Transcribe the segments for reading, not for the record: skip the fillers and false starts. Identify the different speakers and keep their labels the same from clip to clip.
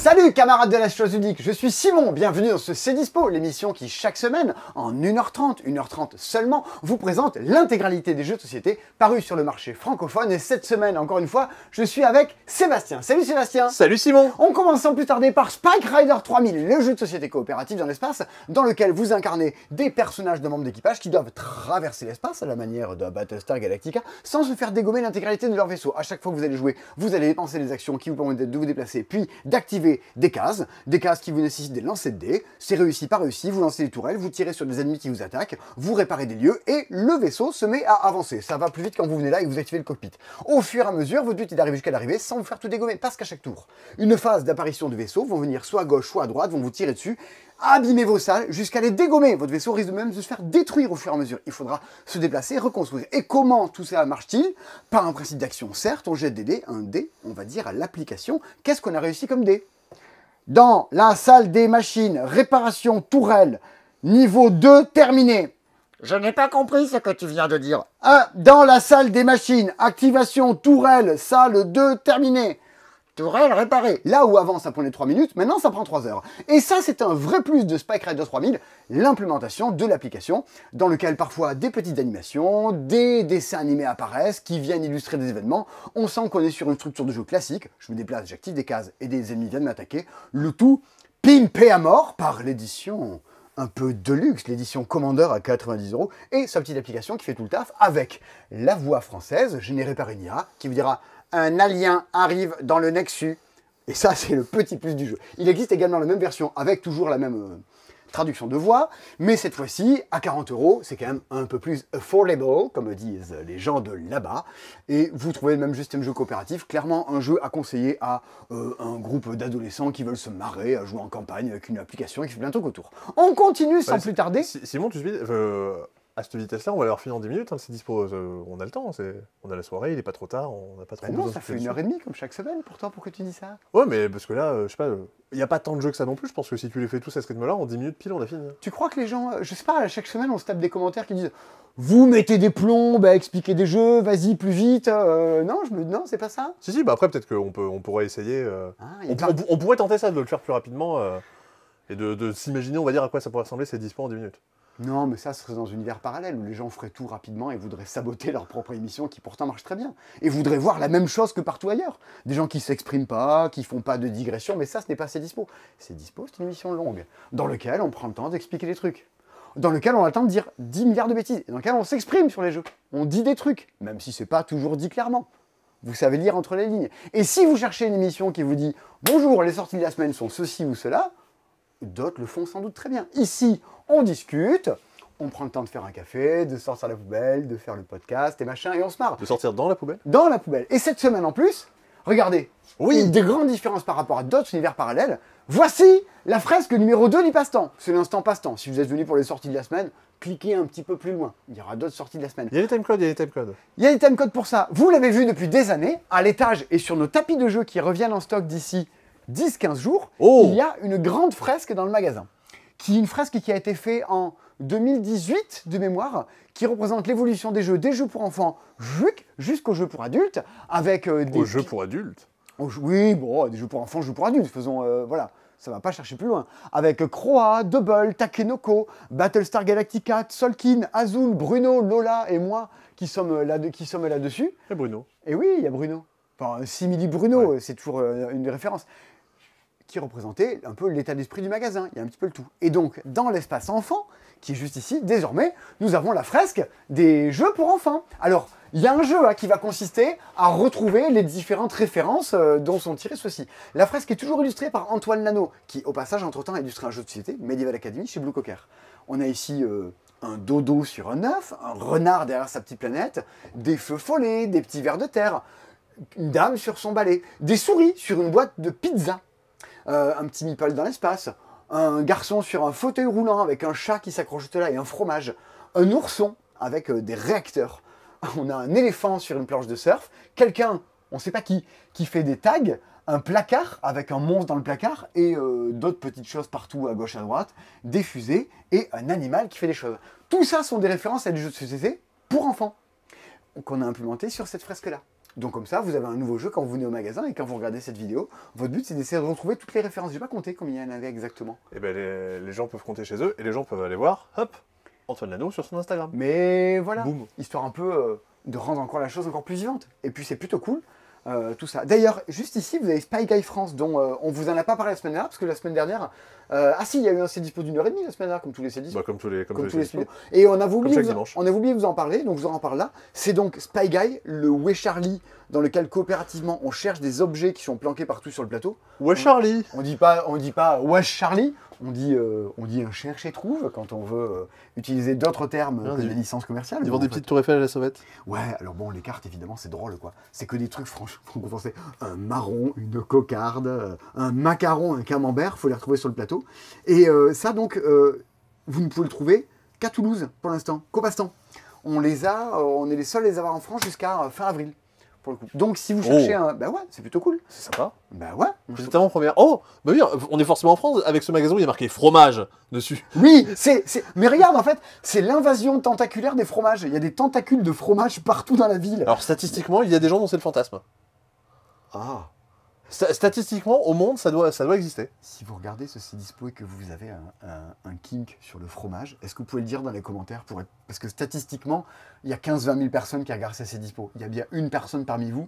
Speaker 1: Salut camarades de la chose unique, je suis Simon, bienvenue dans ce C'est Dispo, l'émission qui chaque semaine, en 1h30, 1h30 seulement, vous présente l'intégralité des jeux de société parus sur le marché francophone. Et cette semaine, encore une fois, je suis avec Sébastien. Salut Sébastien.
Speaker 2: Salut Simon.
Speaker 1: On commence sans plus tarder par Spike Rider 3000, le jeu de société coopératif dans l'espace, dans lequel vous incarnez des personnages de membres d'équipage qui doivent traverser l'espace à la manière de Battlestar Galactica, sans se faire dégommer l'intégralité de leur vaisseau. À chaque fois que vous allez jouer, vous allez dépenser des actions qui vous permettent de vous déplacer, puis d'activer des cases qui vous nécessitent des lancers de dés. C'est réussi par réussi, vous lancez des tourelles, vous tirez sur des ennemis qui vous attaquent, vous réparez des lieux et le vaisseau se met à avancer. Ça va plus vite quand vous venez là et que vous activez le cockpit. Au fur et à mesure, votre but est d'arriver jusqu'à l'arrivée sans vous faire tout dégommer, parce qu'à chaque tour, une phase d'apparition de vaisseaux vont venir soit à gauche, soit à droite, vont vous tirer dessus, abîmer vos salles jusqu'à les dégommer. Votre vaisseau risque même de se faire détruire au fur et à mesure. Il faudra se déplacer, reconstruire. Et comment tout ça marche-t-il? Par un principe d'action, certes, on jette des dés, un dé, on va dire à l'application. Qu'est-ce qu'on a réussi comme dé? Dans la salle des machines, réparation tourelle, niveau 2 terminé.
Speaker 2: Je n'ai pas compris ce que tu viens de dire.
Speaker 1: Dans la salle des machines, activation tourelle, salle 2 terminée.
Speaker 2: Tourelle réparée.
Speaker 1: Là où avant ça prenait 3 minutes, maintenant ça prend 3 heures. Et ça c'est un vrai plus de Spike Rider 3000, l'implémentation de l'application, dans lequel parfois des petites animations, des dessins animés apparaissent, qui viennent illustrer des événements. On sent qu'on est sur une structure de jeu classique, je me déplace, j'active des cases et des ennemis viennent m'attaquer. Le tout pimpé à mort par l'édition un peu de luxe, l'édition Commander à 90 €, et sa petite application qui fait tout le taf avec la voix française générée par une IA qui vous dira un alien arrive dans le Nexus. Et ça, c'est le petit plus du jeu. Il existe également la même version avec toujours la même traduction de voix, mais cette fois-ci, à 40 €, c'est quand même un peu plus affordable, comme disent les gens de là-bas. Et vous trouvez le même système jeu coopératif, clairement un jeu à conseiller à un groupe d'adolescents qui veulent se marrer, à jouer en campagne avec une application qui fait plein de trucs autour. On continue sans plus tarder.
Speaker 2: Simon, tu sais, à cette vitesse-là, on va leur finir en 10 minutes, hein, c'est dispo, on a le temps, on a la soirée, il est pas trop tard, on n'a pas trop besoin
Speaker 1: non, ça fait 1h30 comme chaque semaine, pourtant, pourquoi tu dis ça?
Speaker 2: Ouais, mais parce que là, je sais pas, il n'y a pas tant de jeux que ça non plus, je pense que si tu les fais tous à ce rythme-là, en 10 minutes pile, on a fini.
Speaker 1: Tu crois que les gens, je sais pas, à chaque semaine, on se tape des commentaires qui disent « Vous mettez des plombs à expliquer des jeux, vas-y, plus vite non, non, c'est pas ça.
Speaker 2: Si, bah après, peut-être qu'on pourrait essayer, on pourrait tenter ça, de le faire plus rapidement, et de s'imaginer, on va dire, à quoi ça pourrait ressembler, c'est dispo en 10 minutes.
Speaker 1: Non, mais ça serait dans un univers parallèle où les gens feraient tout rapidement et voudraient saboter leur propre émission qui pourtant marche très bien. Et voudraient voir la même chose que partout ailleurs. Des gens qui s'expriment pas, qui font pas de digression, mais ça, ce n'est pas C'est Dispo. C'est Dispo, c'est une émission longue, dans laquelle on prend le temps d'expliquer des trucs. Dans lequel on a le temps de dire 10 milliards de bêtises. Et dans lequel on s'exprime sur les jeux. On dit des trucs, même si c'est pas toujours dit clairement. Vous savez lire entre les lignes. Et si vous cherchez une émission qui vous dit « Bonjour, les sorties de la semaine sont ceci ou cela », d'autres le font sans doute très bien. Ici, on discute, on prend le temps de faire un café, de sortir la poubelle, de faire le podcast et machin, et on se marre.
Speaker 2: De sortir dans la poubelle?
Speaker 1: Dans la poubelle. Et cette semaine en plus, regardez,
Speaker 2: oui,
Speaker 1: une des grandes différences par rapport à d'autres univers parallèles, voici la fresque numéro 2 du passe-temps. C'est l'instant passe-temps. Si vous êtes venu pour les sorties de la semaine, cliquez un petit peu plus loin. Il y aura d'autres sorties de la semaine.
Speaker 2: Il y a les timecodes, il y a les timecodes.
Speaker 1: Il y a des timecodes pour ça. Vous l'avez vu depuis des années, à l'étage et sur nos tapis de jeu qui reviennent en stock d'ici 10-15 jours, il y a une grande fresque dans le magasin. Une fresque qui a été faite en 2018 de mémoire, qui représente l'évolution des jeux pour enfants jusqu'aux jeux pour adultes, avec des...
Speaker 2: Aux jeux pour adultes?
Speaker 1: Oui, bon, des jeux pour enfants, jeux pour adultes, faisons, voilà, ça va pas chercher plus loin. Avec Croa, Double, Takenoko, Battlestar Galactica, Tzolk'in, Azul, Bruno, Lola et moi qui sommes là-dessus.
Speaker 2: Et Bruno.
Speaker 1: Et oui, il y a Bruno. Enfin, Simili Bruno,
Speaker 2: ouais.
Speaker 1: C'est toujours une référence. Qui représentait un peu l'état d'esprit du magasin. Il y a un petit peu le tout. Et donc, dans l'espace enfant, qui est juste ici, désormais, nous avons la fresque des jeux pour enfants. Alors, il y a un jeu qui va consister à retrouver les différentes références dont sont tirées ceux-ci. La fresque est toujours illustrée par Antoine Lano, qui, au passage, entre-temps, a illustré un jeu de société, Medieval Academy, chez Blue Cocker. On a ici un dodo sur un œuf, un renard derrière sa petite planète, des feux follets, des petits vers de terre, une dame sur son balai, des souris sur une boîte de pizza. Un petit meeple dans l'espace, un garçon sur un fauteuil roulant avec un chat qui s'accroche là et un fromage, un ourson avec des réacteurs, on a un éléphant sur une planche de surf, quelqu'un, on ne sait pas qui fait des tags, un placard avec un monstre dans le placard et d'autres petites choses partout à gauche à droite, des fusées et un animal qui fait des choses. Tout ça sont des références à des jeux de société pour enfants qu'on a implémenté sur cette fresque-là. Donc comme ça, vous avez un nouveau jeu quand vous venez au magasin et quand vous regardez cette vidéo. Votre but, c'est d'essayer de retrouver toutes les références. J'ai pas compté combien il y en avait exactement.
Speaker 2: Et ben les gens peuvent compter chez eux et les gens peuvent aller voir, hop, Antoine Lano sur son Instagram.
Speaker 1: Mais voilà,
Speaker 2: Boum.
Speaker 1: Histoire un peu de rendre encore la chose encore plus vivante. Et puis c'est plutôt cool. Tout ça. D'ailleurs, juste ici, vous avez Spy Guy France, dont on vous en a pas parlé la semaine dernière, parce que la semaine dernière, ah si, il y a eu un C-Dispo d'1h30 la semaine dernière, comme tous les C-Dispo.
Speaker 2: Comme tous les
Speaker 1: studios. Et on a oublié
Speaker 2: dimanche.
Speaker 1: on a oublié de vous en parler, donc je vous en parle là. C'est donc Spy Guy, le Way Charlie, dans lequel coopérativement on cherche des objets qui sont planqués partout sur le plateau.
Speaker 2: Ouais Charlie.
Speaker 1: On dit pas Wesh Charlie, on dit un cherche et trouve quand on veut utiliser d'autres termes que des licences commerciales.
Speaker 2: Ils vendent des petites tours Eiffel à la sauvette.
Speaker 1: Ouais, alors bon, les cartes évidemment c'est drôle quoi. C'est que des trucs franchement français. Un marron, une cocarde, un macaron, un camembert, faut les retrouver sur le plateau. Et ça donc, vous ne pouvez le trouver qu'à Toulouse pour l'instant, qu'au passe-temps. On est les seuls à les avoir en France jusqu'à fin avril. Pour le coup. Donc si vous cherchez un... Bah ouais, c'est plutôt cool.
Speaker 2: C'est sympa.
Speaker 1: Bah ouais.
Speaker 2: J'étais en première. Oh, bah oui, on est forcément en France avec ce magasin où il y a marqué fromage dessus.
Speaker 1: Oui, mais regarde en fait, c'est l'invasion tentaculaire des fromages. Il y a des tentacules de fromage partout dans la ville.
Speaker 2: Alors statistiquement, il y a des gens dont c'est le fantasme.
Speaker 1: Ah.
Speaker 2: Statistiquement, au monde, ça doit exister.
Speaker 1: Si vous regardez ce C-Dispo et que vous avez un kink sur le fromage, est-ce que vous pouvez le dire dans les commentaires parce que statistiquement, il y a 15-20 000 personnes qui regardent ce C-Dispo. Il y a bien une personne parmi vous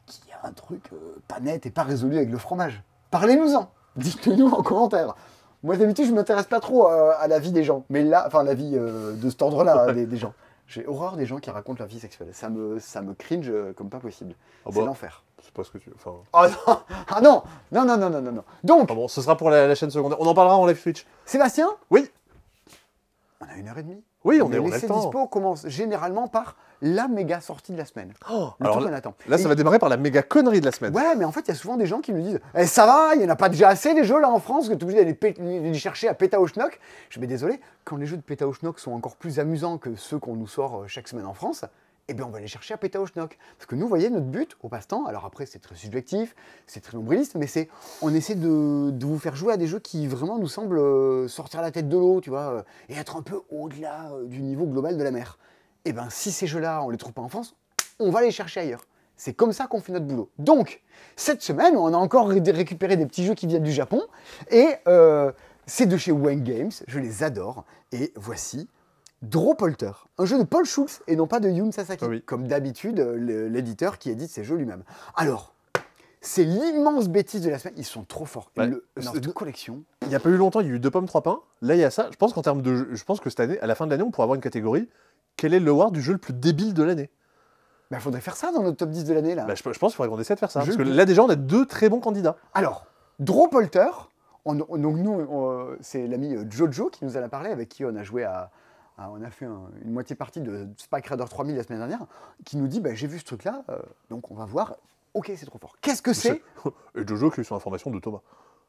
Speaker 1: qui a un truc pas net et pas résolu avec le fromage. Parlez-nous-en. Dites-le nous en commentaire. Moi, d'habitude, je ne m'intéresse pas trop à la vie des gens. Mais là, enfin, la vie de cet ordre-là des gens. J'ai horreur des gens qui racontent leur vie sexuelle. Ça me cringe comme pas possible. C'est l'enfer.
Speaker 2: C'est pas ce que tu... Enfin...
Speaker 1: Oh non. Ah non. Non. Donc...
Speaker 2: Ah bon, ce sera pour la chaîne secondaire. On en parlera en live Twitch.
Speaker 1: Sébastien ?
Speaker 2: Oui.
Speaker 1: On a 1h30.
Speaker 2: Oui, on est
Speaker 1: le temps. Dispo commence généralement par la méga sortie de la semaine.
Speaker 2: Oh,
Speaker 1: le temps qu'on attend.
Speaker 2: Là, ça va démarrer par la méga connerie de la semaine.
Speaker 1: Ouais, mais en fait, il y a souvent des gens qui nous disent « ça va, il n'y en a pas déjà assez des jeux là en France que tu es obligé d'aller les chercher à péta au schnock ?» Je suis désolé, quand les jeux de péta au schnock sont encore plus amusants que ceux qu'on nous sort chaque semaine en France, eh bien on va les chercher à péta au schnock. Parce que nous, vous voyez, notre but au passe-temps, alors après c'est très subjectif, c'est très nombriliste, mais on essaie de vous faire jouer à des jeux qui vraiment nous semblent sortir la tête de l'eau, tu vois, et être un peu au-delà du niveau global de la mer. Eh bien si ces jeux-là, on les trouve pas en France, on va les chercher ailleurs. C'est comme ça qu'on fait notre boulot. Donc, cette semaine, on a encore récupéré des petits jeux qui viennent du Japon, et c'est de chez Wang Games, je les adore, et voici Drawpolter, un jeu de Paul Schultz et non pas de Yun Sasaki, comme d'habitude l'éditeur qui édite ses jeux lui-même. Alors, c'est l'immense bêtise de la semaine, ils sont trop forts.
Speaker 2: Ouais.
Speaker 1: De collection.
Speaker 2: Il n'y a pas eu longtemps, il y a eu 2 pommes, 3 pains. Là, il y a ça. Je pense qu'en termes de jeu, je pense que cette année, à la fin de l'année, on pourra avoir une catégorie. Quel est le award du jeu le plus débile de l'année?
Speaker 1: Bah, faudrait faire ça dans notre top 10 de l'année là.
Speaker 2: Bah, je pense qu'il faudrait qu'on essaie de faire ça. Parce que là, déjà, on a 2 très bons candidats.
Speaker 1: Alors, Drawpolter, donc nous, c'est l'ami Jojo qui nous en a parlé, avec qui on a joué on a fait une moitié partie de Spike Raider 3000 la semaine dernière, qui nous dit bah, j'ai vu ce truc-là, donc on va voir. Ok, c'est trop fort. Qu'est-ce que c'est?
Speaker 2: Et Jojo qui a eu son information de Thomas.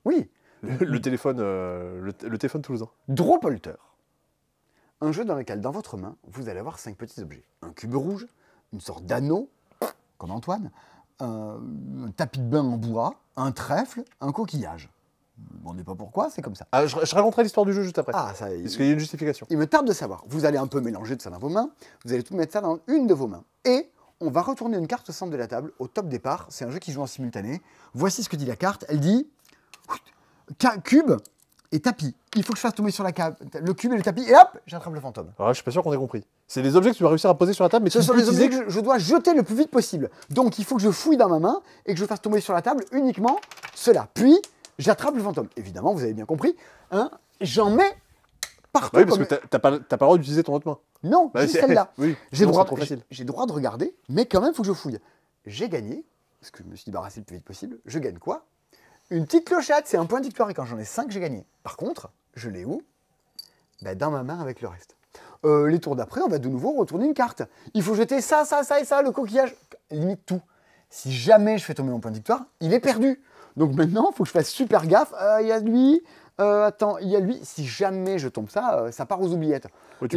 Speaker 1: Oui.
Speaker 2: Le téléphone toulousain.
Speaker 1: Drawpolter. Un jeu dans lequel, dans votre main, vous allez avoir 5 petits objets. Un cube rouge, une sorte d'anneau, comme Antoine, un tapis de bain en bois, un trèfle, un coquillage. On n'est pas pourquoi, c'est comme ça.
Speaker 2: Ah, je raconterai l'histoire du jeu juste après.
Speaker 1: Ah, ça,
Speaker 2: parce qu'il y a une justification.
Speaker 1: Il me tarde de savoir. Vous allez un peu mélanger tout ça dans vos mains, vous allez tout mettre ça dans une de vos mains. Et on va retourner une carte au centre de la table, au top départ. C'est un jeu qui joue en simultané. Voici ce que dit la carte. Elle dit cube et tapis. Il faut que je fasse tomber sur le cube et le tapis, et hop, j'attrape le fantôme.
Speaker 2: Alors là, je suis pas sûr qu'on ait compris. C'est des objets que tu vas réussir à poser sur la table, mais
Speaker 1: ce sont des objets que je dois jeter le plus vite possible. Donc il faut que je fouille dans ma main et que je fasse tomber sur la table uniquement cela. Puis j'attrape le fantôme. Évidemment, vous avez bien compris. Hein, j'en mets partout.
Speaker 2: Oui, parce que t'as pas le droit d'utiliser ton autre main.
Speaker 1: Non, juste celle-là.
Speaker 2: Oui,
Speaker 1: j'ai le droit de regarder, mais quand même, il faut que je fouille. J'ai gagné, parce que je me suis débarrassé le plus vite possible. Je gagne quoi? Une petite clochette, c'est un point de victoire. Et quand j'en ai 5, j'ai gagné. Par contre, je l'ai où? Ben, dans ma main avec le reste. Les tours d'après, on va de nouveau retourner une carte. Il faut jeter ça, ça, ça et ça, le coquillage. Limite tout. Si jamais je fais tomber mon point de victoire, il est perdu. Donc maintenant, il faut que je fasse super gaffe. Il y a lui. Attends, il y a lui. Si jamais je tombe ça, ça part aux oubliettes.
Speaker 2: Ouais,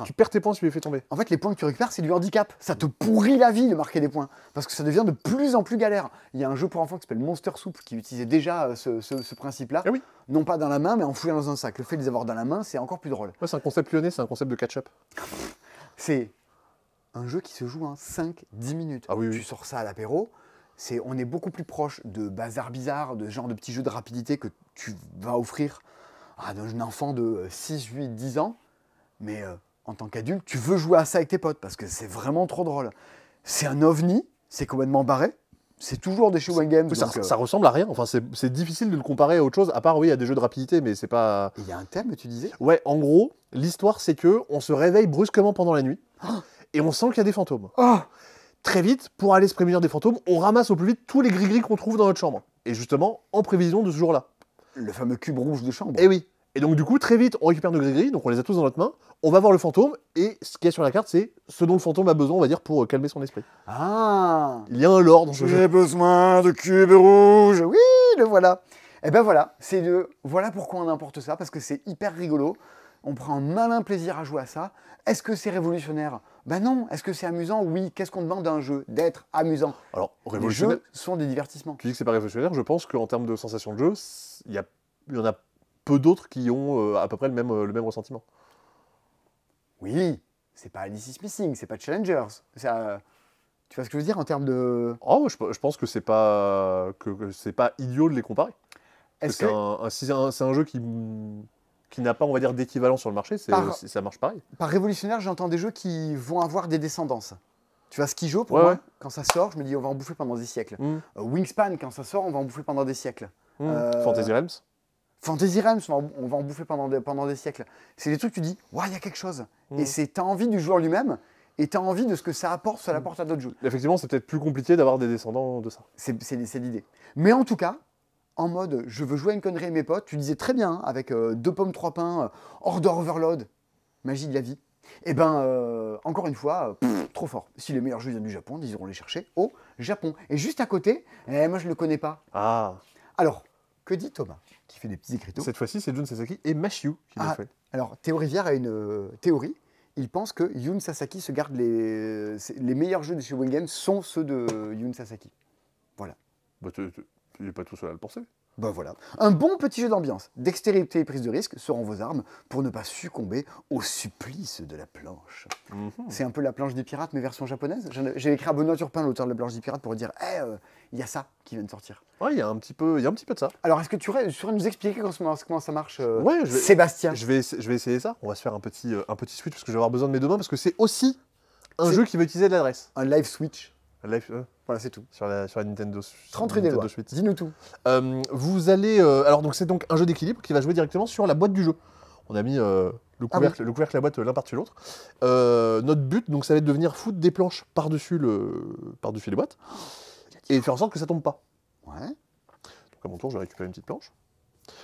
Speaker 2: tu perds tes points si tu les fais tomber.
Speaker 1: En fait, les points que tu récupères, c'est du handicap. Ça te pourrit la vie de marquer des points. Parce que ça devient de plus en plus galère. Il y a un jeu pour enfants qui s'appelle Monster Soup qui utilisait déjà ce principe-là.
Speaker 2: Ah oui.
Speaker 1: Non pas dans la main, mais en fouillant dans un sac. Le fait de les avoir dans la main, c'est encore plus drôle.
Speaker 2: Ouais, c'est un concept lyonnais, c'est un concept de catch-up.
Speaker 1: C'est un jeu qui se joue en 5-10 minutes.
Speaker 2: Ah oui,
Speaker 1: tu sors ça à l'apéro, on est beaucoup plus proche de Bazar Bizarre, de ce genre de petits jeux de rapidité que tu vas offrir à un enfant de 6, 8, 10 ans. Mais en tant qu'adulte, tu veux jouer à ça avec tes potes parce que c'est vraiment trop drôle. C'est un ovni, c'est complètement barré. C'est toujours des Showing Games.
Speaker 2: Ça ressemble à rien. Enfin, c'est difficile de le comparer à autre chose. À part, oui, il y a des jeux de rapidité, mais c'est pas.
Speaker 1: Il y a un thème, tu disais?
Speaker 2: Ouais, en gros, l'histoire, c'est que on se réveille brusquement pendant la nuit et on sent qu'il y a des fantômes. Très vite, pour aller se prémunir des fantômes, on ramasse au plus vite tous les gris-gris qu'on trouve dans notre chambre. Et justement, en prévision de ce jour-là.
Speaker 1: Le fameux cube rouge de chambre.
Speaker 2: Eh oui. Et donc, du coup, très vite, on récupère nos gris-gris, donc on les a tous dans notre main. On va voir le fantôme, et ce qu'il y a sur la carte, c'est ce dont le fantôme a besoin, on va dire, pour calmer son esprit.
Speaker 1: Ah!
Speaker 2: Il y a un lore dans ce jeu.
Speaker 1: J'ai besoin de cubes rouges. Oui, le voilà. Et ben voilà, voilà pourquoi on importe ça, parce que c'est hyper rigolo. On prend un malin plaisir à jouer à ça. Est-ce que c'est révolutionnaire? Ben non. Est-ce que c'est amusant? Oui. Qu'est-ce qu'on demande d'un jeu? D'être amusant.
Speaker 2: Alors,
Speaker 1: les jeux sont des divertissements.
Speaker 2: Tu dis que c'est pas révolutionnaire, je pense qu'en termes de sensation de jeu, il y en a peu d'autres qui ont à peu près le même ressentiment.
Speaker 1: Oui, c'est pas Alice is Missing, c'est pas Challengers. Tu vois ce que je veux dire en termes de...
Speaker 2: Oh, je pense que c'est pas idiot de les comparer. C'est un jeu qui n'a pas, on va dire, d'équivalent sur le marché, ça marche pareil.
Speaker 1: Par révolutionnaire, j'entends des jeux qui vont avoir des descendances. Tu vois, Skijo, pour moi, quand ça sort, je me dis on va en bouffer pendant des siècles. Wingspan, quand ça sort, on va en bouffer pendant des siècles.
Speaker 2: Fantasy Realms
Speaker 1: Fantasy Realms, on va en bouffer pendant des siècles. C'est des trucs, tu dis, ouais, il y a quelque chose. Et t'as envie du joueur lui-même, et t'as envie de ce que ça apporte à d'autres jeux.
Speaker 2: Effectivement, c'est peut-être plus compliqué d'avoir des descendants de ça.
Speaker 1: C'est l'idée. Mais en tout cas, en mode, je veux jouer à une connerie avec mes potes, tu disais très bien, avec 2 pommes, 3 pains, Order Overload, magie de la vie. Et ben, encore une fois, trop fort. Si les meilleurs jeux viennent du Japon, ils iront les chercher au Japon. Et juste à côté, moi je ne le connais pas.
Speaker 2: Ah.
Speaker 1: Alors, que dit Thomas, qui fait des petits écriteaux?
Speaker 2: Cette fois-ci, c'est Jun Sasaki et Mashiu qui l'ont fait.
Speaker 1: Alors, Théo Rivière a une théorie. Il pense que Yun Sasaki se garde les meilleurs jeux de Showing Games sont ceux de Yun Sasaki. Voilà.
Speaker 2: Bah, tu n'es pas tout seul à le penser.
Speaker 1: Ben voilà. Un bon petit jeu d'ambiance, dextérité et prise de risque seront vos armes pour ne pas succomber au supplice de la planche. C'est un peu la planche des pirates, mais version japonaise. J'ai écrit à Benoît Turpin, l'auteur de la planche des pirates, pour dire il y a ça qui vient de sortir.
Speaker 2: Ouais, il y a un petit peu de ça.
Speaker 1: Alors, est-ce que tu pourrais nous expliquer comment ça marche,
Speaker 2: ouais,
Speaker 1: Sébastien?
Speaker 2: Je vais essayer ça. On va se faire un petit switch parce que je vais avoir besoin de mes deux mains parce que c'est aussi un jeu qui va utiliser de l'adresse.
Speaker 1: Un live switch.
Speaker 2: Voilà, c'est tout. Sur la Nintendo
Speaker 1: 30 rue des Lois. Dis-nous tout.
Speaker 2: Vous allez... alors, donc, c'est donc un jeu d'équilibre qui va jouer directement sur la boîte du jeu. On a mis le couvercle et la boîte l'un par-dessus l'autre. Notre but, donc, ça va être de venir foutre des planches par-dessus les boîtes et de faire en sorte que ça tombe pas.
Speaker 1: Ouais.
Speaker 2: Donc, à mon tour, je vais récupérer une petite planche.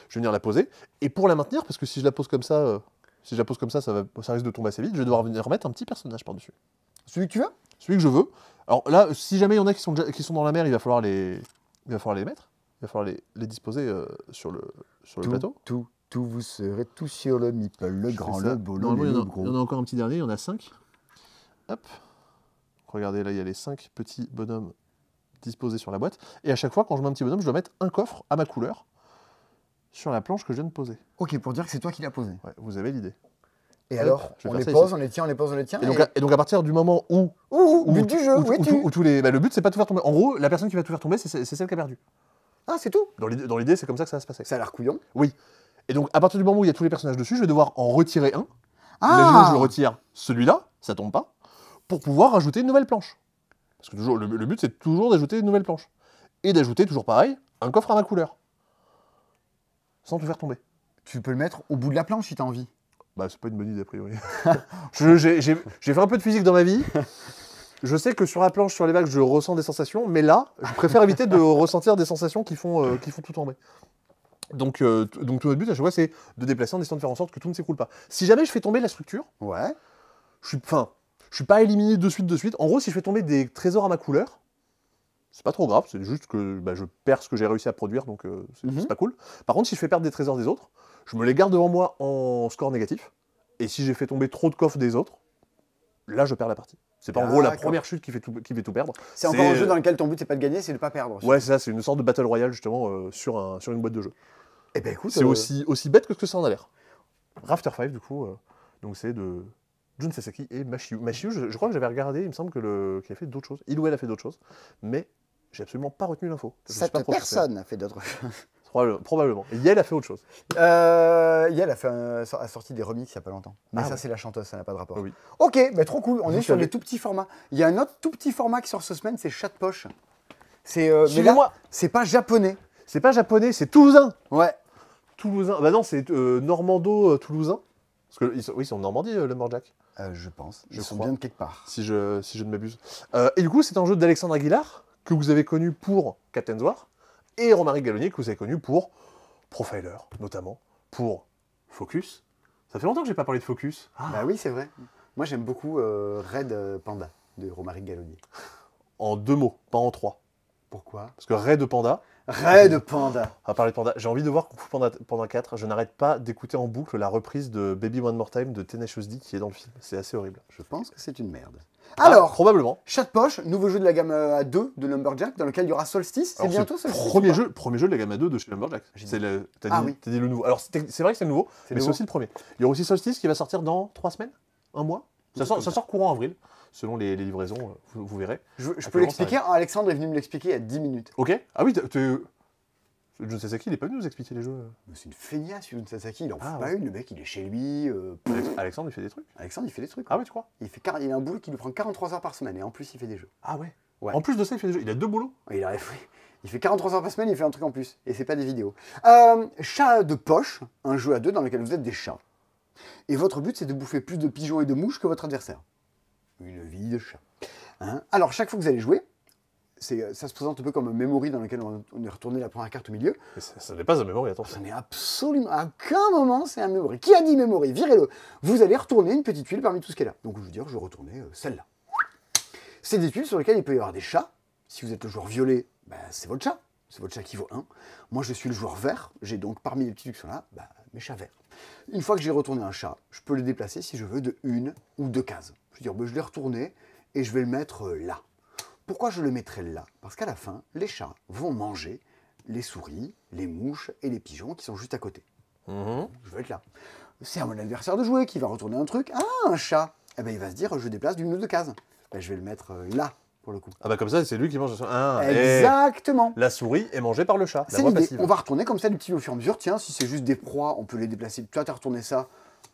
Speaker 2: Je vais venir la poser. Et pour la maintenir, parce que si je la pose comme ça, ça risque de tomber assez vite, je vais devoir venir remettre un petit personnage par-dessus.
Speaker 1: Celui que tu veux?
Speaker 2: Celui que je veux. Alors là, si jamais il y en a qui sont dans la mer, il va falloir les mettre. Il va falloir les disposer sur le plateau.
Speaker 1: Tout, vous serez tout sur le meeple, le grand, le beau, le gros.
Speaker 2: Il y en a encore un petit dernier, il y en a 5. Hop. Regardez, là, il y a les 5 petits bonhommes disposés sur la boîte. Et à chaque fois, quand je mets un petit bonhomme, je dois mettre un coffre à ma couleur sur la planche que je viens de poser.
Speaker 1: Ok, pour dire que c'est toi qui l'as posé.
Speaker 2: Ouais, vous avez l'idée.
Speaker 1: Et alors, on les pose, on les tient.
Speaker 2: Et donc à partir du moment où
Speaker 1: but du jeu,
Speaker 2: le but c'est pas de tout faire tomber. En gros, la personne qui va tout faire tomber, c'est celle qui a perdu.
Speaker 1: Ah, c'est tout.
Speaker 2: Dans l'idée, c'est comme ça que ça va se passer.
Speaker 1: Ça a l'air couillon.
Speaker 2: Oui. Et donc à partir du moment où il y a tous les personnages dessus, je vais devoir en retirer un. Imaginons que je le retire celui-là, ça tombe pas, pour pouvoir rajouter une nouvelle planche. Parce que toujours, le but c'est toujours d'ajouter une nouvelle planche. Et d'ajouter, toujours pareil, un coffre à ma couleur. Sans tout faire tomber.
Speaker 1: Tu peux le mettre au bout de la planche si tu as envie.
Speaker 2: Bah, c'est pas une bonne idée a priori. J'ai fait un peu de physique dans ma vie. Je sais que sur la planche, sur les vagues, je ressens des sensations, mais là, je préfère éviter de ressentir des sensations qui font tout tomber. Donc tout notre but à chaque fois, c'est de déplacer en essayant de faire en sorte que tout ne s'écroule pas. Si jamais je fais tomber la structure, je suis pas éliminé de suite. En gros, si je fais tomber des trésors à ma couleur, c'est pas trop grave, c'est juste que je perds ce que j'ai réussi à produire, donc c'est pas cool. Par contre, si je fais perdre des trésors des autres, je me les garde devant moi en score négatif. Et si j'ai fait tomber trop de coffres des autres, là je perds la partie. C'est pas en gros la première chute qui fait tout perdre.
Speaker 1: C'est encore un jeu dans lequel ton but c'est pas de gagner, c'est de pas perdre.
Speaker 2: Ouais, c'est ça, c'est une sorte de battle royale justement sur une boîte de jeu.
Speaker 1: Et ben écoute,
Speaker 2: c'est aussi bête que ce que ça en a l'air. Rafter 5 du coup, donc c'est de Jun Sasaki et Mashiu. Mashiu, je crois que j'avais regardé, il me semble qu'il a fait d'autres choses. Il ou elle a fait d'autres choses, mais j'ai absolument pas retenu l'info.
Speaker 1: Cette personne a fait d'autres choses.
Speaker 2: Probablement. Et Yael a fait autre chose.
Speaker 1: Yael a sorti des remixes il n'y a pas longtemps. Mais ça, c'est la chanteuse, ça n'a pas de rapport.
Speaker 2: Oui.
Speaker 1: Ok, bah, trop cool. On est sur des tout petits formats. Il y a un autre tout petit format qui sort cette semaine, c'est Chat Poche. Mais là, c'est pas japonais.
Speaker 2: C'est pas japonais, c'est toulousain.
Speaker 1: Ouais.
Speaker 2: Toulousain. Bah non, c'est normando-toulousain. Parce que oui, ils sont en Normandie, Lumberjack.
Speaker 1: Je pense.
Speaker 2: Je
Speaker 1: Ils sont
Speaker 2: crois.
Speaker 1: bien de quelque part.
Speaker 2: Si je ne m'abuse. Et du coup, c'est un jeu d'Alexandre Aguilar, que vous avez connu pour Captain's War, et Romaric Gallonier, que vous avez connu pour Profiler, notamment, pour Focus. Ça fait longtemps que j'ai pas parlé de Focus.
Speaker 1: Bah oui, c'est vrai. Moi, j'aime beaucoup Red Panda, de Romaric Gallonier.
Speaker 2: En 2 mots, pas en 3.
Speaker 1: Pourquoi?
Speaker 2: Parce que Red Panda...
Speaker 1: Red Panda.
Speaker 2: On va parler de Panda. J'ai envie de voir Kung Fu Panda 4. Je n'arrête pas d'écouter en boucle la reprise de Baby One More Time de Tenacious D qui est dans le film. C'est assez horrible.
Speaker 1: Je pense que c'est une merde. Alors,
Speaker 2: probablement.
Speaker 1: Chat Poche, nouveau jeu de la gamme A2 de Lumberjack, dans lequel il y aura Solstice. C'est bientôt Solstice.
Speaker 2: Premier jeu de la gamme A2 de chez Lumberjack. T'as dit le nouveau. Alors, c'est vrai que c'est le nouveau, mais c'est aussi le premier. Il y aura aussi Solstice qui va sortir dans 3 semaines, 1 mois. Ça sort courant avril, selon les livraisons, vous verrez.
Speaker 1: Je peux l'expliquer. Alexandre est venu me l'expliquer il y a 10 minutes.
Speaker 2: Ok. Ah oui, Jun Sasaki, il est pas venu nous expliquer les jeux.
Speaker 1: C'est une feignasse, Jun Sasaki. Il en fout pas
Speaker 2: ouais.
Speaker 1: une. Le mec, il est chez lui.
Speaker 2: Alexandre, il fait des trucs.
Speaker 1: Alexandre, il fait des trucs.
Speaker 2: Ah ouais, tu crois?
Speaker 1: Il a un boulot qui lui prend 43 heures par semaine. Et en plus, il fait des jeux.
Speaker 2: Ah ouais.
Speaker 1: Ouais.
Speaker 2: En plus de ça, il fait des jeux. Il a 2 boulots.
Speaker 1: Il fait 43 heures par semaine, il fait un truc en plus. Et c'est pas des vidéos. Chat de poche, un jeu à 2 dans lequel vous êtes des chats. Et votre but, c'est de bouffer plus de pigeons et de mouches que votre adversaire. Une vie de chat. Hein? Alors, chaque fois que vous allez jouer, ça se présente un peu comme un memory dans lequel on est retourné la première carte au milieu.
Speaker 2: Mais ça n'est pas un memory, attention.
Speaker 1: Ça n'est absolument... À aucun moment, c'est un memory. Qui a dit memory? Virez-le. Vous allez retourner une petite tuile parmi tout ce qui est là. Donc, je veux dire, je vais retourner celle-là. C'est des tuiles sur lesquelles il peut y avoir des chats. Si vous êtes le joueur violet, bah, c'est votre chat. C'est votre chat qui vaut 1. Moi, je suis le joueur vert. J'ai donc, parmi les petits trucs qui sont là, bah, mes chats verts. Une fois que j'ai retourné un chat, je peux le déplacer, si je veux, de 1 ou 2 cases. Je veux dire, bah, je l'ai retourné et je vais le mettre là. Pourquoi je le mettrai là? Parce qu'à la fin, les chats vont manger les souris, les mouches et les pigeons qui sont juste à côté. Je vais être là. C'est à mon adversaire de jouer qui va retourner un truc. Ah, un chat. Eh ben, il va se dire, je déplace d'une ou 2 cases. Ben, je vais le mettre là, pour le coup.
Speaker 2: Ah bah comme ça, c'est lui qui mange
Speaker 1: Exactement.
Speaker 2: La souris est mangée par le chat.
Speaker 1: C'est l'idée. On va retourner comme ça des petits au fur et à mesure. Tiens, si c'est juste des proies, on peut les déplacer. Toi, tu as retourné ça,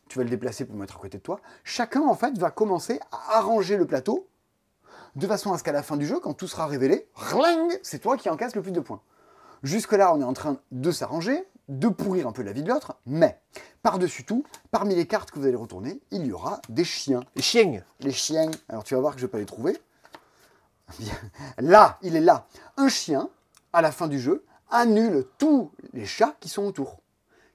Speaker 1: tu vas le déplacer pour le mettre à côté de toi. Chacun, en fait, va commencer à arranger le plateau de façon à ce qu'à la fin du jeu, quand tout sera révélé, c'est toi qui encaisse le plus de points. Jusque-là, on est en train de s'arranger, de pourrir un peu la vie de l'autre, mais par-dessus tout, parmi les cartes que vous allez retourner, il y aura des chiens.
Speaker 2: Les chiens.
Speaker 1: Les chiens. Alors tu vas voir que je ne vais pas les trouver. Là, il est là. Un chien, à la fin du jeu, annule tous les chats qui sont autour,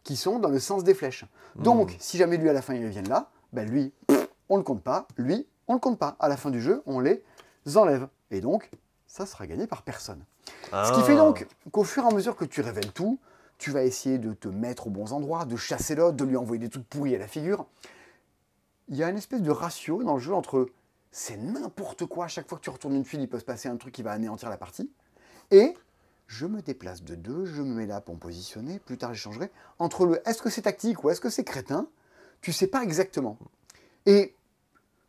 Speaker 1: qui sont dans le sens des flèches. Donc, si jamais lui, à la fin, il vient là, ben lui, on ne le compte pas. Lui, on ne le compte pas. À la fin du jeu, on les enlève. Et donc, ça sera gagné par personne. Ce qui fait donc qu'au fur et à mesure que tu révèles tout, tu vas essayer de te mettre aux bons endroits, de chasser l'autre, de lui envoyer des trucs pourris à la figure. Il y a une espèce de ratio dans le jeu entre c'est n'importe quoi, à chaque fois que tu retournes une tuile, il peut se passer un truc qui va anéantir la partie, et je me déplace de 2, je me mets là pour me positionner, plus tard j'échangerai, entre le est-ce que c'est tactique ou est-ce que c'est crétin, tu sais pas exactement. Et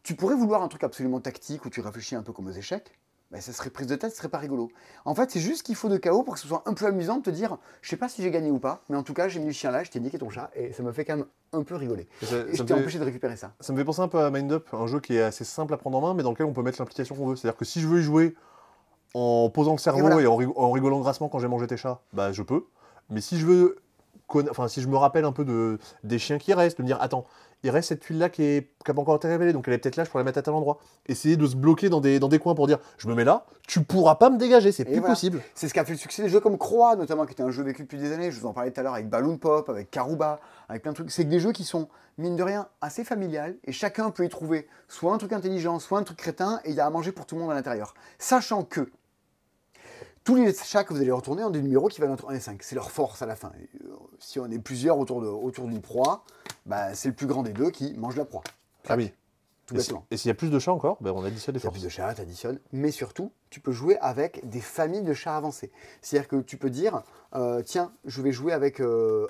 Speaker 1: tu pourrais vouloir un truc absolument tactique où tu réfléchis un peu comme aux échecs, ben ça serait prise de tête, ce serait pas rigolo. En fait, c'est juste qu'il faut de chaos pour que ce soit un peu amusant de te dire, je sais pas si j'ai gagné ou pas, mais en tout cas, j'ai mis le chien là, je t'ai niqué ton chat, et ça me fait quand même un peu rigoler. Et je t'ai empêché de récupérer ça.
Speaker 2: Ça me fait penser un peu à Mind Up, un jeu qui est assez simple à prendre en main, mais dans lequel on peut mettre l'implication qu'on veut. C'est-à-dire que si je veux y jouer en posant le cerveau et en rigolant grassement quand j'ai mangé tes chats, bah je peux. Mais si je veux, si je me rappelle un peu des chiens qui restent, de me dire, attends, il reste cette tuile-là qui n'a pas encore été révélée, donc elle est peut-être là, je pourrais la mettre à tel endroit. Essayer de se bloquer dans des coins pour dire, je me mets là, tu pourras pas me dégager, c'est plus possible.
Speaker 1: C'est ce qui a fait le succès des jeux comme Croix, notamment, qui était un jeu vécu depuis des années. Je vous en parlais tout à l'heure avec Balloon Pop, avec Karuba, avec plein de trucs. C'est que des jeux qui sont, mine de rien, assez familiales, et chacun peut y trouver soit un truc intelligent, soit un truc crétin, et il y a à manger pour tout le monde à l'intérieur. Sachant que tous les chats que vous allez retourner ont des numéros qui valent entre 1 et 5. C'est leur force à la fin. Si on est plusieurs autour d'une proie, bah, c'est le plus grand des deux qui mange la proie.
Speaker 2: Ah oui.
Speaker 1: Tout bêtement.
Speaker 2: Et s'il y a plus de chats encore, ben on additionne les
Speaker 1: forces.
Speaker 2: forces.
Speaker 1: Il y a plus de chats, tu additionnes. Mais surtout, tu peux jouer avec des familles de chats avancés. C'est-à-dire que tu peux dire, tiens, je vais jouer avec, eux,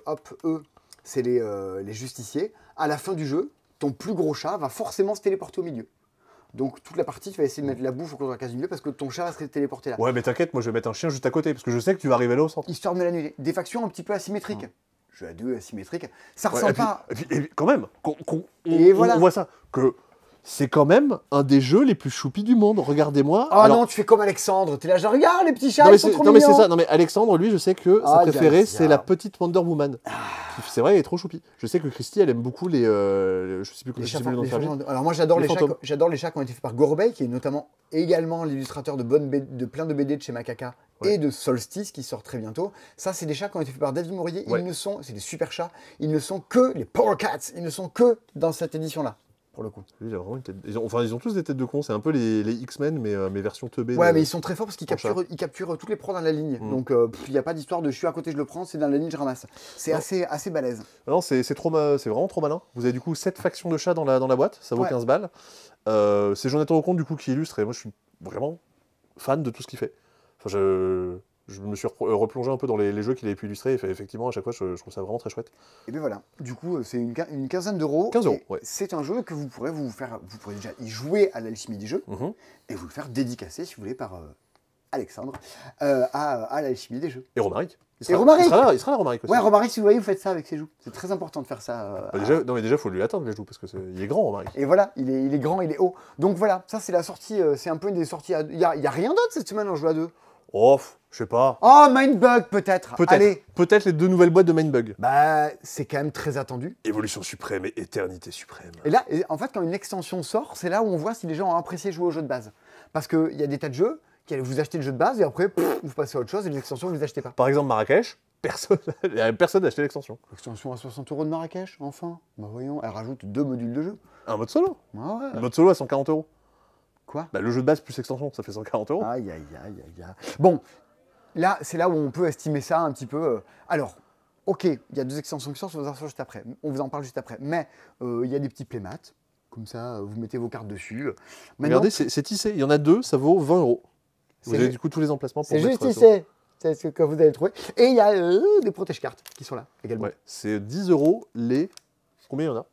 Speaker 1: c'est les justiciers. À la fin du jeu, ton plus gros chat va forcément se téléporter au milieu. Donc toute la partie, tu vas essayer de mettre la bouffe au contre la case du milieu parce que ton chat va se téléporter là.
Speaker 2: Ouais, mais t'inquiète, moi je vais mettre un chien juste à côté, parce que je sais que tu vas arriver là au centre.
Speaker 1: Histoire de mélanger. Des factions un petit peu asymétriques. Jeu à deux asymétriques. Ça
Speaker 2: Ouais,
Speaker 1: ressemble
Speaker 2: et puis-
Speaker 1: pas.
Speaker 2: et puis, quand même,
Speaker 1: Et voilà.
Speaker 2: on voit ça, que c'est quand même un des jeux les plus choupis du monde. Regardez-moi.
Speaker 1: Ah
Speaker 2: Alors-
Speaker 1: non, tu fais comme Alexandre. T'es là, je regarde les petits chats,
Speaker 2: non, mais
Speaker 1: ils sont
Speaker 2: c'est
Speaker 1: trop
Speaker 2: non, mais c'est
Speaker 1: mignons.
Speaker 2: ça. Non, mais Alexandre, lui, je sais que sa
Speaker 1: Aïe,
Speaker 2: préférée,
Speaker 1: aïe,
Speaker 2: c'est
Speaker 1: aïe.
Speaker 2: la petite Wonder Woman. C'est vrai, elle est trop choupie. Je sais que Christy, elle aime beaucoup les. Je sais plus comment
Speaker 1: Les chats
Speaker 2: c'est le nom de
Speaker 1: les
Speaker 2: famille.
Speaker 1: fantômes. Alors moi j'adore
Speaker 2: Les
Speaker 1: les chats,
Speaker 2: fantômes.
Speaker 1: j'adore les chats qui ont été faits par Gorbey, qui est notamment également l'illustrateur de plein de BD de chez Macaca
Speaker 2: Ouais.
Speaker 1: et de Solstice qui sort très bientôt. Ça c'est des chats qui ont été faits par David Maurier.
Speaker 2: Ouais.
Speaker 1: Ils ne sont, c'est des super chats. Ils ne sont que les Power Cats. Ils ne sont que dans cette édition là, pour le coup.
Speaker 2: Lui, il a vraiment une tête. Ils ont tous des têtes de con. C'est un peu les X-Men, mais version teubée.
Speaker 1: Ouais,
Speaker 2: de-
Speaker 1: mais ils sont très forts parce qu'ils
Speaker 2: en chat.
Speaker 1: capturent toutes les proies dans la ligne.
Speaker 2: Mm.
Speaker 1: Donc il n'y a pas d'histoire de je suis à côté, je le prends, c'est dans la ligne, je ramasse. C'est
Speaker 2: Non.
Speaker 1: assez balèze.
Speaker 2: Non, c'est vraiment trop malin. Vous avez du coup 7 factions de chats dans la boîte, ça vaut
Speaker 1: Ouais.
Speaker 2: 15 balles. C'est Jonathan Ocon du coup qui illustre, et moi je suis vraiment fan de tout ce qu'il fait. Enfin, je me suis replongé un peu dans les jeux qu'il avait pu illustrer, et effectivement à chaque fois je trouve ça vraiment très chouette.
Speaker 1: Et bien voilà, du coup c'est une quinzaine d'euros.
Speaker 2: 15 €,
Speaker 1: Et
Speaker 2: ouais.
Speaker 1: C'est un jeu que vous pourrez déjà y jouer à l'alchimie des jeux
Speaker 2: Mhm.
Speaker 1: et vous le faire dédicacer si vous voulez par Alexandre à l'alchimie des jeux.
Speaker 2: Et Romaric.
Speaker 1: Et Romaric.
Speaker 2: Il sera là Romaric aussi.
Speaker 1: Ouais, Romaric, si vous voyez, vous faites ça avec ses joues. C'est très important de faire ça.
Speaker 2: Bah, déjà, non mais déjà faut lui attendre les joues parce que il est grand Romaric.
Speaker 1: Et voilà, il est grand, il est haut. Donc voilà, ça c'est la sortie, c'est un peu une des sorties. Il y a rien d'autre cette semaine en jeu à deux.
Speaker 2: Oh, je sais pas.
Speaker 1: Oh, Mindbug peut-être. Allez.
Speaker 2: Peut-être les 2 nouvelles boîtes de Mindbug.
Speaker 1: Bah, c'est quand même très attendu.
Speaker 2: Évolution suprême et éternité suprême.
Speaker 1: Et là, en fait, quand une extension sort, c'est là où on voit si les gens ont apprécié jouer au jeu de base. Parce qu'il y a des tas de jeux qui vous achetez le jeu de base et après, vous passez à autre chose et les extensions, vous les achetez pas.
Speaker 2: Par exemple Marrakech, personne n'a acheté l'extension.
Speaker 1: Extension à 60 € de Marrakech, enfin. Bah voyons, elle rajoute 2 modules de jeu.
Speaker 2: Un mode solo.
Speaker 1: Ah ouais.
Speaker 2: Le mode solo à 140 €.
Speaker 1: Quoi?
Speaker 2: Bah, le jeu de base plus extension, ça fait 140 €.
Speaker 1: Aïe, aïe, aïe, aïe, aïe. Bon, là, c'est là où on peut estimer ça un petit peu. Alors, ok, il y a 2 extensions qui sortent, on vous en parle juste après. On vous en parle juste après. Mais il y a des petits playmats. Comme ça, vous mettez vos cartes dessus. Maintenant,
Speaker 2: Regardez, c'est tissé. Il y en a 2, ça vaut 20 €. Vous
Speaker 1: C'est
Speaker 2: avez
Speaker 1: ju-
Speaker 2: du coup tous les emplacements pour
Speaker 1: c'est
Speaker 2: mettre
Speaker 1: juste
Speaker 2: sur-
Speaker 1: ici. C'est ce que vous allez trouver. Et il y a des protège-cartes qui sont là également.
Speaker 2: Ouais, c'est 10 € les. Combien il y en a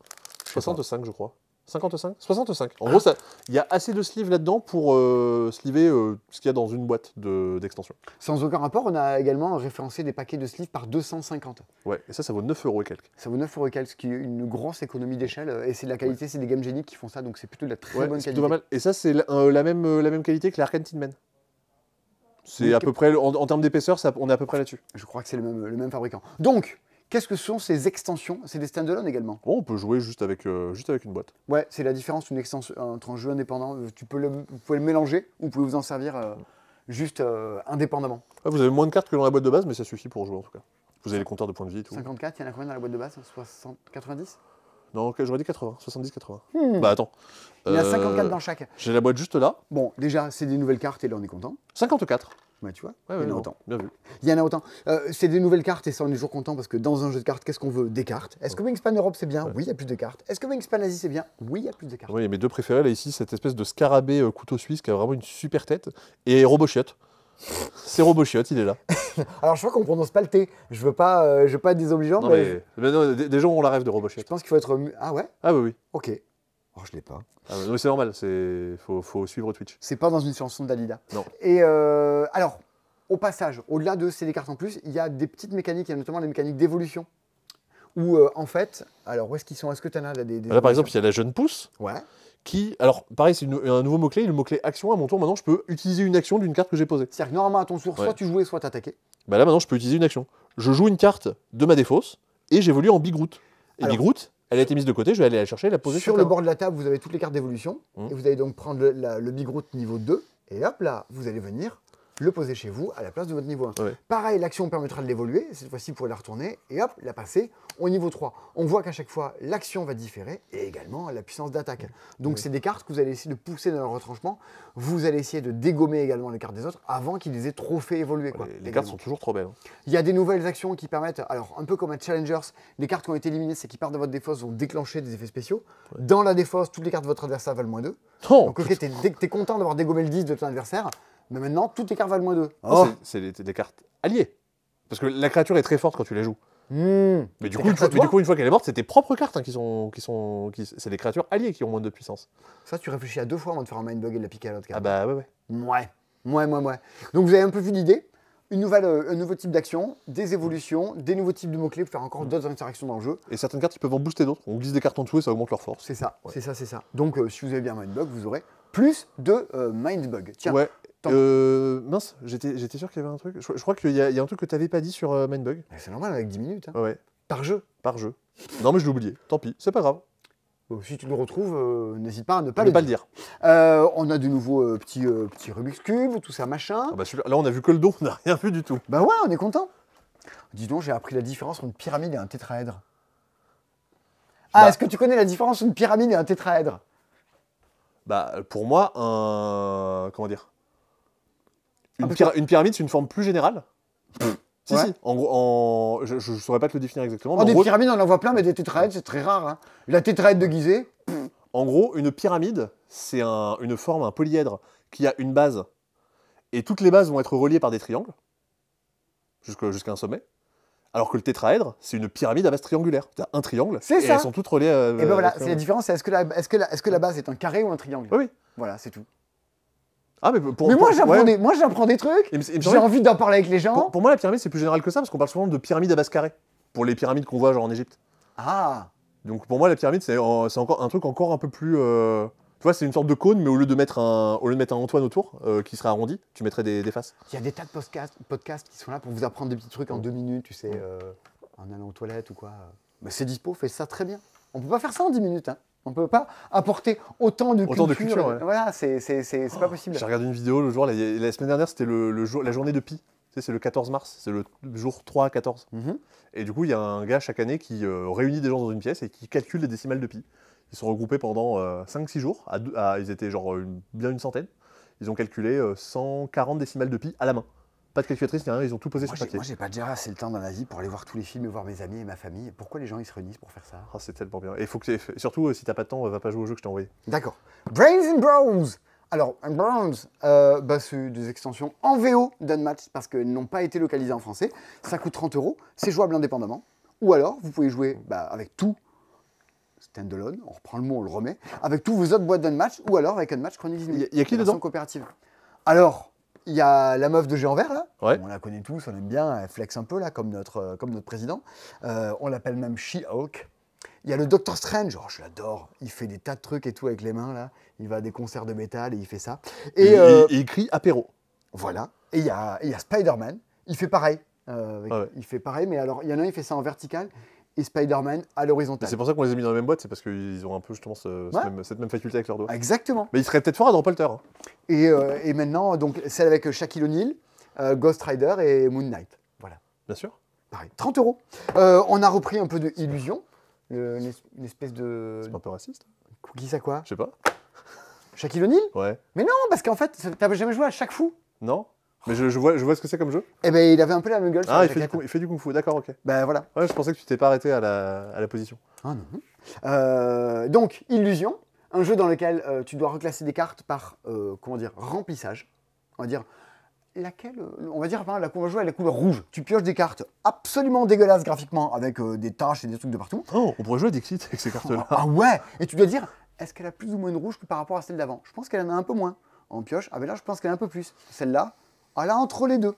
Speaker 1: sais
Speaker 2: 65, je crois. 55 65. En gros, il y a assez de sleeves là-dedans pour sleever ce qu'il y a dans une boîte d'extension.
Speaker 1: Sans aucun rapport, on a également référencé des paquets de sleeves par 250.
Speaker 2: Ouais, et ça vaut 9 € et quelques.
Speaker 1: Ça vaut 9 € et quelques, ce qui est une grosse économie d'échelle. Et c'est de la qualité, c'est des Game Genie qui font ça, donc c'est plutôt de la très
Speaker 2: Ouais,
Speaker 1: bonne
Speaker 2: c'est
Speaker 1: qualité.
Speaker 2: plutôt pas mal. Et ça, c'est la même qualité que l'Arcane Tin Man. C'est
Speaker 1: Oui,
Speaker 2: à peu près, en termes d'épaisseur, on est à peu près là-dessus.
Speaker 1: Je crois que c'est le même fabricant. Donc, qu'est-ce que sont ces extensions? C'est des stand-alone également.
Speaker 2: Bon, on peut jouer juste avec une boîte.
Speaker 1: Ouais, c'est la différence d'une extension entre un jeu indépendant. Vous pouvez le mélanger ou vous pouvez vous en servir juste indépendamment.
Speaker 2: Ouais, vous avez moins de cartes que dans la boîte de base, mais ça suffit pour jouer en tout cas. Vous avez les compteurs de points de vie et tout.
Speaker 1: 54, il y en a combien dans la boîte de base? 60, 90?
Speaker 2: Non, ok, j'aurais dit 80, 70-80.
Speaker 1: Hmm.
Speaker 2: Bah attends.
Speaker 1: Il y en a 54 dans chaque.
Speaker 2: J'ai la boîte juste là.
Speaker 1: Bon, déjà, c'est des nouvelles cartes et là, on est content.
Speaker 2: 54.
Speaker 1: Ouais, tu vois,
Speaker 2: Ouais,
Speaker 1: il y en a
Speaker 2: non,
Speaker 1: autant.
Speaker 2: bien vu.
Speaker 1: Il y en a autant. C'est des nouvelles cartes et ça, on est toujours content parce que dans un jeu de cartes, qu'est-ce qu'on veut? Des cartes. Est-ce que Wingspan Europe, c'est bien? Oui, il y a plus de cartes. Est-ce que Wingspan Asie, c'est bien? Oui, il y a plus de cartes.
Speaker 2: Oui, il y a mes 2 préférés là ici, cette espèce de scarabée couteau suisse qui a vraiment une super tête. Et Robochiotte. C'est Robochiotte, il est là.
Speaker 1: Alors, je crois qu'on prononce pas le T. Je veux pas être désobligeant,
Speaker 2: Non,
Speaker 1: mais
Speaker 2: mais non, des gens ont la rêve de
Speaker 1: je
Speaker 2: Robochiotte.
Speaker 1: pense qu'il faut être... Ah ouais?
Speaker 2: Ah oui, oui.
Speaker 1: Ok. Oh, je l'ai pas.
Speaker 2: Ah, mais c'est normal, faut suivre Twitch.
Speaker 1: C'est pas dans une chanson de Dalida.
Speaker 2: Non.
Speaker 1: Et alors, au passage, au-delà de ces des cartes en plus, il y a des petites mécaniques, il y a notamment les mécaniques d'évolution. Où en fait, alors où est-ce qu'ils sont? Est-ce que tu en as des
Speaker 2: Là par exemple, il y a la jeune pousse.
Speaker 1: Ouais.
Speaker 2: Qui, alors pareil, c'est un nouveau mot-clé, le mot-clé action. À mon tour, maintenant, je peux utiliser une action d'une carte que j'ai posée.
Speaker 1: C'est-à-dire que normalement, à ton tour, soit
Speaker 2: Ouais.
Speaker 1: tu jouais, soit t'attaquais.
Speaker 2: Bah là, maintenant, je peux utiliser une action. Je joue une carte de ma défausse et j'évolue en Big Groot. Et
Speaker 1: Alors-
Speaker 2: Big Groot, elle a été mise de côté, je vais aller la chercher et la poser
Speaker 1: Sur
Speaker 2: sur
Speaker 1: le
Speaker 2: terrain.
Speaker 1: bord de la table, vous avez toutes les cartes d'évolution.
Speaker 2: Mmh.
Speaker 1: Et vous allez donc prendre le Big Root niveau 2. Et hop là, vous allez venir le poser chez vous à la place de votre niveau 1.
Speaker 2: Ouais.
Speaker 1: Pareil, l'action permettra de l'évoluer. Cette fois-ci, vous pourrez la retourner et hop, la passer au niveau 3. On voit qu'à chaque fois, l'action va différer et également la puissance d'attaque. Donc, c'est des cartes que vous allez essayer de pousser dans leur retranchement. Vous allez essayer de dégommer également les cartes des autres avant qu'ils les aient trop fait évoluer. Quoi,
Speaker 2: Les
Speaker 1: également.
Speaker 2: cartes sont toujours trop belles. Hein.
Speaker 1: Il y a des nouvelles actions qui permettent, alors un peu comme à Challengers, les cartes qui ont été éliminées, c'est qui partent de votre défausse vont déclencher des effets spéciaux. Dans la défausse, toutes les cartes de votre adversaire valent moins 2.
Speaker 2: Non,
Speaker 1: Donc ok, t'es content d'avoir dégommé le 10 de ton adversaire, mais maintenant toutes les cartes valent moins 2.
Speaker 2: non, c'est des cartes alliées. Parce que la créature est très forte quand tu la joues. Mais du coup, une fois qu'elle est morte, c'est tes propres cartes hein, c'est des créatures alliées qui ont moins de puissance.
Speaker 1: Ça, tu réfléchis à 2 fois avant de faire un mindbug et de la piquer à l'autre carte.
Speaker 2: Ah bah ouais.
Speaker 1: Ouais. Donc vous avez un peu vu l'idée. Un nouveau type d'action, des évolutions, des nouveaux types de mots-clés pour faire encore d'autres interactions dans le jeu.
Speaker 2: Et certaines cartes, ils peuvent en booster d'autres. On glisse des cartes en dessous et ça augmente leur force.
Speaker 1: C'est ça, c'est ça. Donc si vous avez bien mindbug, vous aurez plus de mindbug. Tiens.
Speaker 2: Ouais. Mince, j'étais sûr qu'il y avait un truc. Je crois qu'il y a un truc que tu n'avais pas dit sur Mindbug.
Speaker 1: C'est normal avec 10 minutes. Hein.
Speaker 2: Ouais.
Speaker 1: Par jeu.
Speaker 2: Non, mais je l'ai oublié. Tant pis, c'est pas grave.
Speaker 1: Si tu le retrouves, n'hésite pas à ne pas
Speaker 2: Je
Speaker 1: le
Speaker 2: vais
Speaker 1: dire.
Speaker 2: pas le dire.
Speaker 1: On a de nouveaux petits Rubik's Cube, tout ça machin.
Speaker 2: Ah bah là, on a vu que le dos, on n'a rien vu du tout.
Speaker 1: Bah ouais, on est content. Dis donc, j'ai appris la différence entre une pyramide et un tétraèdre. Ah, est-ce que tu connais la différence entre une pyramide et un tétraèdre?
Speaker 2: Bah, pour moi, comment dire, une pyramide, c'est une forme plus générale. Si. En gros, je ne saurais pas te le définir exactement.
Speaker 1: Des pyramides, on en voit plein, mais des tétraèdres, c'est très rare. Hein. La tétraèdre de Gizeh.
Speaker 2: En gros, une pyramide, c'est une forme, un polyèdre, qui a une base. Et toutes les bases vont être reliées par des triangles, jusqu'à un sommet. Alors que le tétraèdre, c'est une pyramide à base triangulaire. C'est un triangle, et elles sont toutes reliées à...
Speaker 1: Et ben voilà, c'est la différence, c'est est-ce que la base est un carré ou un triangle?
Speaker 2: Oui.
Speaker 1: Voilà, c'est tout.
Speaker 2: Ah, mais
Speaker 1: moi, j'apprends des trucs, j'ai envie d'en parler avec les gens.
Speaker 2: Pour moi, la pyramide, c'est plus général que ça, parce qu'on parle souvent de pyramide à base carré, pour les pyramides qu'on voit genre en Égypte.
Speaker 1: Ah.
Speaker 2: Donc pour moi, la pyramide, c'est encore un truc encore un peu plus... Tu vois, c'est une sorte de cône, mais au lieu de mettre un Antoine autour, qui serait arrondi, tu mettrais des faces.
Speaker 1: Il y a des tas de podcasts qui sont là pour vous apprendre des petits trucs en 2 minutes, tu sais, en allant aux toilettes ou quoi. Mais c'est dispo, fait ça très bien. On peut pas faire ça en 10 minutes, hein. On peut pas apporter autant de culture.
Speaker 2: Ouais.
Speaker 1: Voilà, c'est pas possible.
Speaker 2: J'ai regardé une vidéo le jour, la semaine dernière, c'était la journée de Pi. Tu sais, c'est le 14 mars, c'est le jour 3 à 14. Et du coup, il y a un gars chaque année qui réunit des gens dans une pièce et qui calcule les décimales de Pi. Ils sont regroupés pendant 5-6 jours, ils étaient genre bien une centaine. Ils ont calculé 140 décimales de Pi à la main. Pas de calculatrice, ni rien, ils ont tout posé sur papier.
Speaker 1: Moi, j'ai pas déjà assez le temps dans la vie pour aller voir tous les films et voir mes amis et ma famille. Pourquoi les gens ils se réunissent pour faire ça?
Speaker 2: Oh, c'est tellement bien. Et surtout, si t'as pas de temps, va pas jouer au jeu que je t'ai envoyé.
Speaker 1: D'accord. Brains and Bros. Alors, Bros, c'est des extensions en VO d'Unmatch parce qu'elles n'ont pas été localisées en français. Ça coûte 30 €. C'est jouable indépendamment. Ou alors, vous pouvez jouer avec tout standalone, on reprend le mot, on le remet, avec tous vos autres boîtes d'Unmatch, ou alors avec Unmatch Chronicles Infinite.
Speaker 2: Il y a qui dedans?
Speaker 1: Coopérative. Alors, il y a la meuf de Géant Vert, là.
Speaker 2: Ouais.
Speaker 1: On la connaît tous, on aime bien, elle flex un peu, là, comme notre président. On l'appelle même She-Hulk. Il y a le Doctor Strange, je l'adore, il fait des tas de trucs et tout avec les mains, là. Il va à des concerts de métal et il fait ça.
Speaker 2: Et il crie apéro.
Speaker 1: Voilà. Et il y a Spider-Man, il fait pareil. Il fait pareil, mais alors, il y en a un, il fait ça en vertical, et Spider-Man à l'horizontale.
Speaker 2: C'est pour ça qu'on les a mis dans la même boîte, c'est parce qu'ils ont un peu justement cette même faculté avec leurs doigts.
Speaker 1: Exactement.
Speaker 2: Mais il serait peut-être fort à Droppalter. Hein.
Speaker 1: Et maintenant, donc, celle avec Shaquille O'Neal, Ghost Rider et Moon Knight. Voilà.
Speaker 2: Bien sûr.
Speaker 1: Pareil, 30 €. On a repris un peu de Illusion, une espèce de...
Speaker 2: C'est pas un peu raciste?
Speaker 1: Qui ça quoi?
Speaker 2: Je sais pas.
Speaker 1: Shaquille O'Neal?
Speaker 2: Ouais.
Speaker 1: Mais non, parce qu'en fait, t'avais jamais joué à Shaq Fu?
Speaker 2: Non. Mais je vois ce que c'est comme jeu.
Speaker 1: Eh ben, il avait un peu la même gueule.
Speaker 2: Ah, il fait du kung-fu, d'accord, ok.
Speaker 1: Ben voilà.
Speaker 2: Ouais, je pensais que tu t'es pas arrêté à la position.
Speaker 1: Ah non. Donc, Illusion, un jeu dans lequel tu dois reclasser des cartes par, remplissage. On va dire, là qu'on va jouer à la couleur rouge. Tu pioches des cartes absolument dégueulasses graphiquement, avec des taches et des trucs de partout.
Speaker 2: Oh, on pourrait jouer à Dixit avec ces cartes-là.
Speaker 1: Ah ouais. Et tu dois dire, est-ce qu'elle a plus ou moins de rouge que par rapport à celle d'avant? Je pense qu'elle en a un peu moins. En pioche, ah ben là, je pense qu'elle a un peu plus. Celle-là, elle a entre les deux.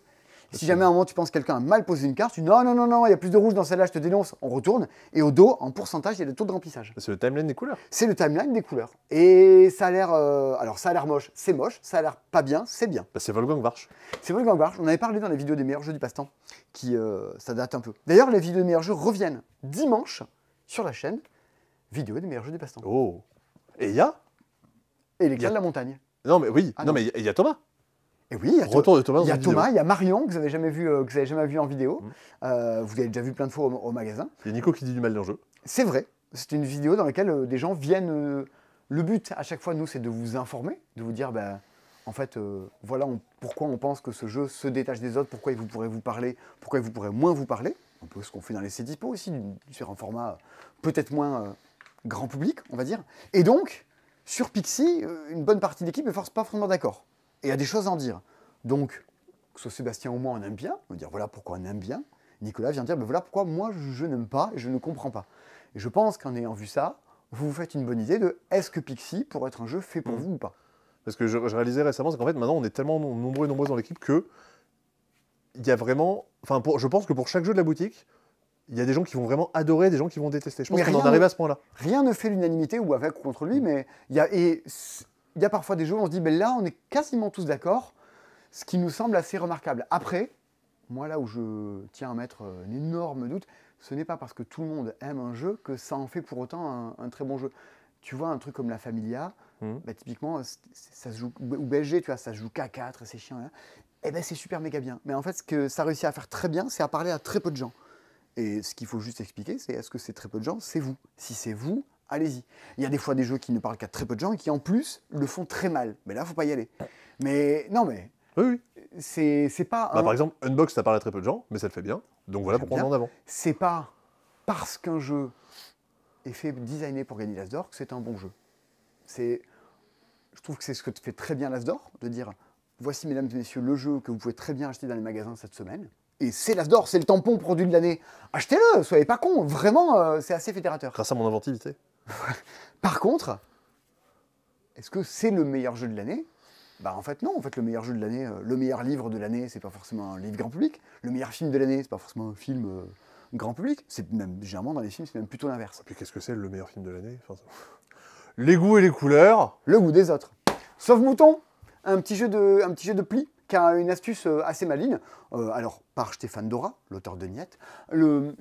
Speaker 1: Si jamais à un moment tu penses que quelqu'un a mal posé une carte, tu dis non, il y a plus de rouge dans celle-là, je te dénonce, on retourne. Et au dos, en pourcentage, il y a le taux de remplissage.
Speaker 2: C'est le timeline des couleurs.
Speaker 1: C'est le timeline des couleurs. Et ça a l'air. Alors ça a l'air moche, ça a l'air pas bien, c'est bien.
Speaker 2: Bah, c'est Wolfgang Warsch.
Speaker 1: C'est Wolfgang Warsch, on avait parlé dans les vidéos des meilleurs jeux du passe-temps, ça date un peu. D'ailleurs, les vidéos des meilleurs jeux reviennent dimanche sur la chaîne Vidéo des meilleurs jeux du passe-temps.
Speaker 2: Oh. Et il y a
Speaker 1: Et les clés de la montagne.
Speaker 2: Non, mais oui, mais il y a Thomas.
Speaker 1: Et oui, il y a
Speaker 2: Retour de Thomas.
Speaker 1: Il y a Thomas, il y a Marion que vous n'avez jamais vu, en vidéo. Vous avez déjà vu plein de fois au magasin.
Speaker 2: Il y a Nico qui dit du mal d'un jeu.
Speaker 1: C'est vrai. C'est une vidéo dans laquelle des gens viennent. Le but à chaque fois, nous, c'est de vous informer, de vous dire, en fait, voilà pourquoi on pense que ce jeu se détache des autres, pourquoi il vous pourrait vous parler, pourquoi il vous pourrait moins vous parler. Un peu ce qu'on fait dans les Cdipo aussi, sur un format peut-être moins grand public, on va dire. Et donc, sur Pixie, une bonne partie de l'équipe n'est pas forcément d'accord. Et il y a des choses à en dire. Donc, que ce soit Sébastien ou moi, on aime bien. On va dire voilà pourquoi on aime bien. Nicolas vient dire, ben voilà pourquoi moi je n'aime pas et je ne comprends pas. Et je pense qu'en ayant vu ça, vous vous faites une bonne idée de est-ce que Pixie pourrait être un jeu fait pour vous ou pas.
Speaker 2: Parce que je réalisais récemment, c'est qu'en fait, maintenant, on est tellement nombreux et nombreuses dans l'équipe que il y a vraiment... Enfin, je pense que pour chaque jeu de la boutique, il y a des gens qui vont vraiment adorer, des gens qui vont détester. Je pense qu'on en arrive à ce point-là.
Speaker 1: Rien ne fait l'unanimité ou avec ou contre lui, mais il y a parfois des jeux où on se dit, ben là, on est quasiment tous d'accord, ce qui nous semble assez remarquable. Après, moi, là où je tiens à mettre un énorme doute, ce n'est pas parce que tout le monde aime un jeu que ça en fait pour autant un très bon jeu. Tu vois, un truc comme La Familia, bah, typiquement, ça se joue, ou BSG, tu vois, ça se joue qu'à 4, c'est chiant, hein. Et ben c'est super méga bien. Mais en fait, ce que ça réussit à faire très bien, c'est à parler à très peu de gens. Et ce qu'il faut juste expliquer, c'est est-ce que c'est très peu de gens? C'est vous. Si c'est vous, allez-y. Il y a des fois des jeux qui ne parlent qu'à très peu de gens et qui en plus le font très mal. Mais là, il ne faut pas y aller. Mais non, mais
Speaker 2: Oui.
Speaker 1: c'est pas...
Speaker 2: Bah, par exemple, Unbox, ça parle à très peu de gens, mais ça le fait bien. Donc voilà pourquoi on met en avant.
Speaker 1: C'est pas parce qu'un jeu est fait designé pour gagner l'As d'or que c'est un bon jeu. Je trouve que c'est ce que fait très bien l'As d'or, de dire voici, mesdames et messieurs, le jeu que vous pouvez très bien acheter dans les magasins cette semaine. Et c'est l'As d'or, c'est le tampon produit de l'année. Achetez-le, soyez pas cons. Vraiment, c'est assez fédérateur.
Speaker 2: Grâce à mon inventivité.
Speaker 1: Par contre, est-ce que c'est le meilleur jeu de l'année? Bah en fait non, en fait le meilleur jeu de l'année, le meilleur livre de l'année, c'est pas forcément un livre grand public. Le meilleur film de l'année, c'est pas forcément un film grand public. C'est même généralement dans les films, c'est même plutôt l'inverse.
Speaker 2: Et puis qu'est-ce que c'est le meilleur film de l'année? Enfin, les goûts et les couleurs.
Speaker 1: Le goût des autres. Sauve-mouton, un petit jeu de pli qui a une astuce assez maligne. Alors, par Stéphane Dora, l'auteur de Niette.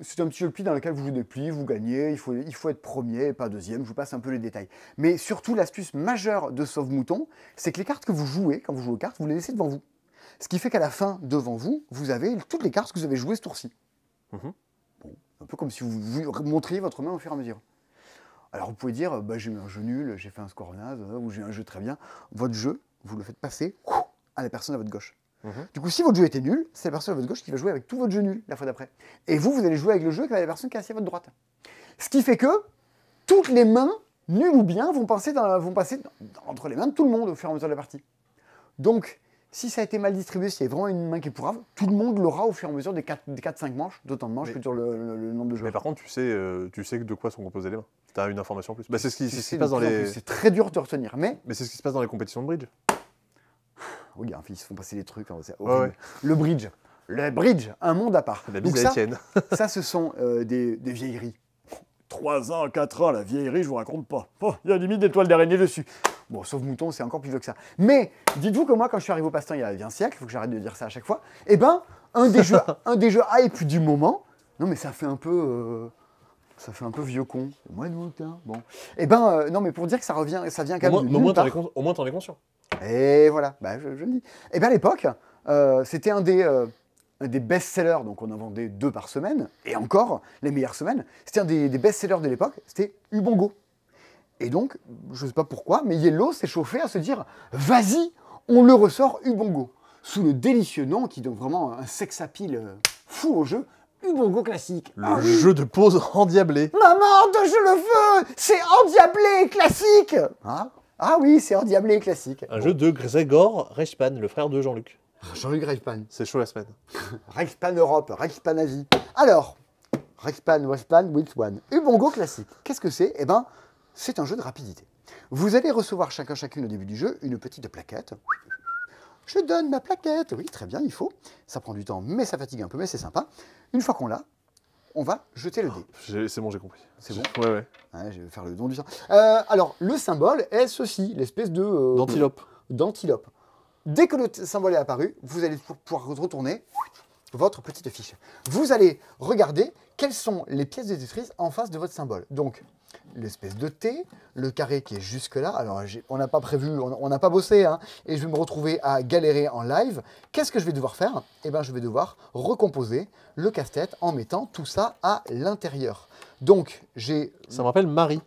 Speaker 1: C'est un petit jeu de pli dans lequel vous jouez des plis, vous gagnez, il faut être premier, pas deuxième, je vous passe un peu les détails. Mais surtout, l'astuce majeure de Sauve-mouton, c'est que les cartes que vous jouez, quand vous jouez aux cartes, vous les laissez devant vous. Ce qui fait qu'à la fin, devant vous, vous avez toutes les cartes que vous avez jouées ce tour-ci. Bon, un peu comme si vous montriez votre main au fur et à mesure. Alors vous pouvez dire, bah, j'ai eu un jeu nul, j'ai fait un score naze, ou j'ai eu un jeu très bien. Votre jeu, vous le faites passer à la personne à votre gauche. Du coup, si votre jeu était nul, c'est la personne à votre gauche qui va jouer avec tout votre jeu nul la fois d'après. Et vous allez jouer avec le jeu avec la personne qui est assise à votre droite. Ce qui fait que toutes les mains, nulles ou bien, vont passer entre les mains de tout le monde au fur et à mesure de la partie. Donc, si ça a été mal distribué, s'il y a vraiment une main qui est pourrave, tout le monde l'aura au fur et à mesure des 4-5 manches, d'autant de manches que sur le nombre de joueurs.
Speaker 2: Mais par contre, tu sais de quoi sont composées les mains. Tu as une information en plus. Bah, c'est ce qui se passe dans les...
Speaker 1: C'est très dur de retenir, mais
Speaker 2: c'est ce qui se passe dans les compétitions de bridge.
Speaker 1: Oui, ils se font passer des trucs, hein, c'est
Speaker 2: horrible.
Speaker 1: Ouais. Le bridge, un monde à part.
Speaker 2: La bise à Étienne.
Speaker 1: Ça, ce sont des vieilleries. 3 ans, 4 ans, la vieillerie, je vous raconte pas. Il y a limite des toiles d'araignée dessus. Bon, sauf mouton, c'est encore plus vieux que ça. Mais dites-vous que moi, quand je suis arrivé au passe-temps il y a un siècle, il faut que j'arrête de dire ça à chaque fois, eh ben, un des jeux hype du moment, non mais ça fait un peu vieux con. C'est mois d'août, hein. Bon. Eh ben, non mais pour dire que ça vient quand même de nulle part.
Speaker 2: Au moins, t'en es conscient.
Speaker 1: Et voilà, bah, je le dis. Et bien à l'époque, c'était un des best-sellers, donc on en vendait 2 par semaine, et encore, les meilleures semaines, c'était un des best-sellers de l'époque, c'était Ubongo. Et donc, je ne sais pas pourquoi, mais Yellow s'est chauffé à se dire « Vas-y, on le ressort Ubongo !» Sous le délicieux nom qui donne vraiment un sex-appeal fou au jeu, Ubongo classique.
Speaker 2: Le jeu de pause endiablé.
Speaker 1: Maman, je le veux! C'est endiablé classique! Ah oui, c'est endiablé classique.
Speaker 2: Un jeu de Grzegor Reichpan, le frère de Jean-Luc.
Speaker 1: Jean-Luc Reichpan.
Speaker 2: C'est chaud la semaine.
Speaker 1: Reichpan Europe, Reichpan Asie. Alors, Reichpan, Westpan, with one. Ubongo classique. Qu'est-ce que c'est? Eh ben, c'est un jeu de rapidité. Vous allez recevoir chacune au début du jeu une petite plaquette. Je donne ma plaquette. Oui, très bien, il faut. Ça prend du temps, mais ça fatigue un peu, mais c'est sympa. Une fois qu'on l'a, on va jeter le dé.
Speaker 2: C'est bon, j'ai compris.
Speaker 1: C'est bon?
Speaker 2: Ouais.
Speaker 1: Je vais faire le don du sang. Alors, le symbole est ceci, l'espèce de... D'antilope. Dès que le symbole est apparu, vous allez pouvoir retourner votre petite fiche. Vous allez regarder quelles sont les pièces de Tetris en face de votre symbole. Donc, l'espèce de T, le carré qui est jusque là. Alors, on n'a pas prévu, on n'a pas bossé, hein, et je vais me retrouver à galérer en live. Qu'est-ce que je vais devoir faire? Eh bien, je vais devoir recomposer le casse-tête en mettant tout ça à l'intérieur. Donc,
Speaker 2: Ça me rappelle Marie.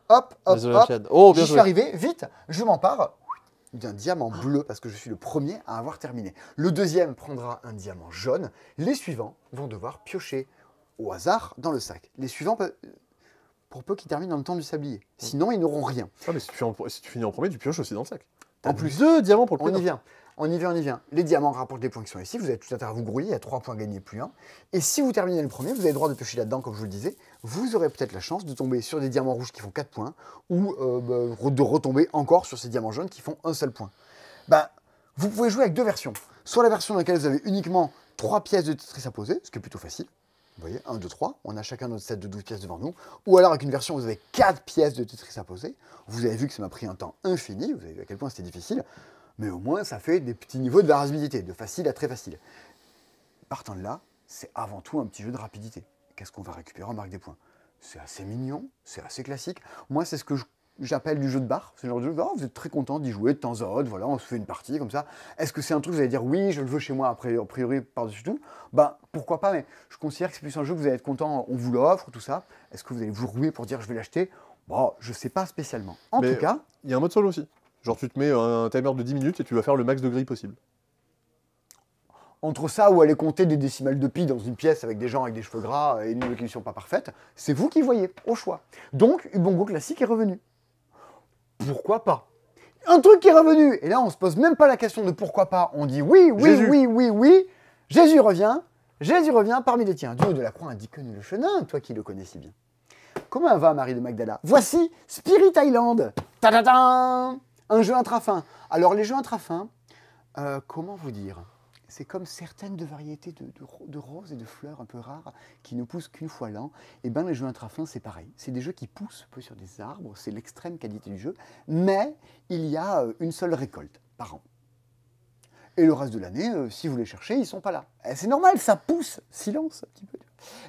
Speaker 1: Hop.
Speaker 2: Oh, bien
Speaker 1: J'y suis arrivé, vite, je m'empare d'un diamant bleu parce que je suis le premier à avoir terminé. Le deuxième prendra un diamant jaune. Les suivants vont devoir piocher au hasard dans le sac. Les suivants, pour peu qu'ils terminent dans le temps du sablier. Sinon, ils n'auront rien.
Speaker 2: Ah, mais si tu finis en premier, tu pioches aussi dans le sac.
Speaker 1: En plus,
Speaker 2: 2 diamants pour le
Speaker 1: on y
Speaker 2: premier.
Speaker 1: vient. On y vient, on y vient. Les diamants rapportent les points qui sont ici. Vous avez tout intérêt à vous grouiller. Il y a 3 points gagnés plus 1. Et si vous terminez le premier, vous avez le droit de piocher là-dedans, comme je vous le disais. Vous aurez peut-être la chance de tomber sur des diamants rouges qui font 4 points ou de retomber encore sur ces diamants jaunes qui font un seul point. Ben, vous pouvez jouer avec 2 versions. Soit la version dans laquelle vous avez uniquement 3 pièces de Tetris à poser, ce qui est plutôt facile. Vous voyez, 1, 2, 3, on a chacun notre set de 12 pièces devant nous. Ou alors avec une version où vous avez 4 pièces de Tetris à poser. Vous avez vu que ça m'a pris un temps infini, vous avez vu à quel point c'était difficile. Mais au moins, ça fait des petits niveaux de variabilité, de facile à très facile. Partant de là, c'est avant tout un petit jeu de rapidité. Qu'est-ce qu'on va récupérer en marque des points? C'est assez mignon, c'est assez classique. Moi, c'est ce que j'appelle du jeu de bar. C'est le genre de jeu, oh, vous êtes très content d'y jouer de temps à autre, voilà, on se fait une partie comme ça. Est-ce que c'est un truc, vous allez dire, oui, je le veux chez moi, après, a priori, par-dessus tout? Ben, pourquoi pas, mais je considère que c'est plus un jeu que vous allez être content, on vous l'offre, tout ça. Est-ce que vous allez vous rouer pour dire, je vais l'acheter? Bon, je sais pas spécialement. En tout cas...
Speaker 2: Il y a un mode solo aussi. Genre, tu te mets un timer de 10 minutes et tu vas faire le max de grilles possible.
Speaker 1: Entre ça ou aller compter des décimales de pi dans une pièce avec des gens avec des cheveux gras et une élocution pas parfaite, c'est vous qui voyez, au choix. Donc, Ubongo Classique est revenu. Pourquoi pas? Un truc qui est revenu, et là on se pose même pas la question de pourquoi pas, on dit oui, oui,
Speaker 2: Jésus.
Speaker 1: oui, oui, oui, Jésus revient parmi les tiens. Dieu de la croix indique-nous le chemin, toi qui le connais si bien. Comment va Marie de Magdala? Voici Spirit Island. Ta-da-da! Un jeu intrafin. Alors les jeux intrafins, comment vous dire? C'est comme certaines de variétés de roses et de fleurs un peu rares qui ne poussent qu'une fois l'an. Et bien les jeux intrafins, c'est pareil. C'est des jeux qui poussent un peu sur des arbres, c'est l'extrême qualité du jeu, mais il y a une seule récolte par an. Et le reste de l'année, si vous les cherchez, ils ne sont pas là. C'est normal, ça pousse. Silence, un petit peu.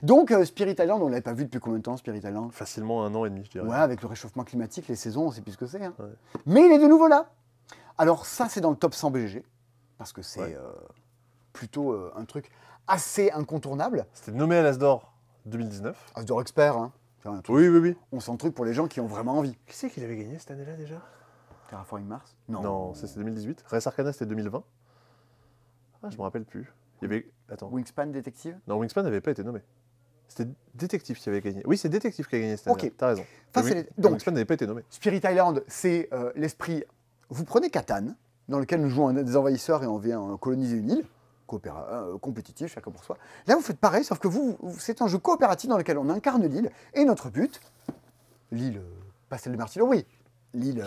Speaker 1: Donc Spirit Island, on ne l'avait pas vu depuis combien de temps, Spirit Island?
Speaker 2: Facilement 1 an et demi, je dirais.
Speaker 1: Ouais, avec le réchauffement climatique, les saisons, on sait plus ce que c'est. Hein.
Speaker 2: Ouais.
Speaker 1: Mais il est de nouveau là. Alors ça, c'est dans le top 100 BGG, parce que c'est plutôt un truc assez incontournable.
Speaker 2: C'était nommé à l'Asdor 2019.
Speaker 1: Asdor Expert, hein. Un truc,
Speaker 2: Oui, oui, oui.
Speaker 1: on sent le truc pour les gens qui ont vraiment envie.
Speaker 2: Qui c'est qui l'avait gagné cette année-là déjà?
Speaker 1: Terraforming Mars?
Speaker 2: Non, c'est 2018. Res Arcana, c'était 2020. Ah, je me rappelle plus. Il y avait... Attends.
Speaker 1: Wingspan Détective?
Speaker 2: Non, Wingspan n'avait pas été nommé. C'était Détective qui avait gagné. Oui, c'est Détective qui a gagné cette année.
Speaker 1: Ok.
Speaker 2: T'as raison.
Speaker 1: Donc,
Speaker 2: Wingspan n'avait pas été nommé.
Speaker 1: Spirit Island, c'est l'esprit... Vous prenez Catan, dans lequel nous jouons des envahisseurs et on vient coloniser une île, compétitif, chacun pour soi. Là, vous faites pareil, sauf que c'est un jeu coopératif dans lequel on incarne l'île, et notre but, l'île, pas celle de Martino, oui, l'île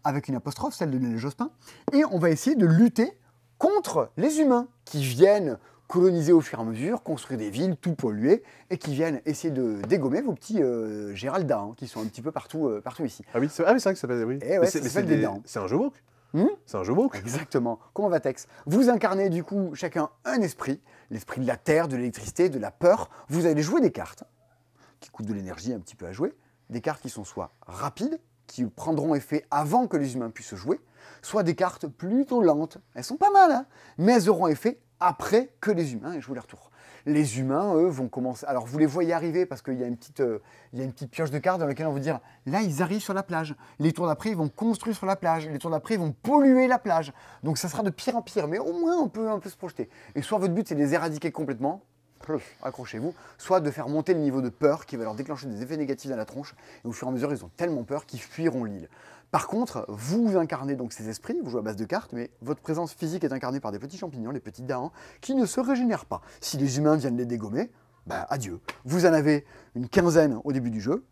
Speaker 1: avec une apostrophe, celle de Lionel Jospin, et on va essayer de lutter contre les humains qui viennent coloniser au fur et à mesure, construire des villes, tout polluer, et qui viennent essayer de dégommer vos petits Géraldas, hein, qui sont un petit peu partout ici.
Speaker 2: Ah oui, c'est vrai que ça s'appelle... Oui.
Speaker 1: Et ouais, ça s'appelle des dents.
Speaker 2: C'est un jeu woke.
Speaker 1: Hmm,
Speaker 2: C'est un jeu woke.
Speaker 1: exactement. Comment va Tex? Vous incarnez du coup chacun un esprit, l'esprit de la terre, de l'électricité, de la peur. Vous allez jouer des cartes qui coûtent de l'énergie un petit peu à jouer, des cartes qui sont soit rapides, qui prendront effet avant que les humains puissent jouer, soit des cartes plutôt lentes. Elles sont pas mal, hein, mais elles auront effet après que les humains aient joué leur tour. Les humains, eux, vont commencer... Alors, vous les voyez arriver parce qu'il y a une petite pioche de cartes dans laquelle on va dire « Là, ils arrivent sur la plage. Les tours d'après, ils vont construire sur la plage. Les tours d'après, ils vont polluer la plage. » Donc, ça sera de pire en pire. Mais au moins, on peut un peu se projeter. Et soit votre but, c'est de les éradiquer complètement, accrochez-vous, soit de faire monter le niveau de peur qui va leur déclencher des effets négatifs dans la tronche. Et au fur et à mesure, ils ont tellement peur qu'ils fuiront l'île. Par contre, vous incarnez donc ces esprits, vous jouez à base de cartes, mais votre présence physique est incarnée par des petits champignons, les petits daans, qui ne se régénèrent pas. Si les humains viennent les dégommer, bah adieu. Vous en avez une quinzaine au début du jeu.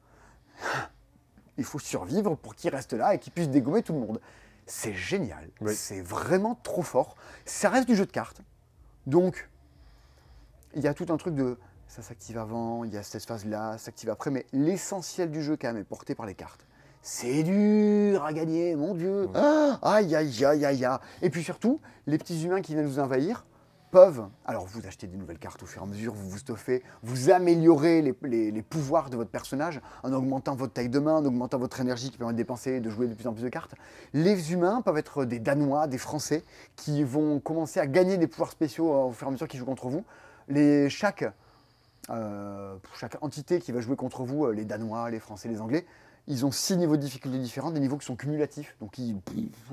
Speaker 1: Il faut survivre pour qu'ils restent là et qu'ils puissent dégommer tout le monde. C'est génial, oui. C'est vraiment trop fort. Ça reste du jeu de cartes. Donc, il y a tout un truc de... Ça s'active avant, il y a cette phase-là, ça s'active après, mais l'essentiel du jeu quand même est porté par les cartes. C'est dur à gagner, mon Dieu. Ah, aïe, aïe, aïe, aïe, aïe. Et puis surtout, les petits humains qui viennent nous envahir peuvent... Alors, vous achetez des nouvelles cartes au fur et à mesure, vous vous stoffez, vous améliorez les pouvoirs de votre personnage en augmentant votre taille de main, en augmentant votre énergie qui permet de dépenser et de jouer de plus en plus de cartes. Les humains peuvent être des Danois, des Français, qui vont commencer à gagner des pouvoirs spéciaux au fur et à mesure qu'ils jouent contre vous. Chaque entité qui va jouer contre vous, les Danois, les Français, les Anglais, ils ont 6 niveaux de difficulté différents, des niveaux qui sont cumulatifs. Donc,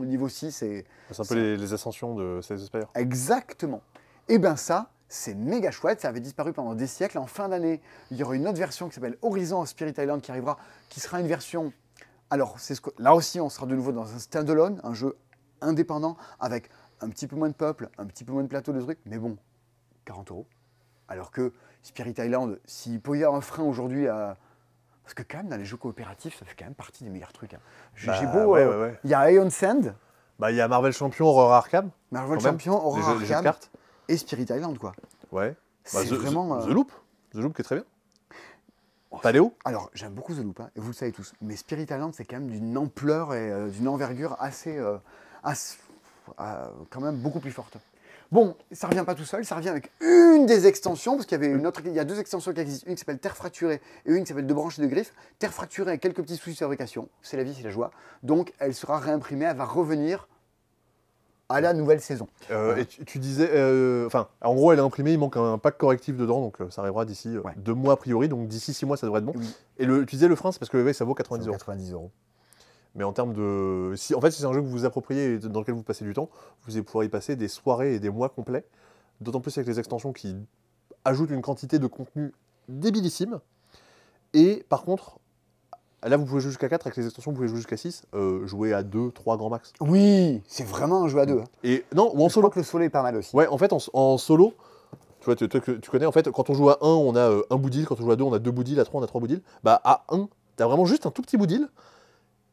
Speaker 1: au niveau 6, c'est...
Speaker 2: C'est un peu les ascensions de ces espères.
Speaker 1: Exactement. Et bien ça, c'est méga chouette. Ça avait disparu pendant des siècles. En fin d'année, il y aura une autre version qui s'appelle Horizon of Spirit Island qui arrivera, qui sera une version... Alors, là aussi, on sera de nouveau dans un standalone, un jeu indépendant, avec un petit peu moins de peuple, un petit peu moins de plateau de trucs, mais bon, 40 €. Alors que Spirit Island, s'il peut y avoir un frein aujourd'hui à... Parce que quand même, dans les jeux coopératifs, ça fait quand même partie des meilleurs trucs. Hein. J'ai beau...
Speaker 2: ouais.
Speaker 1: Il y a Aeon Sand,
Speaker 2: Bah, il y a Marvel Champion, Horror Arkham.
Speaker 1: Marvel
Speaker 2: quand même.
Speaker 1: Champion, Horror
Speaker 2: Les jeux de
Speaker 1: Arkham
Speaker 2: cartes.
Speaker 1: et Spirit Island, quoi.
Speaker 2: Ouais. Bah,
Speaker 1: C'est vraiment...
Speaker 2: The Loop. The Loop qui est très bien. Paléo.
Speaker 1: Alors, j'aime beaucoup The Loop, hein, et vous le savez tous. Mais Spirit Island, c'est quand même d'une ampleur et d'une envergure quand même beaucoup plus forte. Bon, ça revient pas tout seul, ça revient avec une des extensions, parce qu'il y avait il y a 2 extensions qui existent, une qui s'appelle Terre Fracturée et une qui s'appelle De Branches et de Griffes. Terre Fracturée a quelques petits soucis de fabrication, c'est la vie, c'est la joie. Donc, elle sera réimprimée, elle va revenir à la nouvelle saison.
Speaker 2: Et tu disais, en gros, elle est imprimée, il manque un pack correctif dedans, donc ça arrivera d'ici 2 mois a priori, donc d'ici 6 mois, ça devrait être bon.
Speaker 1: Oui.
Speaker 2: Et tu disais le frein, c'est parce que ça vaut 90 €.
Speaker 1: 90 €.
Speaker 2: Mais en termes de... Si c'est un jeu que vous vous appropriez et dans lequel vous passez du temps, vous allez pouvoir y passer des soirées et des mois complets, d'autant plus avec les extensions qui ajoutent une quantité de contenu débilissime. Et par contre, là vous pouvez jouer jusqu'à 4, avec les extensions vous pouvez jouer jusqu'à 6, jouer à 2, 3 grand max.
Speaker 1: Oui, c'est vraiment un jeu à 2. Hein.
Speaker 2: Et non, ou en
Speaker 1: Je
Speaker 2: solo.
Speaker 1: crois que le solo est pas mal aussi.
Speaker 2: Ouais, en fait, en solo, tu vois, tu connais, en fait, quand on joue à 1, on a un bout d'île, quand on joue à 2, on a 2 bouts d'île, à 3, on a 3 bouts d'île. Bah, à 1, t'as vraiment juste un tout petit bout d'île.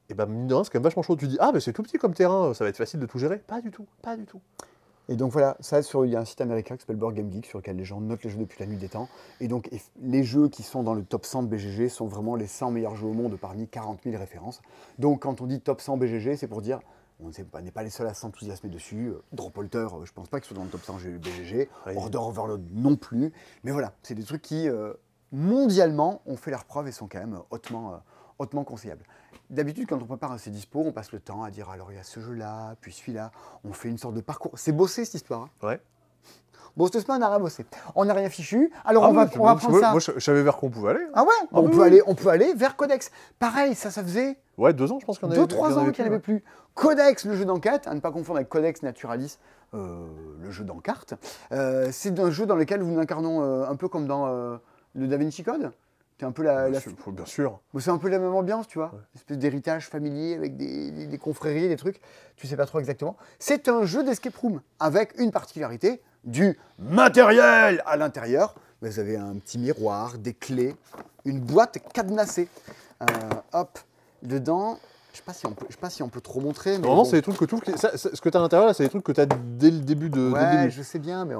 Speaker 2: Et bah, mine de rien, c'est quand même vachement chaud. Tu dis, ah, mais c'est tout petit comme terrain, ça va être facile de tout gérer. Pas du tout, pas du tout.
Speaker 1: Et donc voilà, il y a un site américain qui s'appelle Board Game Geek sur lequel les gens notent les jeux depuis la nuit des temps. Et donc les jeux qui sont dans le top 100 de BGG sont vraiment les 100 meilleurs jeux au monde parmi 40 000 références. Donc quand on dit top 100 BGG, c'est pour dire on n'est pas les seuls à s'enthousiasmer dessus. Dropholter, je pense pas qu'ils soient dans le top 100 BGG.
Speaker 2: Ouais.
Speaker 1: Order Overload non plus. Mais voilà, c'est des trucs qui mondialement ont fait leur preuve et sont quand même hautement conseillables. D'habitude, quand on prépare ces dispos, on passe le temps à dire alors il y a ce jeu-là, puis celui-là. On fait une sorte de parcours. C'est bossé cette histoire. Hein.
Speaker 2: Ouais.
Speaker 1: Bon, cette semaine, on n'a rien bossé. On n'a rien fichu. Alors, on va
Speaker 2: ouais,
Speaker 1: prendre ça.
Speaker 2: Moi, je savais vers quoi on pouvait aller. Hein.
Speaker 1: Ah ouais,
Speaker 2: Ah
Speaker 1: on peut aller vers Codex. Pareil, ça faisait
Speaker 2: Ouais, 2 ans, je pense qu'il y en avait
Speaker 1: 2-3 ans qu'il n'y en avait plus. Codex, le jeu d'enquête, à ne pas confondre avec Codex Naturalis, le jeu d'encartes. C'est un jeu dans lequel nous incarnons un peu comme dans le Da Vinci Code. C'est un peu
Speaker 2: Bien sûr.
Speaker 1: c'est un peu la même ambiance, tu vois.
Speaker 2: Ouais.
Speaker 1: Une espèce d'héritage familier avec des confréries, des trucs. Tu sais pas trop exactement. C'est un jeu d'escape room avec une particularité, du matériel à l'intérieur. Vous avez un petit miroir, des clés, une boîte cadenassée. Hop, dedans. Je sais pas si on peut trop montrer. Mais
Speaker 2: Normalement,
Speaker 1: bon.
Speaker 2: c'est des trucs que tu ouvres. Ce que tu as à l'intérieur, là, c'est des trucs que tu as dès le début de.
Speaker 1: Ouais,
Speaker 2: dès le début.
Speaker 1: je sais bien, mais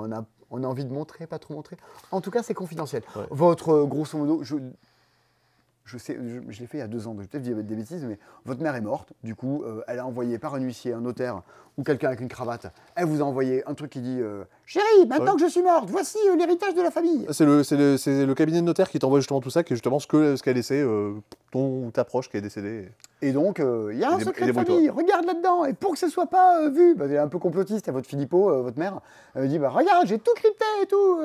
Speaker 1: on a envie de montrer, pas trop montrer. En tout cas, c'est confidentiel.
Speaker 2: Ouais.
Speaker 1: Votre, grosso modo, je sais, je l'ai fait il y a 2 ans, donc je vais peut-être dire des bêtises, mais votre mère est morte. Du coup, elle a envoyé par un huissier, un notaire ou quelqu'un avec une cravate, elle vous a envoyé un truc qui dit Chérie, maintenant que je suis morte, voici l'héritage de la famille.
Speaker 2: C'est le cabinet de notaire qui t'envoie justement tout ça, qui est justement ce qu'a laissé ton ou ta proche qui est décédée.
Speaker 1: Et donc, il y a un secret de
Speaker 2: débrouille-toi.
Speaker 1: famille, regarde là-dedans. Et pour que ce soit pas vu, elle est un peu complotiste, votre Philippot, votre mère, elle dit regarde, j'ai tout crypté et tout.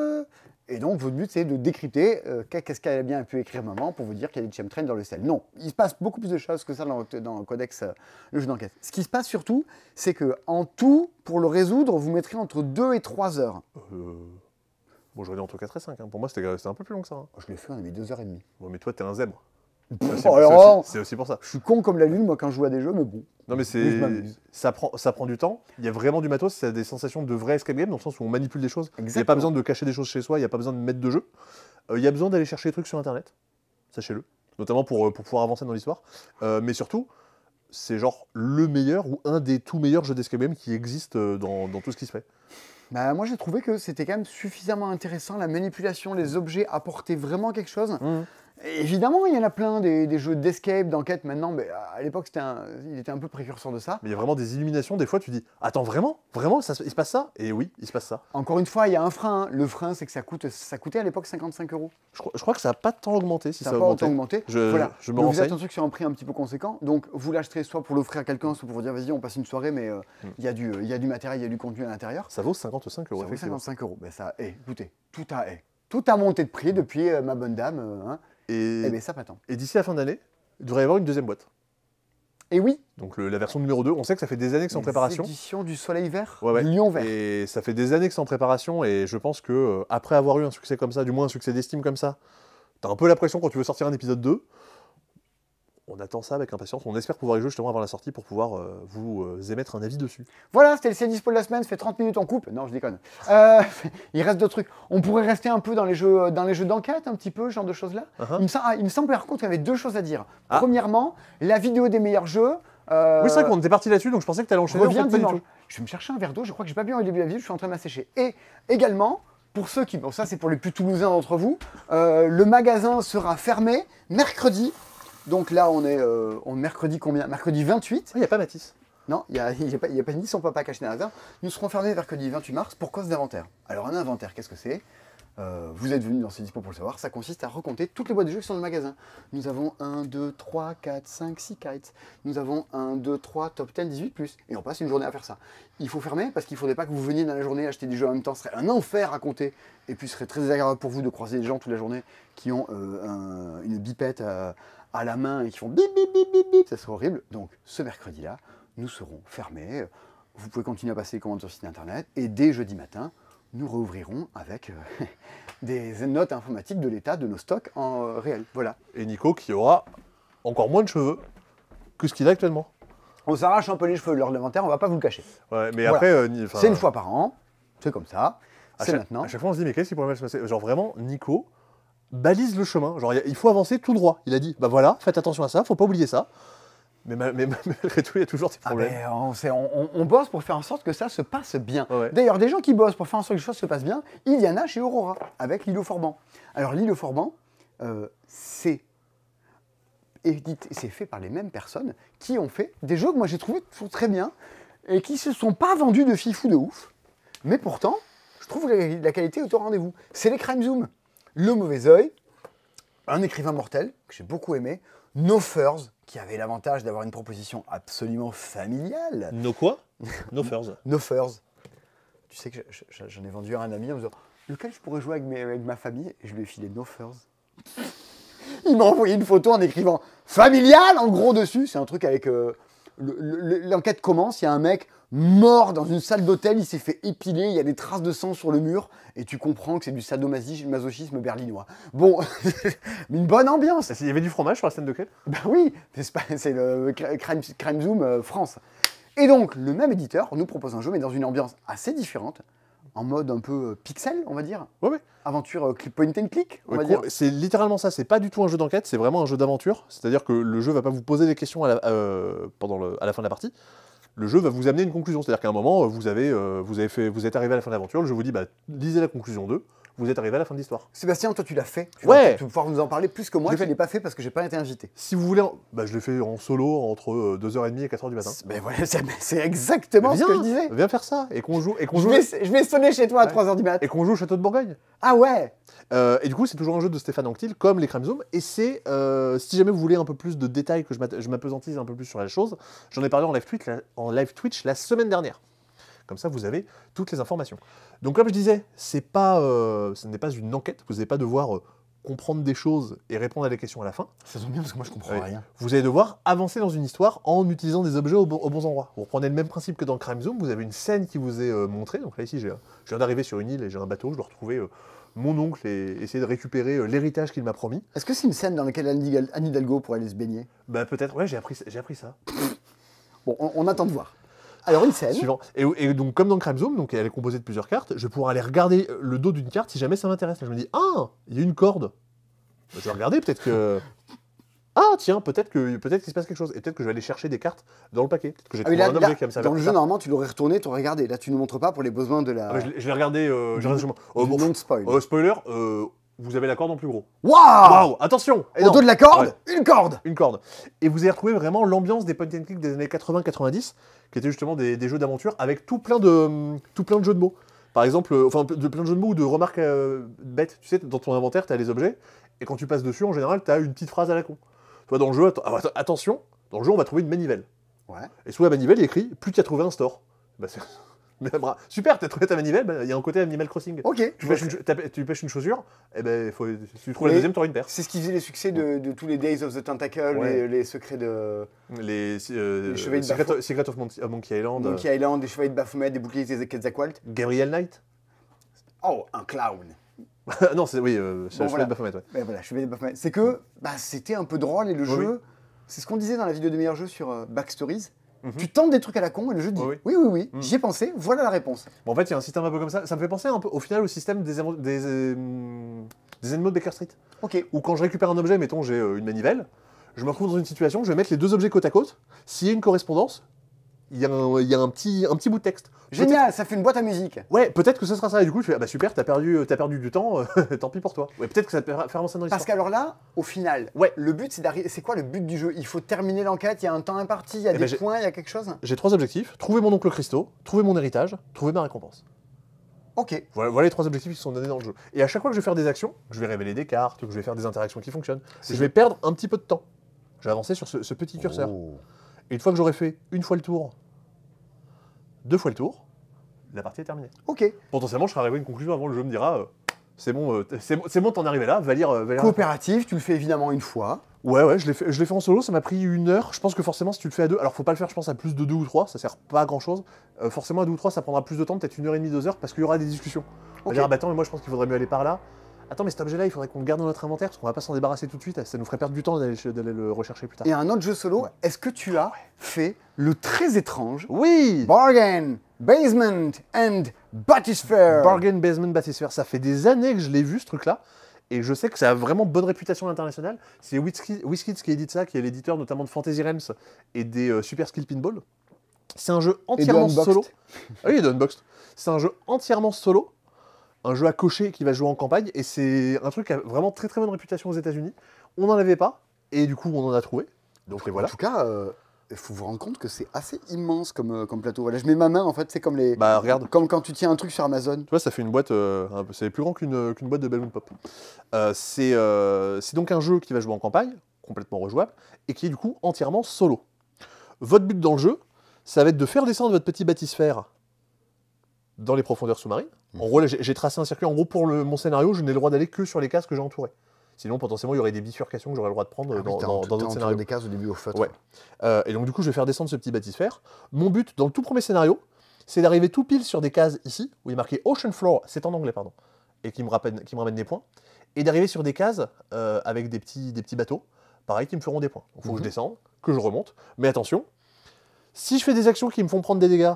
Speaker 1: Et donc, votre but, c'est de décrypter qu'est-ce qu'elle a bien pu écrire maman pour vous dire qu'il y a des chemtrails dans le sel. Non, il se passe beaucoup plus de choses que ça dans le codex, le jeu d'enquête. Ce qui se passe surtout, c'est qu'en tout, pour le résoudre, vous mettrez entre 2 et 3 heures.
Speaker 2: Bon, j'aurais dit entre 4 et 5. Hein. Pour moi, c'était un peu plus long que ça. Hein.
Speaker 1: Je l'ai fait, on a mis 2h30.
Speaker 2: Bon, mais toi, t'es un zèbre.
Speaker 1: Alors,
Speaker 2: C'est aussi pour ça.
Speaker 1: je suis con comme la lune, moi, quand je joue à des jeux, mais bon.
Speaker 2: Non, mais
Speaker 1: Oui, je m'amuse.
Speaker 2: ça prend du temps. Il y a vraiment du matos. Ça a des sensations de vrai escape game, dans le sens où on manipule des choses. Il n'y a
Speaker 1: Exactement.
Speaker 2: pas besoin de cacher des choses chez soi. Il n'y a pas besoin de mettre de jeu. Il y a besoin d'aller chercher des trucs sur Internet. Sachez-le. Notamment pour pouvoir avancer dans l'histoire. Mais surtout, c'est genre le meilleur ou un des tout meilleurs jeux d'escape game qui existe dans tout ce qui se fait.
Speaker 1: Bah, moi, j'ai trouvé que c'était quand même suffisamment intéressant. La manipulation, les objets apportaient vraiment quelque chose. Évidemment, il y en a plein, des jeux d'escape, d'enquête maintenant, mais à l'époque, il était un peu précurseur de ça.
Speaker 2: Mais il y a vraiment des illuminations. Des fois, tu dis attends, vraiment il se passe ça? Et oui, il se passe ça.
Speaker 1: Encore une fois, il y a un frein. Hein. Le frein, c'est que ça coûtait à l'époque 55 €.
Speaker 2: Je crois que ça n'a pas tant augmenté. Si
Speaker 1: Ça
Speaker 2: ça
Speaker 1: n'a
Speaker 2: a
Speaker 1: pas
Speaker 2: augmenté.
Speaker 1: autant augmenté.
Speaker 2: Je me
Speaker 1: Donc, vous
Speaker 2: renseigne.
Speaker 1: êtes un truc sur un prix un petit peu conséquent. Donc, vous l'acheterez soit pour l'offrir à quelqu'un, soit pour vous dire vas-y, on passe une soirée, mais il y a du matériel, il y a du contenu à l'intérieur.
Speaker 2: Ça vaut 55 €.
Speaker 1: Ça vaut
Speaker 2: Effectivement.
Speaker 1: 55 €. Ben ça, écoutez, tout a monté de prix depuis ma bonne dame. Hein.
Speaker 2: Et,
Speaker 1: Eh bien, ça m'attend.
Speaker 2: et d'ici la fin d'année, il devrait y avoir une deuxième boîte.
Speaker 1: Et oui,
Speaker 2: Donc la version numéro 2, on sait que ça fait des années que c'est en préparation.
Speaker 1: L'édition du Soleil Vert,
Speaker 2: Ouais.
Speaker 1: du Lion Vert.
Speaker 2: Et ça fait des années que c'est en préparation, et je pense que après avoir eu un succès comme ça, du moins un succès d'estime comme ça, t'as un peu la pression quand tu veux sortir un épisode 2. On attend ça avec impatience. On espère pouvoir y jouer justement avant la sortie pour pouvoir vous émettre un avis dessus.
Speaker 1: Voilà, c'était le C'est Dispo de la semaine, ça fait 30 minutes en coupe. Non, je déconne. Il reste d'autres trucs. On pourrait rester un peu dans les jeux d'enquête, un petit peu, ce genre de choses-là. Il me semble par contre qu'il y avait deux choses à dire. Premièrement, la vidéo des meilleurs jeux.
Speaker 2: Oui, c'est vrai qu'on était parti là-dessus, donc je pensais que tu allais enchaîner.
Speaker 1: Revient
Speaker 2: en fait, pas du
Speaker 1: dimanche.
Speaker 2: tout.
Speaker 1: Je vais me chercher un verre d'eau, je crois que j'ai pas bu au début de la vidéo, je suis en train de m'assécher. Et également, pour ceux qui... Bon, ça c'est pour les plus toulousains d'entre vous, le magasin sera fermé mercredi. Donc là, on est mercredi combien? Mercredi 28.
Speaker 2: Il n'y a pas Mathis.
Speaker 1: Non, il n'y a pas ni son papa caché dans la maison. Nous serons fermés mercredi 28 mars pour cause d'inventaire. Alors un inventaire, qu'est-ce que c'est? Vous êtes venus dans ces dispo pour le savoir, ça consiste à recompter toutes les boîtes de jeux qui sont dans le magasin. Nous avons 1, 2, 3, 4, 5, 6 kites. Nous avons 1, 2, 3, top 10, 18+. Et on passe une journée à faire ça. Il faut fermer parce qu'il ne faudrait pas que vous veniez dans la journée acheter des jeux en même temps. Ce serait un enfer à compter. Et puis ce serait très désagréable pour vous de croiser des gens toute la journée qui ont une bipette à la main et qui font bip bip bip bip bip. Ça serait horrible. Donc ce mercredi-là, nous serons fermés. Vous pouvez continuer à passer les commandes sur le site internet. Et dès jeudi matin, nous rouvrirons avec des notes informatiques de l'état de nos stocks en réel. Voilà.
Speaker 2: Et Nico qui aura encore moins de cheveux que ce qu'il a actuellement.
Speaker 1: On s'arrache un peu les cheveux lors de l'inventaire, on va pas vous le cacher.
Speaker 2: Ouais, mais
Speaker 1: Voilà.
Speaker 2: après...
Speaker 1: C'est une fois par an, c'est comme ça, c'est maintenant.
Speaker 2: À chaque fois, on se dit, mais qu'est-ce qui pourrait mal se passer? Genre vraiment, Nico balise le chemin. Genre, il faut avancer tout droit. Il a dit, bah voilà, faites attention à ça, faut pas oublier ça. Mais malgré tout, il y a toujours des problèmes.
Speaker 1: On bosse pour faire en sorte que ça se passe bien.
Speaker 2: Ouais.
Speaker 1: D'ailleurs, des gens qui bossent pour faire en sorte que les choses se passent bien, il y en a chez Aurora, avec Lilo Forban. Alors, Lilo Forban, c'est fait par les mêmes personnes qui ont fait des jeux que moi j'ai trouvé très bien et qui se sont pas vendus de fifou de ouf. Mais pourtant, je trouve que la qualité est au rendez-vous. C'est les Crime Zoom. Le Mauvais Oeil, un écrivain mortel que j'ai beaucoup aimé, No Furs, qui avait l'avantage d'avoir une proposition absolument familiale.
Speaker 2: No quoi? No Furs.
Speaker 1: No Furs. Tu sais que j'en ai vendu à un ami en me disant lequel je pourrais jouer avec ma famille, et je lui ai filé No Furs. Il m'a envoyé une photo en écrivant familial en gros dessus. C'est un truc avec l'enquête commence, il y a un mec mort dans une salle d'hôtel, il s'est fait épiler, il y a des traces de sang sur le mur, et tu comprends que c'est du sadomasochisme berlinois. Bon, mais une bonne ambiance.
Speaker 2: Il y avait du fromage sur la scène de quel?
Speaker 1: Ben oui, c'est le Crime Zoom France. Et donc, le même éditeur nous propose un jeu, mais dans une ambiance assez différente, en mode un peu pixel, on va dire.
Speaker 2: Ouais.
Speaker 1: Aventure point and click, on va dire.
Speaker 2: C'est littéralement ça, c'est pas du tout un jeu d'enquête, c'est vraiment un jeu d'aventure. C'est-à-dire que le jeu va pas vous poser des questions à la fin de la partie. Le jeu va vous amener une conclusion. C'est-à-dire qu'à un moment, vous êtes arrivé à la fin de l'aventure, le jeu vous dit, bah, lisez la conclusion 2, vous êtes arrivé à la fin de l'histoire.
Speaker 1: Sébastien, toi tu l'as fait. Tu
Speaker 2: Ouais.
Speaker 1: vas pouvoir nous en parler plus que moi. Je ne l'ai pas fait parce que j'ai pas été invité.
Speaker 2: Si vous voulez, je l'ai fait en solo entre 2h30 et 4h du matin.
Speaker 1: Ben voilà, c'est exactement ce que je disais.
Speaker 2: Viens faire ça et qu'on joue.
Speaker 1: Je vais sonner chez toi à 3h du mat.
Speaker 2: Et qu'on joue au château de Bourgogne.
Speaker 1: Ah ouais.
Speaker 2: Et du coup, c'est toujours un jeu de Stéphane Anctil, comme les Crime Zoom. Et c'est, si jamais vous voulez un peu plus de détails, que je m'apesantise un peu plus sur la chose, j'en ai parlé en live Twitch la semaine dernière. Comme ça, vous avez toutes les informations. Donc, comme je disais, ce n'est pas une enquête. Vous n'allez pas devoir comprendre des choses et répondre à des questions à la fin.
Speaker 1: Ça tombe bien parce que moi, je comprends rien.
Speaker 2: Vous allez devoir avancer dans une histoire en utilisant des objets aux bons endroits. Vous reprenez le même principe que dans Crime Zoom. Vous avez une scène qui vous est montrée. Donc là, ici, je viens d'arriver sur une île et j'ai un bateau. Je dois retrouver mon oncle et essayer de récupérer l'héritage qu'il m'a promis.
Speaker 1: Est-ce que c'est une scène dans laquelle Anne Hidalgo pourrait aller se baigner?
Speaker 2: Bah peut-être, ouais, j'ai appris ça.
Speaker 1: Bon, on attend de voir. Alors une scène.
Speaker 2: Suivant. Et donc comme dans Crime Zoom, donc elle est composée de plusieurs cartes, je vais pouvoir aller regarder le dos d'une carte si jamais ça m'intéresse. Là, je me dis, ah, il y a une corde. Bah, je vais regarder, peut-être que... Ah tiens, peut-être qu'il se passe quelque chose. Et peut-être que je vais aller chercher des cartes dans le paquet. Peut-être que j'ai trouvé un objet qui va me servir.
Speaker 1: Dans le jeu, normalement, tu l'aurais retourné, tu aurais regardé. Là, tu ne montres pas pour les besoins de la...
Speaker 2: Ah, je l'ai regardé,
Speaker 1: non spoil.
Speaker 2: Spoiler, vous avez la corde en plus gros.
Speaker 1: Waouh!
Speaker 2: Attention!
Speaker 1: Au dos de la corde, une corde!
Speaker 2: Une corde. Et vous allez retrouver vraiment l'ambiance des point and click des années 80-90, qui étaient justement des jeux d'aventure avec tout plein de jeux de mots. Par exemple, de plein de jeux de mots ou de remarques bêtes. Tu sais, dans ton inventaire, tu as les objets, et quand tu passes dessus, en général, tu as une petite phrase à la con. Toi, dans le jeu, attention, dans le jeu, on va trouver une manivelle.
Speaker 1: Ouais.
Speaker 2: Et sous la manivelle, il y a écrit, plus tu as trouvé un store. Bah, super, tu as trouvé ta manivelle, il y a un côté Animal Crossing.
Speaker 1: Ok.
Speaker 2: Tu pêches une chaussure, et ben si tu trouves la deuxième, tu auras une paire.
Speaker 1: C'est ce qui faisait les succès de tous les Days of the Tentacle, les secrets de...
Speaker 2: Les
Speaker 1: Secret
Speaker 2: of Monkey Island.
Speaker 1: Monkey Island, des chevaliers de Baphomet, des boucliers de Quetzalcoatl.
Speaker 2: Gabriel Knight.
Speaker 1: Oh, un clown.
Speaker 2: Non, c'est chevalier de Baphomet, ouais.
Speaker 1: Ben voilà, chevalier de Baphomet. C'est que c'était un peu drôle et le jeu... C'est ce qu'on disait dans la vidéo des meilleurs jeux sur Backstories.
Speaker 2: Mhm.
Speaker 1: Tu tentes des trucs à la con et le jeu dit
Speaker 2: Oui,
Speaker 1: oui,
Speaker 2: Mhm.
Speaker 1: j'y ai pensé, voilà la réponse.
Speaker 2: Bon, en fait, il y a un système un peu comme ça. Ça me fait penser un peu au final au système des animaux de Baker Street.
Speaker 1: Ok.
Speaker 2: Où quand je récupère un objet, mettons j'ai une manivelle, je me retrouve dans une situation, je vais mettre les deux objets côte à côte. S'il y a une correspondance, il y a un petit bout de texte.
Speaker 1: Génial, ça fait une boîte à musique.
Speaker 2: Ouais, peut-être que ce sera ça. Et du coup, tu fais, ah bah super, t'as perdu du temps, tant pis pour toi. Ouais, peut-être que ça te fait avancer dans l'histoire.
Speaker 1: Parce qu'alors là, au final,
Speaker 2: Ouais.
Speaker 1: le but c'est d'arriver. C'est quoi le but du jeu? Il faut terminer l'enquête, il y a un temps imparti, il y a des points, il y a quelque chose?
Speaker 2: J'ai 3 objectifs. Trouver mon oncle Christo, trouver mon héritage, trouver ma récompense.
Speaker 1: Ok.
Speaker 2: Voilà les 3 objectifs qui sont donnés dans le jeu. Et à chaque fois que je vais faire des actions, que je vais révéler des cartes, que je vais faire des interactions qui fonctionnent, je vais perdre un petit peu de temps. Je vais avancer sur ce petit curseur.
Speaker 1: Oh.
Speaker 2: Et une fois que j'aurai fait une fois le tour, 2 fois le tour, la partie est terminée.
Speaker 1: Ok.
Speaker 2: Potentiellement, je serai arrivé à une conclusion avant, le jeu me dira c'est bon, t'en es arrivé là, va lire.
Speaker 1: Coopératif, tu le fais évidemment une fois.
Speaker 2: Ouais, je l'ai fait en solo, ça m'a pris 1 heure. Je pense que forcément, si tu le fais à 2, alors faut pas le faire, je pense, à plus de 2 ou 3, ça sert pas à grand chose. Forcément, à 2 ou 3, ça prendra plus de temps, peut-être 1h30, 2 heures, parce qu'il y aura des discussions. On va dire, ah bah attends, mais moi je pense qu'il faudrait mieux aller par là. Attends, mais cet objet-là, il faudrait qu'on le garde dans notre inventaire, parce qu'on va pas s'en débarrasser tout de suite, ça nous ferait perdre du temps d'aller le rechercher plus tard.
Speaker 1: Et un autre jeu solo,
Speaker 2: Ouais.
Speaker 1: est-ce que tu as fait le très étrange
Speaker 2: Oui
Speaker 1: Bargain, Basement and Bathysphere?
Speaker 2: Bargain Basement Bathysphere, ça fait des années que je l'ai vu ce truc-là, et je sais que ça a vraiment bonne réputation internationale. C'est WizKids qui édite ça, qui est l'éditeur notamment de Fantasy Realms et des Super Skill Pinball. C'est un jeu entièrement
Speaker 1: Unboxed.
Speaker 2: solo. Ah oui, de Unboxed. C'est un jeu entièrement solo, un jeu à cocher qui va jouer en campagne, et c'est un truc qui a vraiment très très bonne réputation aux États-Unis. On n'en avait pas, et du coup on en a trouvé. Donc et voilà.
Speaker 1: En tout cas, il faut vous rendre compte que c'est assez immense comme plateau. Voilà, je mets ma main, en fait, c'est comme les.
Speaker 2: Bah regarde.
Speaker 1: Comme quand tu tiens un truc sur Amazon.
Speaker 2: Tu vois, ça fait une boîte, c'est plus grand qu'une boîte de Balloon Pop. C'est donc un jeu qui va jouer en campagne, complètement rejouable, et qui est du coup entièrement solo. Votre but dans le jeu, ça va être de faire descendre votre petit bathysphere dans les profondeurs sous-marines. En gros, là, j'ai tracé un circuit. En gros, pour mon scénario, je n'ai le droit d'aller que sur les cases que j'ai entourées. Sinon, potentiellement, il y aurait des bifurcations que j'aurais le droit de prendre dans d'autres scénarios.
Speaker 1: Des cases au début au feutre.
Speaker 2: Ouais. Et donc, du coup, je vais faire descendre ce petit bathysphere. Mon but, dans le tout premier scénario, c'est d'arriver tout pile sur des cases ici, où il est marqué Ocean Floor, c'est en anglais, pardon, et qui me ramène des points, et d'arriver sur des cases avec des petits bateaux, pareil, qui me feront des points. Il faut que je descende, que je remonte. Mais attention, si je fais des actions qui me font prendre des dégâts,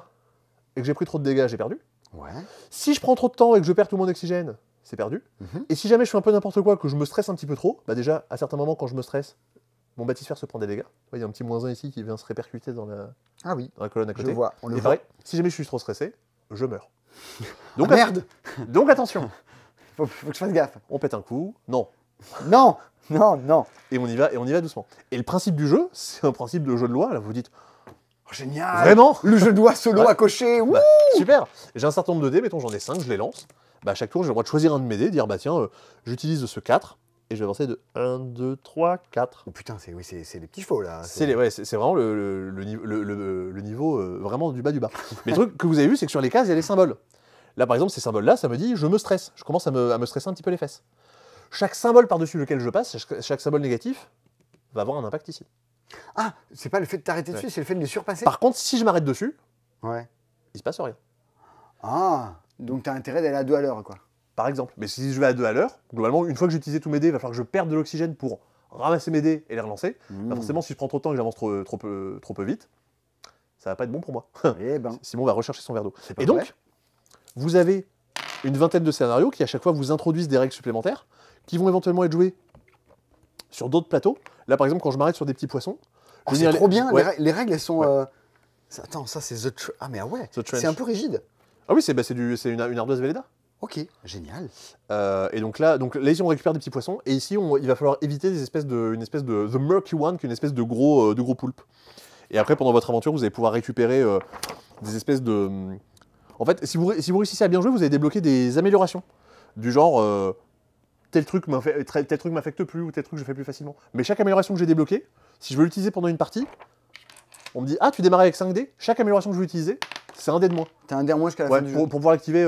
Speaker 2: et que j'ai pris trop de dégâts, j'ai perdu.
Speaker 1: Ouais.
Speaker 2: Si je prends trop de temps et que je perds tout mon oxygène, c'est perdu. Et si jamais je fais un peu n'importe quoi, que je me stresse un petit peu trop, bah déjà, à certains moments, quand je me stresse, mon bathysphere se prend des dégâts. Il y a un petit -1 ici qui vient se répercuter dans la colonne à côté.
Speaker 1: Je vois, on le
Speaker 2: Et
Speaker 1: voit.
Speaker 2: pareil, si jamais je suis trop stressé, je meurs. Donc,
Speaker 1: Merde.
Speaker 2: Donc attention,
Speaker 1: Faut que je fasse gaffe.
Speaker 2: on pète un coup, non.
Speaker 1: Non, non.
Speaker 2: Et on y va doucement. Et le principe du jeu, c'est un principe de jeu de loi. Là, vous dites,
Speaker 1: Oh, génial.
Speaker 2: vraiment
Speaker 1: Le jeu de doigt solo
Speaker 2: Ouais.
Speaker 1: à cocher. Wouh.
Speaker 2: Bah, super. J'ai un certain nombre de dés, mettons j'en ai 5, je les lance. Bah, à chaque tour, j'ai le droit de choisir un de mes dés, dire bah tiens, j'utilise ce 4, et je vais avancer de 1, 2, 3, 4.
Speaker 1: Oh putain, c'est les petits faux là.
Speaker 2: C'est vraiment le niveau vraiment du bas du bas. Mais le truc que vous avez vu, c'est que sur les cases, il y a les symboles. Là, par exemple, ces symboles-là, ça me dit je me stresse. Je commence à me stresser un petit peu les fesses. Chaque symbole par-dessus lequel je passe, chaque symbole négatif, va avoir un impact ici.
Speaker 1: Ah, c'est pas le fait de t'arrêter dessus, c'est le fait de les surpasser.
Speaker 2: Par contre, si je m'arrête dessus,
Speaker 1: Ouais.
Speaker 2: il se passe rien.
Speaker 1: Ah, donc t'as intérêt d'aller à 2 à l'heure quoi.
Speaker 2: Par exemple. Mais si je vais à 2 à l'heure, globalement, une fois que j'ai utilisé tous mes dés, il va falloir que je perde de l'oxygène pour ramasser mes dés et les relancer. Bah forcément, si je prends trop de temps et que j'avance trop peu vite, ça va pas être bon pour moi.
Speaker 1: Eh ben,
Speaker 2: Simon va rechercher son verre d'eau.
Speaker 1: pas
Speaker 2: Et donc,
Speaker 1: vrai.
Speaker 2: vous avez une vingtaine de scénarios qui à chaque fois vous introduisent des règles supplémentaires qui vont éventuellement être jouées sur d'autres plateaux. Là, par exemple, quand je m'arrête sur des petits poissons,
Speaker 1: oh,
Speaker 2: je vais
Speaker 1: c'est
Speaker 2: venir
Speaker 1: trop bien.
Speaker 2: Ouais.
Speaker 1: Les règles, elles sont.
Speaker 2: Ouais.
Speaker 1: Attends, ça c'est Ah, mais ah ouais.
Speaker 2: The Trench.
Speaker 1: C'est un peu rigide.
Speaker 2: Ah oui, c'est une ardoise Velleda.
Speaker 1: Ok, génial.
Speaker 2: Et donc là, ici, on récupère des petits poissons. Et ici, il va falloir éviter une espèce de The Murky One, qui est une espèce de gros poulpe. Et après, pendant votre aventure, vous allez pouvoir récupérer des espèces de... En fait, si vous réussissez à bien jouer, vous allez débloquer des améliorations. Du genre, tel truc m'affecte plus, ou tel truc je fais plus facilement. Mais chaque amélioration que j'ai débloquée, si je veux l'utiliser pendant une partie, on me dit, ah, tu démarres avec 5 dés, chaque amélioration que je veux utiliser, c'est un dé de moins.
Speaker 1: T'as un dé en moins jusqu'à la
Speaker 2: Ouais,
Speaker 1: fin du
Speaker 2: pour
Speaker 1: jeu.
Speaker 2: pouvoir l'activer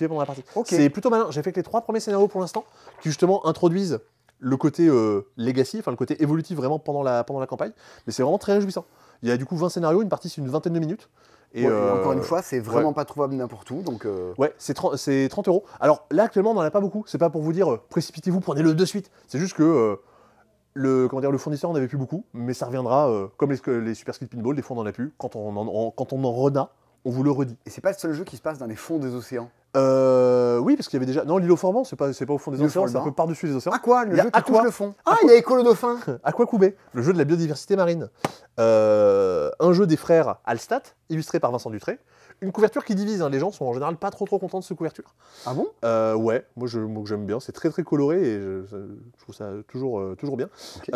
Speaker 2: pendant la partie.
Speaker 1: Ok.
Speaker 2: C'est plutôt malin. J'ai fait que les 3 premiers scénarios pour l'instant, qui justement introduisent le côté legacy, enfin le côté évolutif vraiment pendant la campagne. Mais c'est vraiment très réjouissant. Il y a du coup 20 scénarios, une partie c'est une vingtaine de minutes.
Speaker 1: Et encore une fois, c'est vraiment pas trouvable n'importe où, donc...
Speaker 2: Ouais, c'est 30 €. Alors là, actuellement, on n'en a pas beaucoup. C'est pas pour vous dire précipitez-vous, prenez-le de suite. C'est juste que comment dire, le fournisseur, on n'avait plus beaucoup, mais ça reviendra, comme les Super Skill Pinball, des fois on en a plus. Quand on en rena, on vous le redit.
Speaker 1: Et c'est pas le seul jeu qui se passe dans les fonds des océans.
Speaker 2: Oui, parce qu'il y avait déjà... Non, l'îlot formant, c'est pas au fond des
Speaker 1: L'îlot
Speaker 2: océans, c'est un
Speaker 1: formant.
Speaker 2: peu par-dessus les océans.
Speaker 1: Aqua, le
Speaker 2: Il y a
Speaker 1: jeu qui touche
Speaker 2: Aqua.
Speaker 1: le fond. Ah, il y a Écolo Dauphin.
Speaker 2: Aquacoubé, le jeu de la biodiversité marine. Un jeu des frères Alstat, illustré par Vincent Dutré. Une couverture qui divise, hein. Les gens sont en général pas trop contents de cette couverture.
Speaker 1: Ah bon?
Speaker 2: Ouais, moi j'aime bien, c'est très très coloré et je trouve ça toujours bien.
Speaker 1: Ok.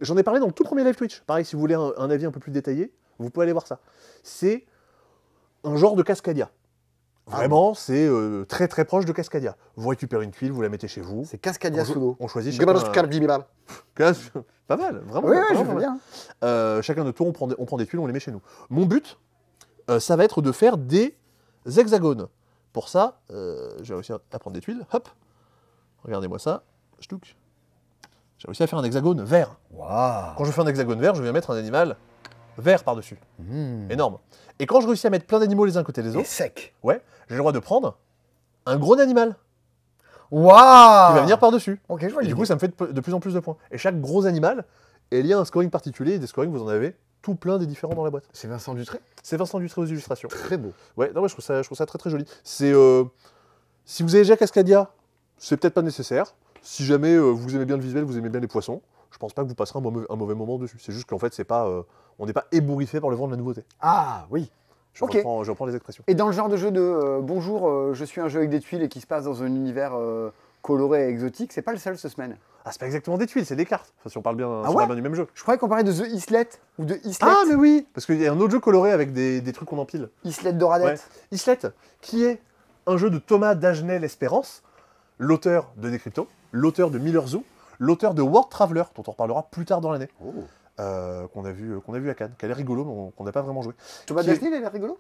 Speaker 2: J'en ai parlé dans le tout premier live Twitch. Pareil, si vous voulez un avis un peu plus détaillé, vous pouvez aller voir ça. C'est un genre de Cascadia. Vraiment, c'est très très proche de Cascadia. Vous récupérez une tuile, vous la mettez chez vous.
Speaker 1: C'est Cascadia Sudo.
Speaker 2: On choisit chacun... Pas mal, vraiment.
Speaker 1: Oui,
Speaker 2: vraiment
Speaker 1: je
Speaker 2: pas
Speaker 1: veux
Speaker 2: mal.
Speaker 1: bien.
Speaker 2: Chacun notre tour, on prend des tuiles, on les met chez nous. Mon but, ça va être de faire des hexagones. Pour ça, j'ai réussi à prendre des tuiles. Hop, regardez-moi ça. Ch'touk. J'ai réussi à faire un hexagone vert.
Speaker 1: Waouh.
Speaker 2: Quand je fais un hexagone vert, je viens mettre un animal vert par-dessus. Énorme. Et quand je réussis à mettre plein d'animaux les uns à côté des
Speaker 1: Et
Speaker 2: autres,
Speaker 1: sec.
Speaker 2: ouais, j'ai le droit de prendre un gros animal
Speaker 1: Waouh.
Speaker 2: qui va venir par-dessus.
Speaker 1: Ok, je vois
Speaker 2: Et du coup, ça me fait de plus en plus de points. Et chaque gros animal est lié à un scoring particulier. Et des scorings, vous en avez tout plein des différents dans la boîte.
Speaker 1: C'est Vincent Dutré.
Speaker 2: C'est Vincent Dutré aux illustrations.
Speaker 1: Très beau.
Speaker 2: Ouais, non, ouais, je trouve ça très très joli. C'est si vous avez déjà Cascadia, c'est peut-être pas nécessaire. Si jamais vous aimez bien le visuel, vous aimez bien les poissons, je pense pas que vous passerez un mauvais moment dessus. C'est juste qu'en fait, c'est pas, on n'est pas ébouriffé par le vent de la nouveauté.
Speaker 1: Ah oui.
Speaker 2: Je
Speaker 1: Ok.
Speaker 2: reprends les expressions.
Speaker 1: Et dans le genre de jeu de bonjour, je suis un jeu avec des tuiles et qui se passe dans un univers coloré et exotique, c'est pas le seul cette semaine.
Speaker 2: Ah, c'est pas exactement des tuiles, c'est des cartes. Enfin, si on parle bien,
Speaker 1: Ah
Speaker 2: si on
Speaker 1: ouais
Speaker 2: parle bien du même jeu.
Speaker 1: Je croyais qu'on parlait de The Islet ou de Islet.
Speaker 2: Ah, mais oui, parce qu'il y a un autre jeu coloré avec des trucs qu'on empile.
Speaker 1: Islet Doradette.
Speaker 2: Islet, qui est un jeu de Thomas Dagenais-Espérance, l'auteur de Decrypto, l'auteur de Miller Zoo, l'auteur de World Traveler, dont on reparlera plus tard dans l'année,
Speaker 1: Oh.
Speaker 2: qu'on a vu à Cannes, qui a l'air rigolo, mais qu'on n'a pas vraiment joué.
Speaker 1: Thomas
Speaker 2: Qui est-
Speaker 1: Dagenet, il a l'air rigolo.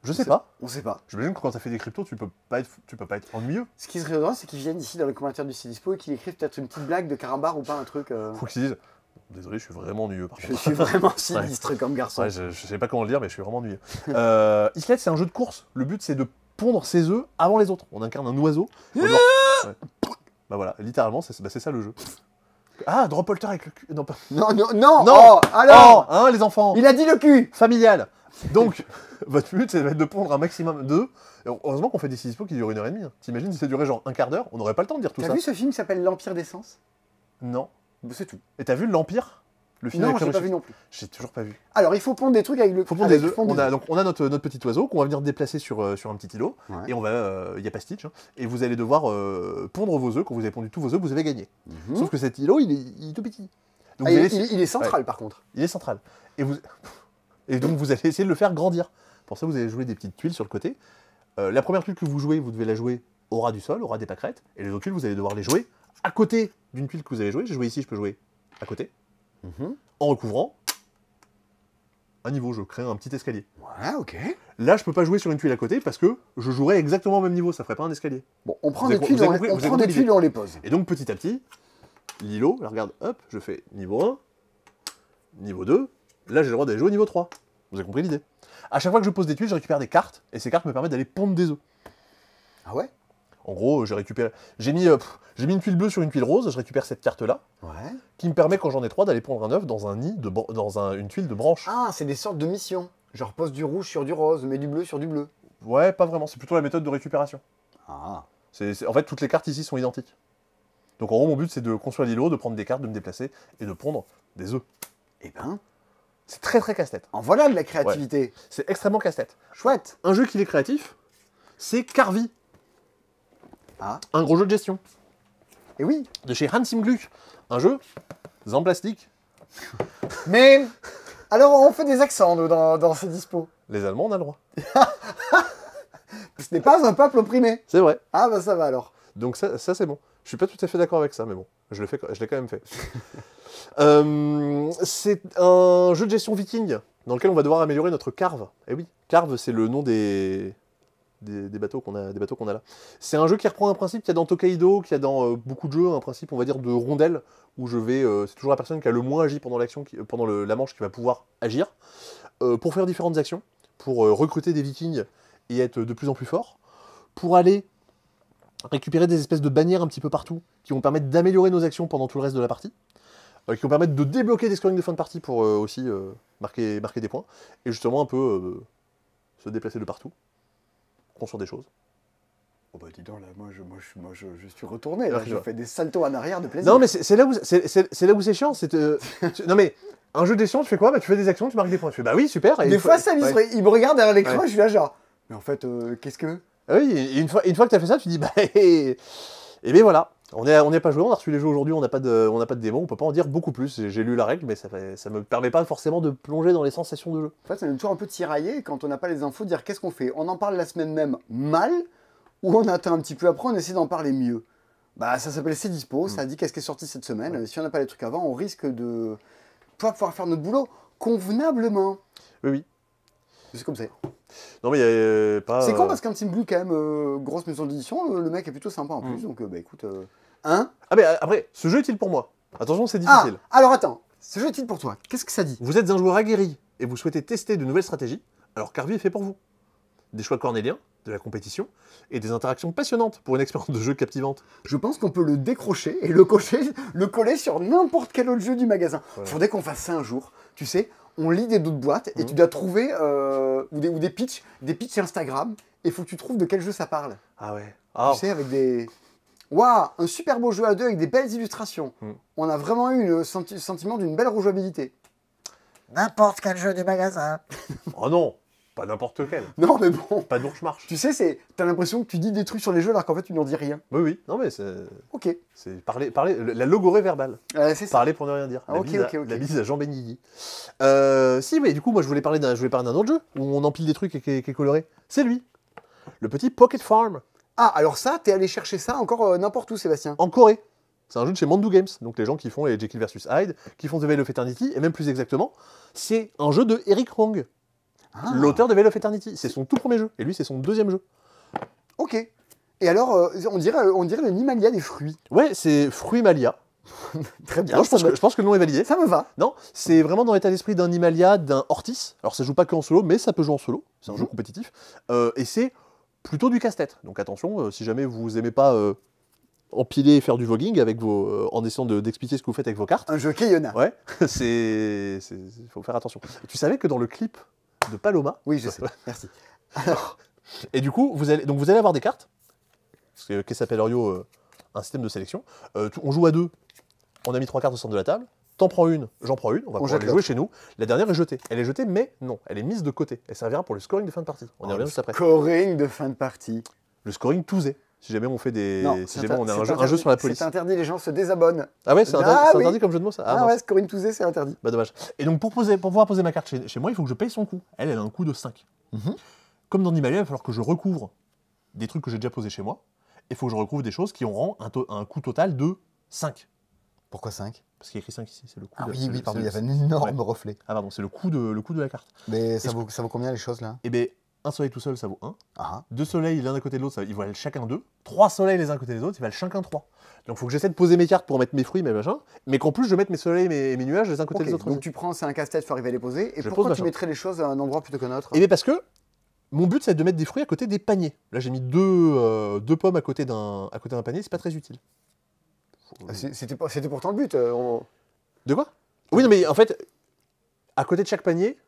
Speaker 2: Je sais pas.
Speaker 1: On sait pas.
Speaker 2: J'imagine que quand t'as fait des cryptos, tu peux pas être ennuyeux.
Speaker 1: Ce qui serait drôle, c'est qu'ils viennent ici dans les commentaires du Cdispo et qu'ils écrivent peut-être une petite blague de carambar ou pas un truc.
Speaker 2: Faut qu'ils disent désolé, je suis vraiment ennuyeux. Par
Speaker 1: Je
Speaker 2: contre.
Speaker 1: suis vraiment sinistre comme garçon.
Speaker 2: Ouais, je sais pas comment le dire, mais je suis vraiment ennuyeux. Islet, c'est un jeu de course. Le but, c'est de pondre ses œufs avant les autres. On incarne un oiseau. Ouais. Bah voilà, littéralement, c'est ça le jeu. Ah, drop holter avec le cul. Non, pas.
Speaker 1: Non.
Speaker 2: Non.
Speaker 1: Oh, alors
Speaker 2: Oh, hein, les enfants.
Speaker 1: Il a dit le cul.
Speaker 2: Familial. Donc, votre but, c'est de pondre un maximum d'œufs. Et heureusement qu'on fait des Cdispo qui durent 1h30. Hein. T'imagines si ça durait genre un quart d'heure, on n'aurait pas le temps de dire tout
Speaker 1: T'as
Speaker 2: ça.
Speaker 1: vu ce film qui s'appelle L'Empire des Sens?
Speaker 2: Non.
Speaker 1: C'est tout.
Speaker 2: Et t'as vu l'Empire? Le film
Speaker 1: Non,
Speaker 2: avec
Speaker 1: j'ai
Speaker 2: Henry
Speaker 1: pas
Speaker 2: Schiff.
Speaker 1: vu non plus.
Speaker 2: J'ai toujours pas vu.
Speaker 1: Alors, il faut pondre des trucs avec le.
Speaker 2: Faut pondre
Speaker 1: avec
Speaker 2: des œufs.
Speaker 1: fond
Speaker 2: On a notre petit oiseau qu'on va venir déplacer sur un petit îlot.
Speaker 1: Ouais.
Speaker 2: Et on va. Il y a pas Stitch. Hein, et vous allez devoir pondre vos œufs. Quand vous avez pondu tous vos œufs, vous avez gagné.
Speaker 1: Mhm.
Speaker 2: Sauf que cet îlot, il est tout petit. Donc
Speaker 1: Ah,
Speaker 2: vous allez-
Speaker 1: il est central par contre.
Speaker 2: il est central. Et donc vous allez essayer de le faire grandir. Pour ça, vous allez jouer des petites tuiles sur le côté. La première tuile que vous jouez, vous devez la jouer au ras du sol, au ras des pâquerettes. Et les autres tuiles, vous allez devoir les jouer à côté d'une tuile que vous avez jouée. J'ai joué ici, je peux jouer à côté. En recouvrant un niveau, je crée un petit escalier.
Speaker 1: Ouais, ok.
Speaker 2: Là, je peux pas jouer sur une tuile à côté parce que je jouerais exactement au même niveau, ça ferait pas un escalier.
Speaker 1: Bon, on prend
Speaker 2: Vous
Speaker 1: des
Speaker 2: avez-
Speaker 1: tuiles,
Speaker 2: vous avez
Speaker 1: on
Speaker 2: compris-
Speaker 1: on
Speaker 2: vous avez
Speaker 1: prend des
Speaker 2: compris
Speaker 1: tuiles et on les pose.
Speaker 2: Et donc, petit à petit, l'îlot, là, regarde, hop, je fais niveau 1, niveau 2, là, j'ai le droit d'aller jouer au niveau 3. Vous avez compris l'idée? À chaque fois que je pose des tuiles, je récupère des cartes, et ces cartes me permettent d'aller pondre des œufs.
Speaker 1: Ah ouais?
Speaker 2: En gros, j'ai mis une tuile bleue sur une tuile rose, je récupère cette carte-là,
Speaker 1: Ouais.
Speaker 2: qui me permet, quand j'en ai 3, d'aller pondre un œuf dans un nid, une tuile de branche.
Speaker 1: Ah, c'est des sortes de missions. Genre pose du rouge sur du rose, mets du bleu sur du bleu.
Speaker 2: Ouais, pas vraiment, c'est plutôt la méthode de récupération.
Speaker 1: Ah.
Speaker 2: En fait, toutes les cartes ici sont identiques. Donc en gros, mon but, c'est de construire l'îlot, de prendre des cartes, de me déplacer, et de pondre des œufs.
Speaker 1: Eh ben,
Speaker 2: C'est très très casse-tête.
Speaker 1: en voilà de la créativité.
Speaker 2: C'est extrêmement casse-tête.
Speaker 1: Chouette.
Speaker 2: Un jeu qui est créatif, c'est Carvi.
Speaker 1: Ah.
Speaker 2: Un gros jeu de gestion.
Speaker 1: Et oui.
Speaker 2: De chez Hans im Glück. Un jeu en plastique.
Speaker 1: Mais, alors on fait des accents nous, dans ces dispos.
Speaker 2: Les Allemands, on a le droit.
Speaker 1: Ce n'est pas un peuple opprimé.
Speaker 2: C'est vrai.
Speaker 1: Ah bah ça va alors.
Speaker 2: Donc ça c'est bon. Je suis pas tout à fait d'accord avec ça, mais bon, je l'ai quand même fait. C'est un jeu de gestion viking dans lequel on va devoir améliorer notre carve. Eh oui, carve, c'est le nom des bateaux qu'on a là. C'est un jeu qui reprend un principe qu'il y a dans Tokaido, qu'il y a dans beaucoup de jeux, un principe, on va dire, de rondelle, où c'est toujours la personne qui a le moins agi pendant l'action, pendant la manche, qui va pouvoir agir, pour faire différentes actions, pour recruter des vikings et être de plus en plus fort, pour aller récupérer des espèces de bannières un petit peu partout, qui vont permettre d'améliorer nos actions pendant tout le reste de la partie, qui vont permettre de débloquer des scorings de fin de partie pour aussi marquer des points. Et justement un peu se déplacer de partout, construire des choses.
Speaker 1: Oh bah dis donc, là, je suis retourné, là, je fais des saltos en arrière de plaisir.
Speaker 2: Non mais c'est là où c'est chiant. Non mais un jeu d'escience, tu fais quoi? Bah tu fais des actions, tu marques des points. Tu fais bah oui super. Et
Speaker 1: des fois ça il me regarde derrière l'écran,
Speaker 2: Ouais.
Speaker 1: je suis là genre, mais en fait qu'est-ce que...
Speaker 2: Ah oui, et une fois que tu as fait ça, tu dis bah et bien voilà. On n'est pas joué, on a reçu les jeux aujourd'hui, on n'a pas de démo, on peut pas en dire beaucoup plus. J'ai lu la règle, mais ça me permet pas forcément de plonger dans les sensations de jeu.
Speaker 1: En fait, ça nous toujours un peu tiraillé quand on n'a pas les infos, dire qu'est-ce qu'on fait. On en parle la semaine même mal, ou on attend un petit peu après, on essaie d'en parler mieux. Bah ça s'appelle C'est Dispo, ça dit qu'est-ce qui est sorti cette semaine. Si on n'a pas les trucs avant, on risque de pas pouvoir faire notre boulot convenablement.
Speaker 2: Oui.
Speaker 1: C'est comme ça.
Speaker 2: Non mais il y a pas.
Speaker 1: C'est con parce qu'un Team Blue, quand même, grosse maison d'édition, le mec est plutôt sympa en plus, donc bah écoute... Hein?
Speaker 2: Ah mais après, ce jeu est-il pour moi? Attention, c'est
Speaker 1: Ah,
Speaker 2: difficile.
Speaker 1: alors attends, ce jeu est-il pour toi? Qu'est-ce que ça dit?
Speaker 2: Vous êtes un joueur aguerri et vous souhaitez tester de nouvelles stratégies, alors Carvi est fait pour vous. Des choix cornéliens, de la compétition et des interactions passionnantes pour une expérience de jeu captivante.
Speaker 1: Je pense qu'on peut le décrocher et le coller sur n'importe quel autre jeu du magasin.
Speaker 2: Voilà.
Speaker 1: Faudrait qu'on fasse ça un jour. Tu sais, on lit des d'autres boîtes et tu dois trouver ou des pitchs Instagram et il faut que tu trouves de quel jeu ça parle.
Speaker 2: Ah ouais. Ah,
Speaker 1: Tu sais, avec des... Waouh, un super beau jeu à deux avec des belles illustrations. On a vraiment eu le sentiment d'une belle rejouabilité. N'importe quel jeu du magasin.
Speaker 2: oh non, pas n'importe quel.
Speaker 1: Non, mais bon.
Speaker 2: Pas d'ours marche.
Speaker 1: Tu sais, t'as l'impression que tu dis des trucs sur les jeux alors qu'en fait tu n'en dis rien.
Speaker 2: Oui, oui. Non mais c'est
Speaker 1: Ok.
Speaker 2: parler, la logorée verbale.
Speaker 1: C'est ça.
Speaker 2: Parler pour ne rien dire.
Speaker 1: Ah,
Speaker 2: La
Speaker 1: ok,
Speaker 2: bise
Speaker 1: ok.
Speaker 2: La bise à Jean Benigni. Si, mais du coup, moi, je voulais parler d'un autre jeu où on empile des trucs et qui est coloré. C'est lui. Le petit Pocket Farm.
Speaker 1: Ah, alors ça, t'es allé chercher ça encore n'importe où, Sébastien.
Speaker 2: En Corée. C'est un jeu de chez Mandu Games, donc les gens qui font les Jekyll vs Hyde, qui font The Veil of Eternity, et même plus exactement, c'est un jeu de Eric Hong, l'auteur de Veil of Eternity. C'est son tout premier jeu, et lui c'est son deuxième jeu.
Speaker 1: Ok. Et alors, on dirait le Nimalia des fruits.
Speaker 2: Ouais, c'est Fruimalia.
Speaker 1: Très bien.
Speaker 2: Non, je pense que le nom est validé.
Speaker 1: Ça me va.
Speaker 2: Non, c'est vraiment dans l'état d'esprit d'un Himalaya, d'un Ortis. Alors ça joue pas que en solo, mais ça peut jouer en solo. C'est un jeu compétitif. Et c'est plutôt du casse-tête. Donc attention, si jamais vous aimez pas empiler et faire du voguing avec en essayant d'expliquer ce que vous faites avec vos cartes.
Speaker 1: Un jeu Keyona.
Speaker 2: Ouais, faut faire attention. Tu savais que dans le clip de Paloma.
Speaker 1: Oui, je sais. Merci.
Speaker 2: Et du coup, vous allez avoir des cartes. Parce que Quesapelorio, un système de sélection. On joue à deux. On a mis 3 cartes au centre de la table. T'en prends une, j'en prends une. On va pouvoir les jouer chez nous. La dernière est jetée. Elle est jetée, mais non, elle est mise de côté. Elle servira pour le scoring de fin de partie. On y revient juste après.
Speaker 1: Scoring de fin de partie.
Speaker 2: Le scoring tousé. Si jamais on fait des.
Speaker 1: Non,
Speaker 2: si jamais on a un jeu sur la police.
Speaker 1: C'est interdit, les gens se désabonnent.
Speaker 2: Ah ouais, c'est interdit comme jeu de mots ça.
Speaker 1: Ah ouais, scoring tousé, c'est interdit.
Speaker 2: Bah dommage. Et donc pour pouvoir poser ma carte chez moi, il faut que je paye son coût. Elle a un coût de 5. Comme dans Nimalia, il va falloir que je recouvre des trucs que j'ai déjà posés chez moi. Il faut que je recouvre des choses qui auront un coût total de 5.
Speaker 1: Pourquoi 5?
Speaker 2: Parce qu'il y a écrit 5 ici, c'est le coût.
Speaker 1: Ah oui, pardon, il y avait un énorme reflet.
Speaker 2: Ah pardon, c'est le coût de la carte.
Speaker 1: Mais ça vaut combien les choses là?
Speaker 2: Eh bien, un soleil tout seul, ça vaut 1.
Speaker 1: Ah.
Speaker 2: 2 soleils l'un à côté de l'autre, ils valent chacun 2. 3 soleils les uns à côté des autres, ils valent chacun 3. Donc il faut que j'essaie de poser mes cartes pour mettre mes fruits, mes machins, mais qu'en plus je mette mes soleils et mes nuages les uns à côté des autres.
Speaker 1: Donc tu prends, c'est un casse-tête, il faut arriver à les poser. Et
Speaker 2: Je
Speaker 1: pourquoi
Speaker 2: pose
Speaker 1: tu mettrais les choses à un endroit plutôt qu'un autre?
Speaker 2: Eh bien parce que mon but c'est de mettre des fruits à côté des paniers. Là j'ai mis deux pommes à côté d'un panier, c'est pas très utile.
Speaker 1: C'était pourtant le but.
Speaker 2: De quoi? Oui, non mais en fait, à côté de chaque panier,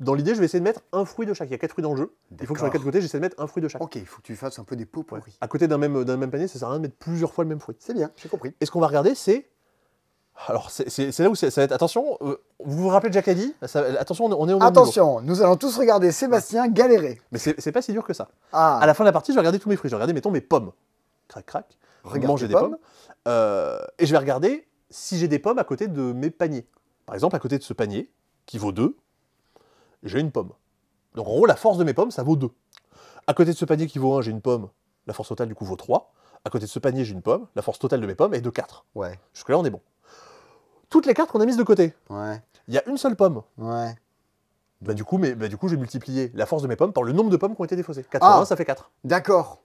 Speaker 2: dans l'idée, je vais essayer de mettre un fruit de chaque. Il y a 4 fruits dans le jeu. Il faut que sur les 4 côtés, j'essaie de mettre un fruit de chaque.
Speaker 1: Ok, il faut que tu fasses un peu des pots pourris.
Speaker 2: À côté d'un même panier, ça sert à rien de mettre plusieurs fois le même fruit.
Speaker 1: C'est bien, j'ai compris.
Speaker 2: Et ce qu'on va regarder, c'est... Alors, c'est là où ça va être... Attention, vous vous rappelez de Jacadi? Attention, on est au même
Speaker 1: Attention, nous allons tous regarder Sébastien galérer.
Speaker 2: Mais c'est pas si dur que ça.
Speaker 1: Ah.
Speaker 2: À la fin de la partie, je vais regarder tous mes fruits. Je vais regarder, mettons, mes pommes. Crac, crac.
Speaker 1: Regarde
Speaker 2: Manger des pommes. Et je vais regarder si j'ai des pommes à côté de mes paniers. Par exemple, à côté de ce panier, qui vaut 2, j'ai une pomme. Donc en gros, la force de mes pommes, ça vaut 2. À côté de ce panier qui vaut 1, j'ai une pomme. La force totale, du coup, vaut 3. À côté de ce panier, j'ai une pomme. La force totale de mes pommes est de 4.
Speaker 1: Ouais.
Speaker 2: Jusque-là, on est bon. Toutes les cartes qu'on a mises de côté.
Speaker 1: Ouais.
Speaker 2: Il y a une seule pomme.
Speaker 1: Ouais.
Speaker 2: Bah du coup, j'ai multiplié la force de mes pommes par le nombre de pommes qui ont été défaussées. 80, ça fait 4.
Speaker 1: D'accord.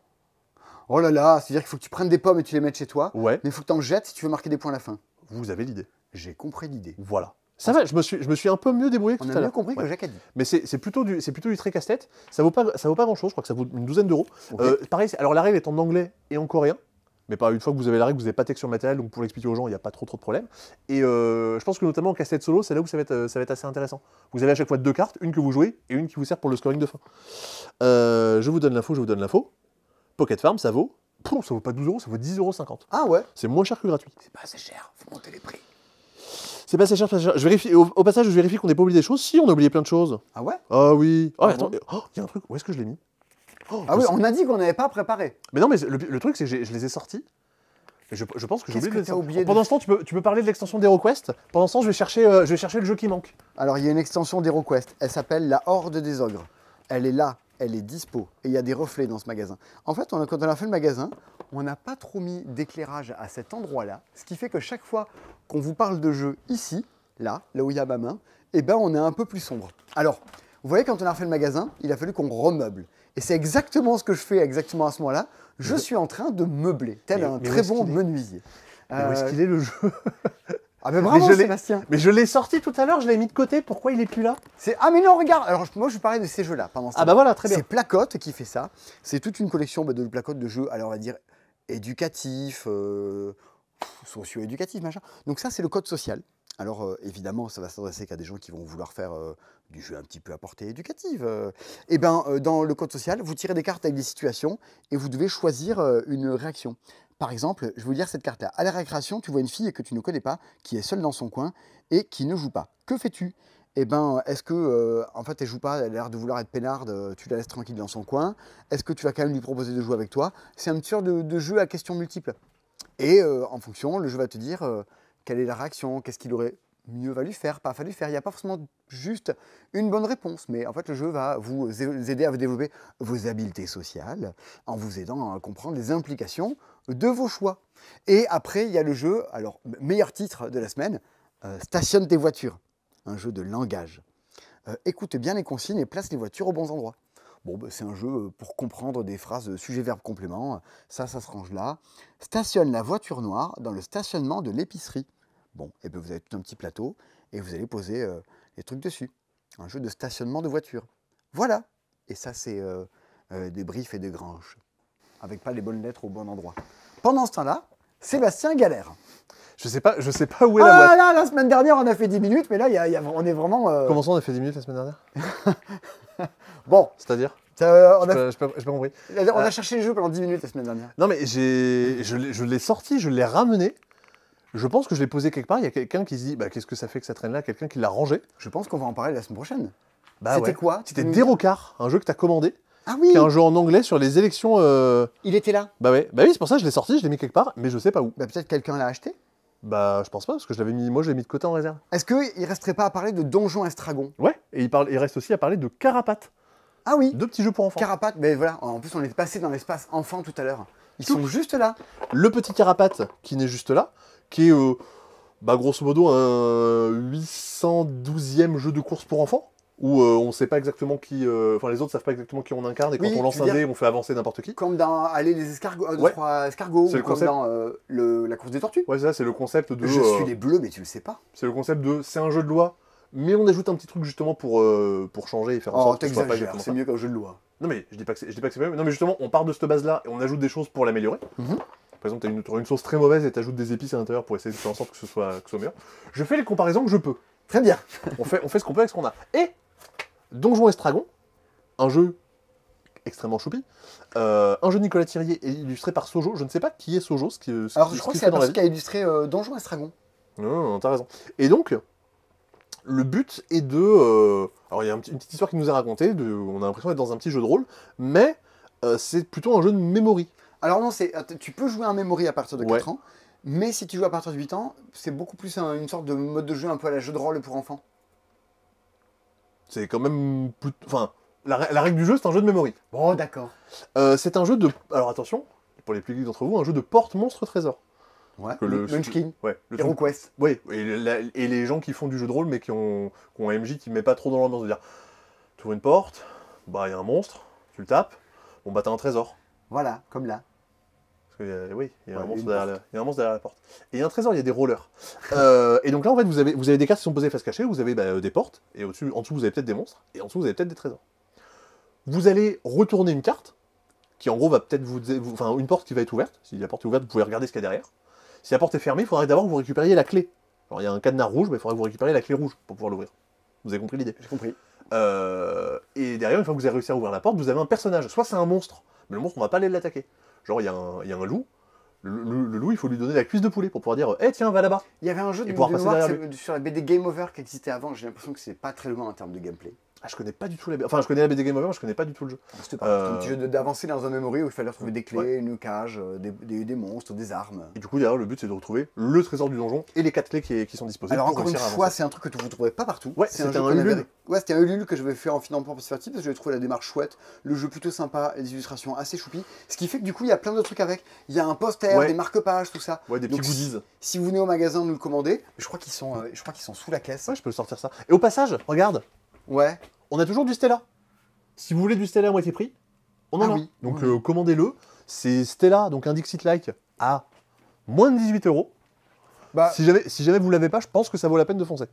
Speaker 1: Oh là là, c'est-à-dire qu'il faut que tu prennes des pommes et tu les mettes chez toi.
Speaker 2: Ouais.
Speaker 1: Mais il faut que tu en jettes si tu veux marquer des points à la fin.
Speaker 2: Vous avez l'idée.
Speaker 1: J'ai compris l'idée.
Speaker 2: Voilà. Ça va, je me suis un peu mieux débrouillé que
Speaker 1: On
Speaker 2: tout
Speaker 1: a
Speaker 2: à
Speaker 1: mieux
Speaker 2: l'heure.
Speaker 1: compris que Jacques a dit.
Speaker 2: Mais c'est plutôt du très casse-tête. Ça vaut pas grand chose, je crois que ça vaut une douzaine d'euros.
Speaker 1: Okay.
Speaker 2: Pareil, alors la règle est en anglais et en coréen. Mais une fois que vous avez la règle, vous n'avez pas de texte sur le matériel, donc pour l'expliquer aux gens, il n'y a pas trop de problème. Et je pense que notamment en casse-tête solo, c'est là où ça va être assez intéressant. Vous avez à chaque fois 2 cartes, une que vous jouez et une qui vous sert pour le scoring de fin. Je vous donne l'info. Pocket Farm, ça vaut pas 12 euros, ça vaut 10,50 €.
Speaker 1: Ah ouais.
Speaker 2: C'est moins cher que gratuit.
Speaker 1: C'est pas assez cher, faut monter les prix.
Speaker 2: C'est pas assez cher, Je vérifie, au passage, je vérifie qu'on n'ait pas oublié des choses. Si, on a oublié plein de choses.
Speaker 1: Ah ouais.
Speaker 2: Ah oui. Oh,
Speaker 1: Ah
Speaker 2: attends,
Speaker 1: bon
Speaker 2: il y a un truc, où est-ce que je l'ai mis?
Speaker 1: Ah oui, on a dit qu'on n'avait pas préparé.
Speaker 2: Mais non, mais le truc, c'est que je les ai sortis. Et je pense que j'ai oublié de les
Speaker 1: oublié
Speaker 2: Pendant ce temps, tu peux parler de l'extension d'HeroQuest. Pendant ce temps, je vais chercher le jeu qui manque.
Speaker 1: Alors, il y a une extension d'HeroQuest. Elle s'appelle la Horde des Ogres. Elle est là, elle est dispo. Et il y a des reflets dans ce magasin. En fait, quand on a fait le magasin, on n'a pas trop mis d'éclairage à cet endroit-là. Ce qui fait que chaque fois qu'on vous parle de jeu ici, là où il y a ma main, eh ben, on est un peu plus sombre. Alors, vous voyez, quand on a refait le magasin, il a fallu qu'on remeuble. Et c'est exactement ce que je fais exactement à ce moment-là. Je suis en train de meubler, tel un très bon menuisier.
Speaker 2: Mais où est-ce qu'il est le jeu?
Speaker 1: Ah mais bravo Sébastien.
Speaker 2: Mais je l'ai sorti tout à l'heure, je l'ai mis de côté, pourquoi il est plus là?
Speaker 1: Ah mais non, regarde. Alors moi je parlais de ces jeux-là pendant ce temps.
Speaker 2: Ah bah voilà, très bien.
Speaker 1: C'est Placote qui fait ça. C'est toute une collection de placotes de jeux, alors on va dire éducatifs, socio-éducatifs, machin. Donc ça c'est le code social. Alors évidemment ça va s'adresser qu'à des gens qui vont vouloir faire du jeu un petit peu à portée éducative. Et ben dans le code social, vous tirez des cartes avec des situations et vous devez choisir une réaction. Par exemple, je vais vous dire cette carte-là. À la récréation, tu vois une fille que tu ne connais pas, qui est seule dans son coin et qui ne joue pas. Que fais-tu? Eh ben, est-ce que, en fait, elle joue pas, elle a l'air de vouloir être peinarde, tu la laisses tranquille dans son coin? Est-ce que tu vas quand même lui proposer de jouer avec toi? C'est un petit genre de jeu à questions multiples. Et en fonction, le jeu va te dire quelle est la réaction, qu'est-ce qu'il aurait mieux valu faire, pas fallu faire. Il n'y a pas forcément juste une bonne réponse, mais en fait, le jeu va vous aider à développer vos habiletés sociales en vous aidant à comprendre les implications de vos choix. Et après, il y a le jeu, alors, meilleur titre de la semaine, Stationne tes voitures, un jeu de langage. Écoute bien les consignes et place les voitures aux bons endroits. Bon, bah, c'est un jeu pour comprendre des phrases sujet-verbe-complément. Ça se range là. Stationne la voiture noire dans le stationnement de l'épicerie. Bon, et bien vous avez tout un petit plateau et vous allez poser les trucs dessus. Un jeu de stationnement de voiture. Voilà. Et ça, c'est des briefs et des granges. Avec pas les bonnes lettres au bon endroit. Pendant ce temps-là, Sébastien galère.
Speaker 2: Je sais pas où est la boîte.
Speaker 1: Ah là, la semaine dernière, on a fait 10 minutes, mais là, on est vraiment...
Speaker 2: Comment ça, on a fait 10 minutes la semaine dernière?
Speaker 1: Bon.
Speaker 2: C'est-à-dire
Speaker 1: Je
Speaker 2: pas compris.
Speaker 1: On a cherché les jeux pendant 10 minutes la semaine dernière.
Speaker 2: Non, mais je l'ai sorti, je l'ai ramené. Je pense que je l'ai posé quelque part. Il y a quelqu'un qui se dit, bah, qu'est-ce que ça fait que ça traîne là? Quelqu'un qui l'a rangé.
Speaker 1: Je pense qu'on va en parler la semaine prochaine.
Speaker 2: Bah,
Speaker 1: c'était
Speaker 2: ouais.
Speaker 1: quoi?
Speaker 2: C'était Derocar, un jeu que tu as commandé.
Speaker 1: Ah oui.
Speaker 2: Qui est un jeu en anglais sur les élections.
Speaker 1: Il était là.
Speaker 2: Bah ouais. Bah oui, c'est pour ça que je l'ai sorti, je l'ai mis quelque part, mais je sais pas où.
Speaker 1: Bah peut-être quelqu'un l'a acheté.
Speaker 2: Bah je pense pas, parce que je l'avais mis de côté en réserve.
Speaker 1: Est-ce qu'il resterait pas à parler de Donjons Estragon?
Speaker 2: Ouais, et il reste aussi à parler de Carapace.
Speaker 1: Ah oui.
Speaker 2: 2 petits jeux pour enfants.
Speaker 1: Carapace, mais voilà, en plus on est passé dans l'espace enfant tout à l'heure. Ils sont juste là.
Speaker 2: Le petit Carapace qui n'est juste là, qui est grosso modo un 812e jeu de course pour enfants, où on sait pas exactement qui... Enfin les autres savent pas exactement qui on incarne, et quand on lance un dé, on fait avancer n'importe qui.
Speaker 1: Comme dans les escargots, escargots, ou comme dans la course des tortues.
Speaker 2: Ouais, c'est ça, c'est le concept de...
Speaker 1: Je suis les bleus, mais tu le sais pas.
Speaker 2: C'est le concept de... C'est un jeu de loi, mais on ajoute un petit truc justement pour changer et faire en sorte que ce soit pas exactement
Speaker 1: c'est mieux qu'un jeu de loi.
Speaker 2: Non mais je dis pas que c'est mieux. Non mais justement, on part de cette base-là et on ajoute des choses pour l'améliorer. Par exemple, tu as une sauce très mauvaise et tu ajoutes des épices à l'intérieur pour essayer de faire en sorte que ce soit meilleur. Je fais les comparaisons que je peux.
Speaker 1: Très bien.
Speaker 2: on fait ce qu'on peut avec ce qu'on a. Et Donjons Estragon, un jeu extrêmement choupi, un jeu de Nicolas Thirier illustré par Sojo. Je ne sais pas qui est Sojo.
Speaker 1: Alors je crois que c'est la personne qui a illustré Donjons Estragon.
Speaker 2: Non, t'as raison. Et donc, le but est de... alors il y a une petite histoire qui nous est racontée, on a l'impression d'être dans un petit jeu de rôle, mais c'est plutôt un jeu de memory.
Speaker 1: Alors non, tu peux jouer un memory à partir de 4 ans, mais si tu joues à partir de 8 ans, c'est beaucoup plus une sorte de mode de jeu un peu à la jeu de rôle pour enfants.
Speaker 2: C'est quand même... Enfin, la règle du jeu, c'est un jeu de memory.
Speaker 1: Bon, d'accord.
Speaker 2: C'est un jeu de... Alors attention, pour les plus geeks d'entre vous, un jeu de porte-monstre-trésor.
Speaker 1: Ouais, Munchkin,
Speaker 2: ouais,
Speaker 1: HeroQuest.
Speaker 2: Oui, et les gens qui font du jeu de rôle, mais qui ont un MJ qui ne met pas trop dans l'ambiance de dire « Tu ouvres une porte, bah il y a un monstre, tu le tapes, bon bah t'as un trésor. »
Speaker 1: Voilà, comme là.
Speaker 2: Parce que, oui, il y a un monstre derrière la porte. Et il y a un trésor, il y a des rollers. Et donc là, en fait, vous avez des cartes qui sont posées face cachée, vous avez des portes, et en dessous, vous avez peut-être des monstres, et en dessous, vous avez peut-être des trésors. Vous allez retourner une carte, qui en gros va peut-être enfin, une porte qui va être ouverte. Si la porte est ouverte, vous pouvez regarder ce qu'il y a derrière. Si la porte est fermée, il faudrait d'abord que vous récupériez la clé. Alors, il y a un cadenas rouge, mais il faudrait que vous récupériez la clé rouge pour pouvoir l'ouvrir. Vous avez compris l'idée?
Speaker 1: J'ai compris.
Speaker 2: Et derrière, une fois que vous avez réussi à ouvrir la porte, vous avez un personnage. Soit c'est un monstre, mais le monstre, on va pas aller l'attaquer. Genre, il y a un loup. Le loup, il faut lui donner la cuisse de poulet pour pouvoir dire « tiens, va là-bas ».
Speaker 1: Il y avait un jeu de
Speaker 2: pouvoir passer
Speaker 1: noir
Speaker 2: derrière
Speaker 1: sur la BD Game Over qui existait avant. J'ai l'impression que c'est pas très loin en termes de gameplay.
Speaker 2: Ah, je connais pas du tout la BD. Enfin, je connais la BD Game Over, mais je connais pas du tout le jeu.
Speaker 1: C'était pas un petit jeu d'avancer dans un memory où il fallait retrouver des clés, une cage, des monstres, des armes.
Speaker 2: Et du coup, derrière, le but, c'est de retrouver le trésor du donjon et les 4 clés qui sont disposées.
Speaker 1: Alors,
Speaker 2: pour
Speaker 1: encore une
Speaker 2: réussir à
Speaker 1: fois,
Speaker 2: avancer.
Speaker 1: c'est un truc que vous ne trouvez pas partout.
Speaker 2: Ouais,
Speaker 1: c'est un
Speaker 2: c'était
Speaker 1: jeu
Speaker 2: un Ulule.
Speaker 1: Ouais, c'était un Ulule que j'avais fait en financement participatif parce que j'avais trouvé la démarche chouette, le jeu plutôt sympa, les illustrations assez choupies. Ce qui fait que du coup, il y a plein d'autres trucs avec. Il y a un poster,
Speaker 2: Ouais.
Speaker 1: des marque-pages, tout ça.
Speaker 2: Ouais, des petits
Speaker 1: Donc,
Speaker 2: goodies.
Speaker 1: Si vous venez au magasin nous le commander, je crois qu'ils sont sous la caisse.
Speaker 2: Ouais, je peux sortir ça. Et au passage, regarde,
Speaker 1: Ouais.
Speaker 2: on a toujours du Stella. Si vous voulez du Stella à moitié prix, on en a.
Speaker 1: Oui.
Speaker 2: Donc
Speaker 1: Oui.
Speaker 2: commandez-le. C'est Stella, donc un Dixit-like, à moins de 18 €.
Speaker 1: Bah,
Speaker 2: Si jamais vous l'avez pas, je pense que ça vaut la peine de foncer.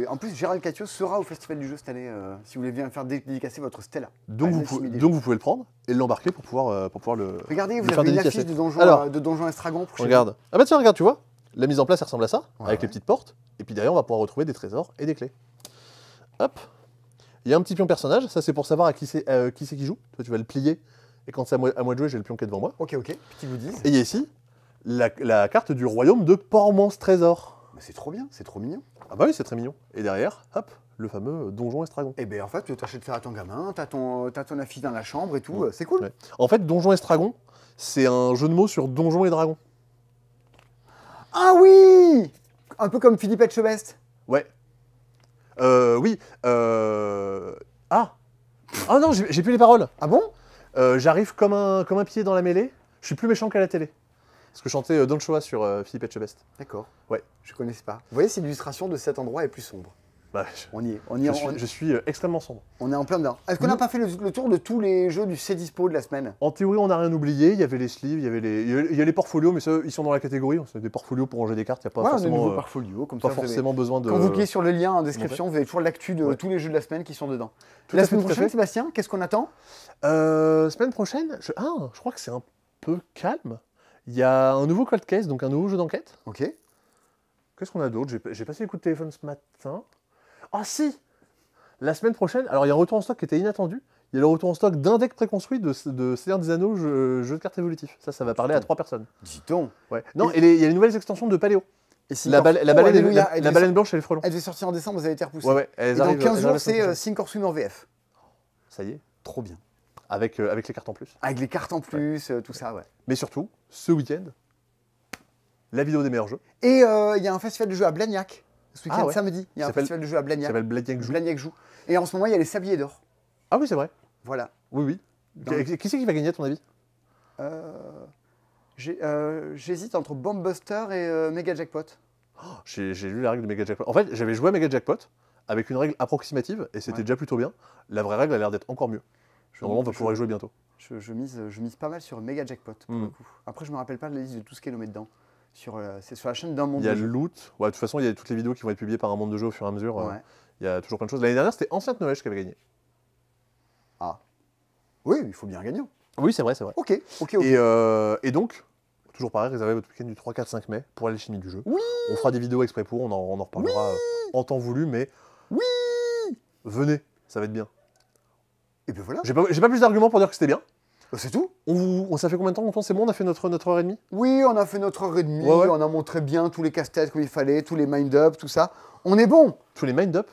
Speaker 1: en plus, Gérald Catio sera au Festival du jeu cette année si vous voulez bien faire dédicacer votre Stella.
Speaker 2: Donc,
Speaker 1: Ah,
Speaker 2: vous pouvez le prendre et l'embarquer pour pouvoir le.
Speaker 1: Regardez, vous
Speaker 2: le faire
Speaker 1: avez une
Speaker 2: dédicacer.
Speaker 1: affiche de
Speaker 2: Alors,
Speaker 1: Donjon Estragon pour chez
Speaker 2: regarde. Ah bah tiens, regarde, tu vois, la mise en place, elle ressemble à ça,
Speaker 1: Ouais,
Speaker 2: avec
Speaker 1: ouais.
Speaker 2: les petites portes. Et puis derrière, on va pouvoir retrouver des trésors et des clés. Hop. Il y a un petit pion personnage, ça c'est pour savoir à qui c'est qui joue. Toi, tu vas le plier. Et quand c'est à moi de jouer, j'ai le pion qui est devant moi.
Speaker 1: Ok, petit goodies.
Speaker 2: Et il y a ici la carte du royaume de Portmans Trésor.
Speaker 1: Mais c'est trop bien, c'est trop mignon.
Speaker 2: Ah bah oui, c'est très mignon. Et derrière, hop, le fameux donjon Estragon.
Speaker 1: Et ben en fait, tu t'achètes faire à ton gamin, t'as ton affiche dans la chambre et tout, c'est cool.
Speaker 2: Ouais. En fait, donjon Estragon, c'est un jeu de mots sur donjon et dragon.
Speaker 1: Ah oui, un peu comme Philippe Etchebest.
Speaker 2: Ouais. Oui. Ah. Ah non, j'ai plus les paroles.
Speaker 1: Ah bon?
Speaker 2: J'arrive comme un pied dans la mêlée. Je suis plus méchant qu'à la télé. Parce que je chantais Don Shoah sur Philippe Etchebest.
Speaker 1: D'accord.
Speaker 2: Ouais.
Speaker 1: Je connaissais pas. Vous voyez, c'est l'illustration de cet endroit est plus sombre.
Speaker 2: Bah,
Speaker 1: On y est.
Speaker 2: je suis extrêmement sombre.
Speaker 1: On est en plein dedans. Est-ce qu'on n'a pas fait le tour de tous les jeux du C'est Dispo de la semaine?
Speaker 2: En théorie, on n'a rien oublié. Il y avait les sleeves, il y a les portfolios, mais ça, ils sont dans la catégorie. C'est des portfolios pour ranger des cartes. Il n'y a pas
Speaker 1: Ouais, on a
Speaker 2: forcément,
Speaker 1: nouveau portfolio, comme
Speaker 2: pas
Speaker 1: ça. Vous avez-
Speaker 2: forcément besoin de.
Speaker 1: Quand vous cliquez sur le lien en description, vous avez toujours l'actu de
Speaker 2: Ouais.
Speaker 1: tous les jeux de la semaine qui sont dedans.
Speaker 2: Tout
Speaker 1: La
Speaker 2: à fait,
Speaker 1: semaine
Speaker 2: tout à
Speaker 1: prochaine,
Speaker 2: fait.
Speaker 1: Sébastien, qu'est-ce qu'on attend?
Speaker 2: Semaine prochaine, je crois que c'est un peu calme. Il y a un nouveau cold case, donc un nouveau jeu d'enquête.
Speaker 1: Ok.
Speaker 2: Qu'est-ce qu'on a d'autre? J'ai passé les coups de téléphone ce matin. Ah si! La semaine prochaine, alors il y a un retour en stock qui était inattendu. Il y a le retour en stock d'un deck préconstruit de Seigneur des Anneaux, jeu de cartes évolutif. Ça va parler à 3 personnes.
Speaker 1: Dis donc.
Speaker 2: Ouais. Non, et il y a les nouvelles extensions de Paléo.
Speaker 1: Et si
Speaker 2: La
Speaker 1: Alléluia,
Speaker 2: baleine blanche et le frelon.
Speaker 1: Elle devait sortir en décembre, vous avez été repoussée.
Speaker 2: Ouais, ouais, elles
Speaker 1: Et dans
Speaker 2: arrivent-
Speaker 1: 15
Speaker 2: elles
Speaker 1: jours,
Speaker 2: arrivent la semaine
Speaker 1: c'est
Speaker 2: prochaine.
Speaker 1: Sink or Swim en VF.
Speaker 2: Ça y est,
Speaker 1: Trop bien.
Speaker 2: avec les cartes en plus.
Speaker 1: Avec les cartes en plus, tout ça, ouais.
Speaker 2: Mais surtout, ce week-end, la vidéo des meilleurs jeux.
Speaker 1: Et il y a un festival de jeux à Blagnac. Ce week-end,
Speaker 2: Ah ouais.
Speaker 1: samedi. Il y a un
Speaker 2: s'appelle-
Speaker 1: festival de jeux à
Speaker 2: Ça
Speaker 1: Blagnac.
Speaker 2: s'appelle Blagnac Joue.
Speaker 1: Blagnac joue. Et en ce moment, il y a les Sabliers d'Or.
Speaker 2: Ah oui, c'est vrai.
Speaker 1: Voilà.
Speaker 2: Oui, oui.
Speaker 1: Dans-
Speaker 2: Qui c'est qui va gagner à ton avis?
Speaker 1: J'hésite entre Bomb Buster et Mega Jackpot.
Speaker 2: J'ai lu la règle de Mega Jackpot. En fait, j'avais joué à Mega Jackpot avec une règle approximative et c'était
Speaker 1: Ouais.
Speaker 2: déjà plutôt bien. La vraie règle a l'air d'être encore mieux. Normalement, on va pouvoir y jouer bientôt.
Speaker 1: Je mise pas mal sur Mega Jackpot pour
Speaker 2: Mm.
Speaker 1: le coup. Après, je me rappelle pas de la liste de tout ce qui est nommé dedans. C'est sur la chaîne d'un monde
Speaker 2: Il y a
Speaker 1: de
Speaker 2: le
Speaker 1: jeux.
Speaker 2: loot. Ouais, de toute façon, il y a toutes les vidéos qui vont être publiées par un monde de jeu au fur et à mesure.
Speaker 1: Ouais.
Speaker 2: Il y a toujours plein de choses. L'année dernière, c'était Ancienne Knowledge qui avait gagné.
Speaker 1: Ah. Oui, il faut bien gagner.
Speaker 2: Oui, c'est vrai, c'est vrai.
Speaker 1: Ok.
Speaker 2: Et donc, toujours pareil, réservez votre week-end du 3, 4, 5 mai pour l'alchimie du jeu.
Speaker 1: Oui.
Speaker 2: On fera des vidéos exprès pour, on en reparlera en temps voulu, mais
Speaker 1: Oui.
Speaker 2: venez, ça va être bien.
Speaker 1: Et puis voilà.
Speaker 2: J'ai pas plus d'arguments pour dire que c'était bien.
Speaker 1: C'est tout.
Speaker 2: Ça fait combien de temps qu'on c'est bon, on a fait notre heure et demie?
Speaker 1: Oui, on a fait notre heure et demie.
Speaker 2: Ouais, ouais.
Speaker 1: On a montré bien tous les casse-têtes comme il fallait, tous les mind-up, tout ça. On est bon.
Speaker 2: Tous les mind-up,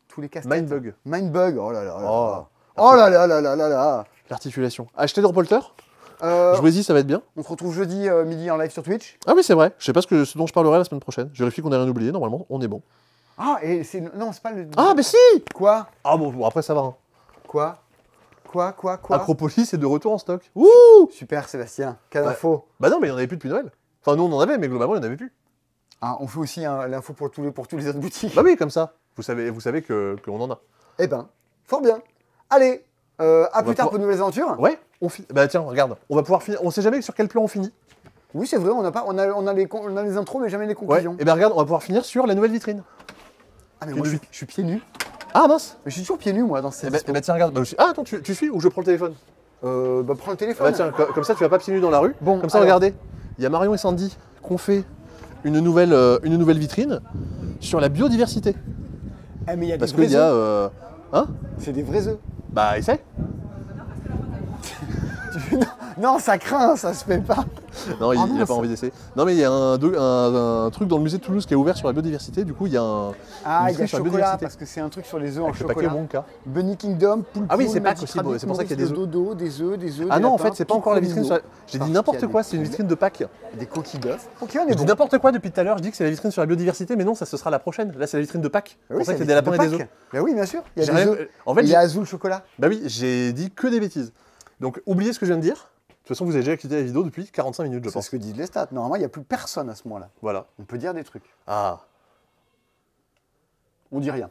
Speaker 1: Tous les casse-têtes.
Speaker 2: mind-bug,
Speaker 1: Mind-bug. Oh là là là.
Speaker 2: Oh.
Speaker 1: là. Oh là là là là là là.
Speaker 2: l'articulation. Achetez Dropolter,
Speaker 1: Euh,
Speaker 2: jouez-y, ça va être bien.
Speaker 1: on se retrouve jeudi midi en live sur Twitch.
Speaker 2: Ah oui, c'est vrai, je sais pas ce dont je parlerai la semaine prochaine. Je vérifie qu'on n'a rien oublié, normalement, on est bon.
Speaker 1: Ah, et c'est. Non, c'est pas le.
Speaker 2: Ah, mais si!
Speaker 1: Quoi?
Speaker 2: Ah bon, après ça va. Hein.
Speaker 1: Quoi?
Speaker 2: Acropolis est de retour en stock. Ouh!
Speaker 1: Super, Sébastien. Quelle
Speaker 2: Ouais.
Speaker 1: info.
Speaker 2: Bah non, mais il n'y en avait plus depuis Noël. Enfin, nous on en avait, mais globalement, il n'y en avait plus.
Speaker 1: Ah, on fait aussi l'info pour tous les autres boutiques.
Speaker 2: Bah oui, comme ça. Vous savez qu'on en a.
Speaker 1: Eh ben, fort bien. Allez, à
Speaker 2: va
Speaker 1: plus tard
Speaker 2: pouvoir-
Speaker 1: pour de nouvelles aventures.
Speaker 2: Ouais, Bah tiens, regarde, on va pouvoir finir. On sait jamais sur quel plan on finit.
Speaker 1: Oui, c'est vrai, on a les intros, mais jamais les
Speaker 2: Ouais.
Speaker 1: conclusions.
Speaker 2: Et ben regarde, on va pouvoir finir sur la nouvelle vitrine.
Speaker 1: Ah, mais
Speaker 2: quel
Speaker 1: moi, je
Speaker 2: but
Speaker 1: suis pieds nus.
Speaker 2: Ah mince!
Speaker 1: Mais je suis toujours pieds nus, moi, dans ces.
Speaker 2: Eh ben tiens, regarde. Ah attends, tu suis ou je prends le téléphone?
Speaker 1: Bah, prends le téléphone.
Speaker 2: Bah tiens, comme ça tu vas pas pieds nus dans la rue.
Speaker 1: Bon,
Speaker 2: Comme ça,
Speaker 1: alors.
Speaker 2: regardez, il y a Marion et Sandy qui ont fait une nouvelle vitrine sur la biodiversité.
Speaker 1: Ah, mais il y a
Speaker 2: Parce
Speaker 1: des vrais
Speaker 2: qu'il y a...
Speaker 1: œufs.
Speaker 2: Hein?
Speaker 1: C'est des vrais œufs.
Speaker 2: Bah essaye.
Speaker 1: Non, ça craint, ça se fait pas.
Speaker 2: Non, il
Speaker 1: Oh
Speaker 2: n'a
Speaker 1: mince.
Speaker 2: pas envie d'essayer. Non, mais il y a un truc dans le musée de Toulouse qui est ouvert sur la biodiversité. Du coup, il y a un.
Speaker 1: Ah,
Speaker 2: une
Speaker 1: il y a
Speaker 2: vitrine sur la
Speaker 1: chocolat,
Speaker 2: biodiversité.
Speaker 1: parce que c'est un truc sur les œufs en
Speaker 2: Avec le paquet
Speaker 1: chocolat.
Speaker 2: Wonka.
Speaker 1: Bunny Kingdom, poule
Speaker 2: Ah oui,
Speaker 1: poule,
Speaker 2: c'est Pâques
Speaker 1: Magic
Speaker 2: aussi,
Speaker 1: Rabbit,
Speaker 2: c'est pour ça qu'il y a des
Speaker 1: Maurice le dodo, des œufs,
Speaker 2: Ah
Speaker 1: des
Speaker 2: non, en
Speaker 1: lapins,
Speaker 2: fait, c'est pas encore la vitrine sur la... J'ai dit
Speaker 1: Parce
Speaker 2: n'importe
Speaker 1: qu'il y a
Speaker 2: quoi,
Speaker 1: des
Speaker 2: c'est une
Speaker 1: poules,
Speaker 2: vitrine de Pâques.
Speaker 1: Des coquilles d'œufs. Ok, on
Speaker 2: Je
Speaker 1: est
Speaker 2: dis
Speaker 1: bon.
Speaker 2: n'importe quoi depuis tout à l'heure, je dis que c'est la vitrine sur la biodiversité, mais non, ça ce sera la prochaine. Là, c'est la vitrine de Pâques.
Speaker 1: Ah
Speaker 2: C'est pour
Speaker 1: oui,
Speaker 2: ça
Speaker 1: c'est
Speaker 2: qu'il y a des lapins et des œufs.
Speaker 1: Bah oui, bien sûr. Il y
Speaker 2: J'ai
Speaker 1: a des
Speaker 2: rien-
Speaker 1: œufs.
Speaker 2: En fait,
Speaker 1: Il y a Azul chocolat.
Speaker 2: bah oui, j'ai dit que des bêtises. Donc, oubliez ce que je viens de dire. De toute façon, vous avez déjà quitté la vidéo depuis 45 minutes, je
Speaker 1: C'est
Speaker 2: pense.
Speaker 1: ce que disent les stats. Normalement, il n'y a plus personne à ce moment-là.
Speaker 2: Voilà.
Speaker 1: On peut dire des trucs.
Speaker 2: Ah.
Speaker 1: On dit rien.